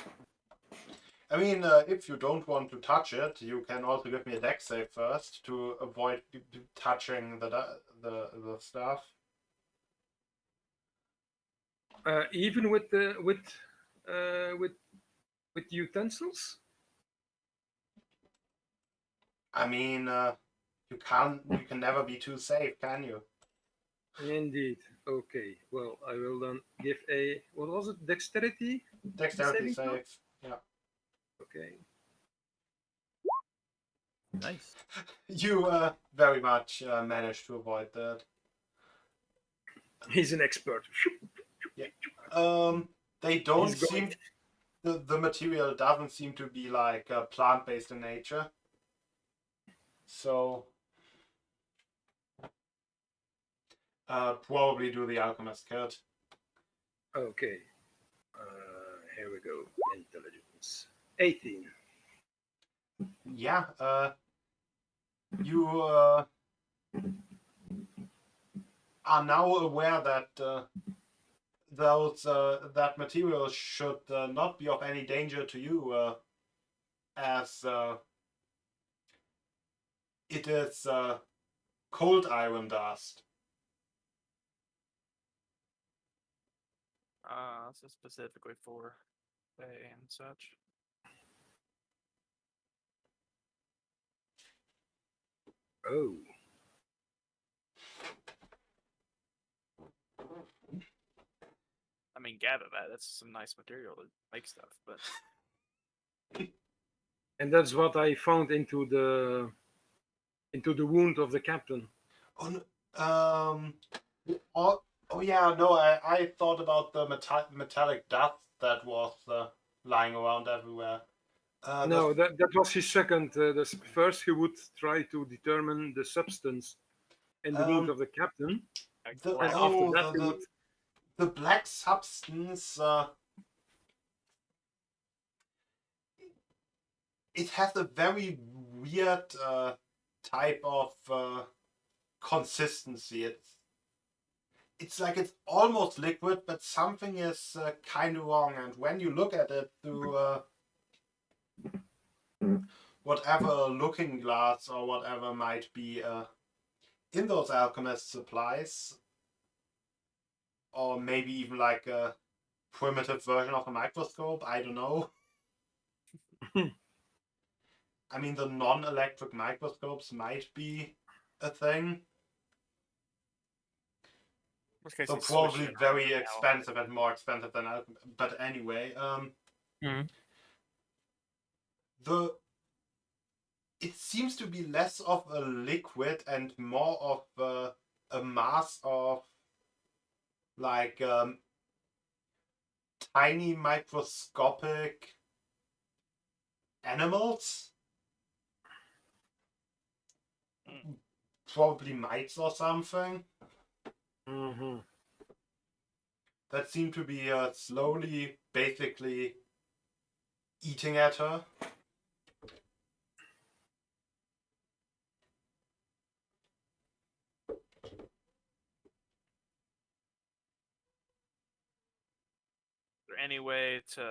I mean, if you don't want to touch it, you can also give me a dex save first to avoid touching the stuff. Even with the with utensils. I mean, you can never be too safe, can you? Indeed. Okay. Well, I will then give a what was it? Dexterity Dexterity saving throw. save. Yeah. Okay. Nice. You very much managed to avoid that. He's an expert. They He's don't going. seem the material doesn't seem to be like plant based in nature. So probably do the alchemist kit. Okay. Here we go. Intelligence. 18. Yeah. You are now aware that that material should not be of any danger to you, as it is cold iron dust. So specifically for Bay and such. Oh. I mean, gather that. That's some nice material to make stuff, but And that's what I found into the wound of the captain. Oh, oh yeah, no, I thought about the metallic dust that was lying around everywhere. No, that was his second. First, he would try to determine the substance in the wound um, of the captain, like the and black after oh that, he would. the black substance. It has a very weird type of consistency. It's like it's almost liquid, but something is kind of wrong. And when you look at it through whatever looking glass or whatever might be in those alchemist supplies, or maybe even like a primitive version of a microscope, I don't know. I mean, the non-electric microscopes might be a thing. Worst case, So he's switching probably it around very now. expensive and more expensive than alchemy. But anyway, the it seems to be less of a liquid and more of a mass of like tiny microscopic animals, probably mites or something, Mm-hmm. that seem to be slowly, basically eating at her. Is there any way to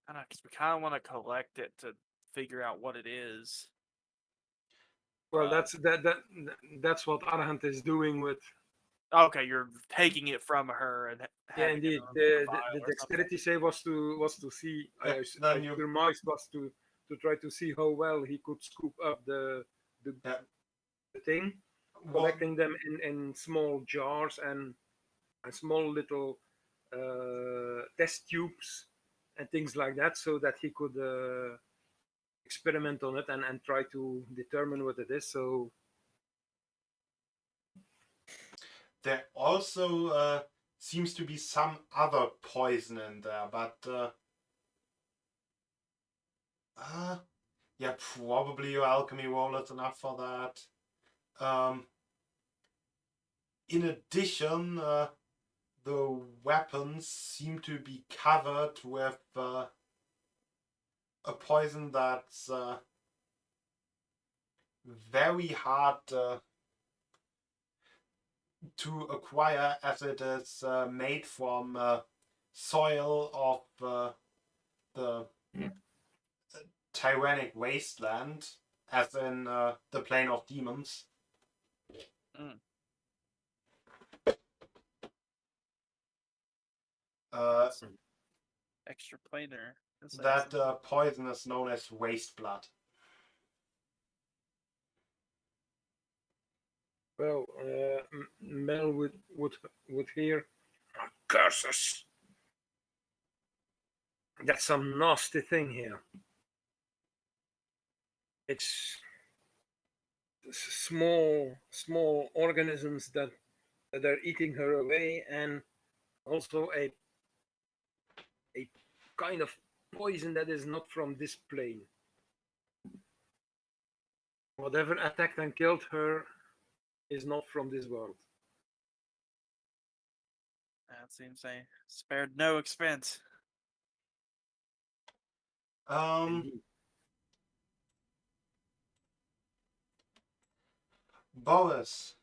kind of? Because we kind of want to collect it to figure out what it is. Well, But- that's what Arhant is doing with. Okay, you're taking it from her and Yeah, having indeed. it on a The vial or something. dexterity save was to see. Yeah, I then you surmised was to try to see how well he could scoop up the yeah. thing, collecting them in small jars and small little test tubes and things like that, so that he could experiment on it and try to determine what it is. So There also seems to be some other poison in there, but yeah, probably your alchemy roll is enough for that. In addition, the weapons seem to be covered with a poison that's very hard to acquire, as it is made from soil of the tyrannic wasteland, as in the plane of demons. Mm. Some extra planar. That poison is known as waste blood. Well, Mel would hear curses. That's some nasty thing here. It's small organisms that are eating her away, and also a kind of poison that is not from this plane. Whatever attacked and killed her is not from this world. That seems they spared no expense. Indeed. Boris,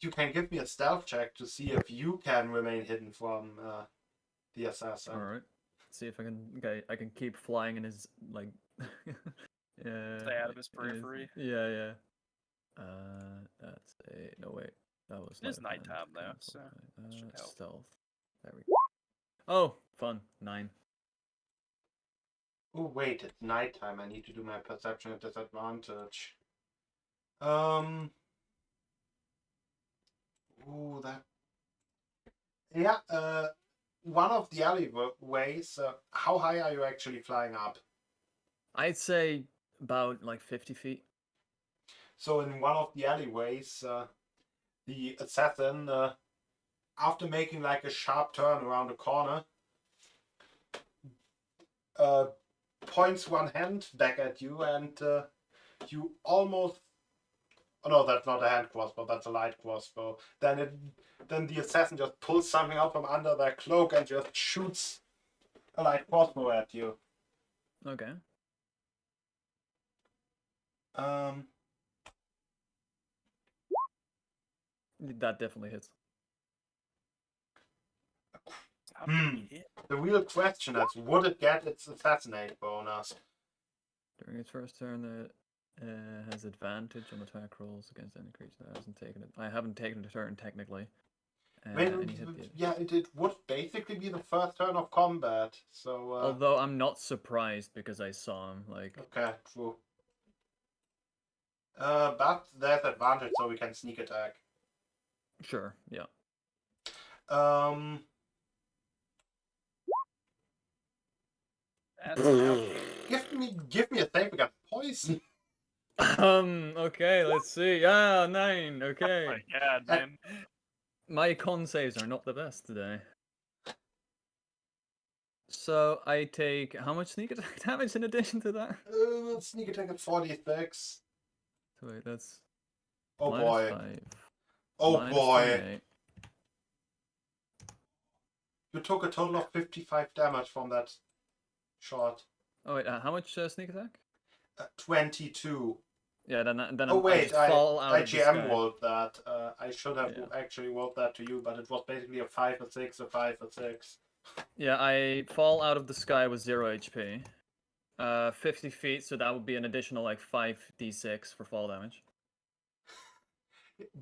you can give me a stealth check to see if you can remain hidden from the assassin. All right. See if I can keep flying in his like. Stay out of his periphery. Yeah. That's a no wait. That was. It is sleight of hand, nighttime, though, cancel, so okay. should help. Stealth. There we go. Oh, fun. 9. Oh wait, it's nighttime. I need to do my perception at disadvantage. Ooh, that. Yeah. One of the alleyways. How high are you actually flying up? I'd say about like 50 feet. So in one of the alleyways, the assassin, after making like a sharp turn around a corner, points one hand back at you, and you almost. Oh no, that's not a hand crossbow. That's a light crossbow. Then the assassin just pulls something out from under their cloak and just shoots a light crossbow at you. Okay. That definitely hits. How did we hit? The real question is, would it get its assassinate bonus? During its first turn, it has advantage on attack rolls against any creature that hasn't taken it. I haven't taken a turn technically. It would basically be the first turn of combat. So. Although I'm not surprised because I saw him. Like. Okay, true. But there's advantage, so we can sneak attack. Sure. Yeah. Give me a save against poison. Okay, let's see. Yeah, 9. Okay. Oh my god, man. My con saves are not the best today. So I take how much sneak attack damage in addition to that? Sneak attack at 46. So wait, that's Oh boy. 5. Oh boy. 28. You took a total of 55 damage from that shot. Oh wait, how much sneak attack? 22. Yeah, then Oh wait, I fall out I of the GM sky. rolled that. I should have actually rolled that to you, but it was basically a 5, a 6, a 5, a 6. Yeah, I fall out of the sky with 0 HP. 50 feet, so that would be an additional like 5d6 for fall damage.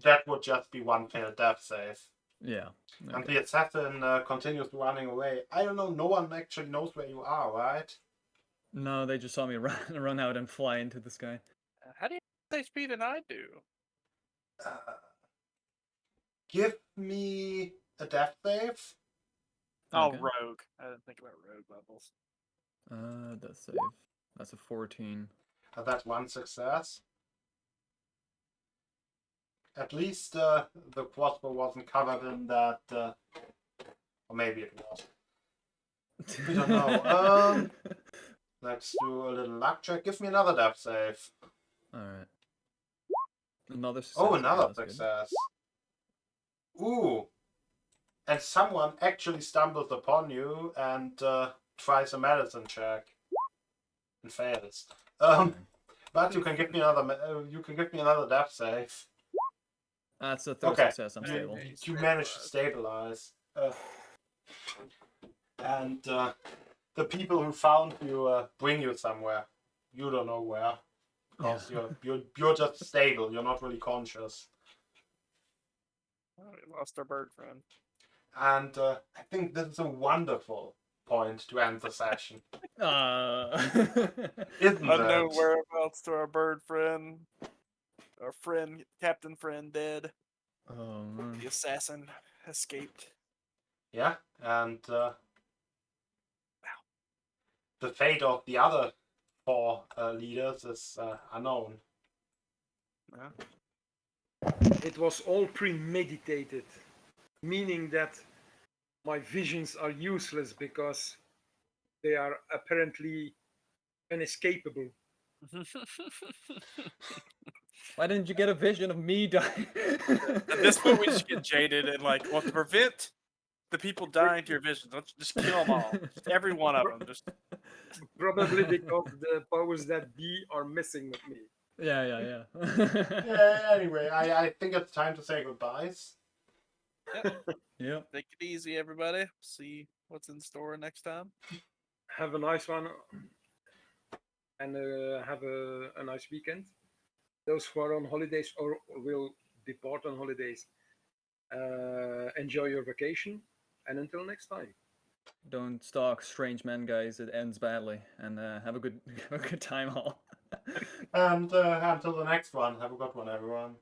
That would just be one failed death save. Yeah. Okay. And the assassin continues running away. I don't know, no one actually knows where you are, right? No, they just saw me run out and fly into the sky. How do you have HP than I do? Give me a death save. Oh, Okay. rogue. I didn't think about rogue levels. Death save. That's a 14. That's one success. At least the crossbow wasn't covered in that. Or maybe it was. We don't know. Let's do a little luck check. Give me another death save. Alright. Another success. Oh, another that's good. success. Ooh. And someone actually stumbles upon you and tries a medicine check. And fails. Okay. But you can give me another death save. That's a third Okay. success. I'm stable. You managed to stabilize. And the people who found you bring you somewhere. You don't know where. Because you're just stable. You're not really conscious. Oh, we lost our bird friend. And I think this is a wonderful point to end the session. Isn't Unknown it? whereabouts to our bird friend. Our friend, Captain Friend, dead. Oh man. The assassin escaped. Yeah, and the fate of the other 4 leaders is unknown. Yeah. It was all premeditated, meaning that my visions are useless because they are apparently inescapable. Why didn't you get a vision of me dying? At this point, we just get jaded and like, well, to prevent the people dying to your visions, let's just kill them all. Just every one of them. Just Probably because the powers that be are messing with me. Yeah. Yeah, anyway, I think it's time to say goodbyes. Yeah. take it easy, everybody. See what's in store next time. Have a nice one, and have a nice weekend. Those who are on holidays or will depart on holidays, enjoy your vacation, and until next time. Don't stalk strange men, guys. It ends badly. And have a good time, all. And until the next one, have a good one, everyone.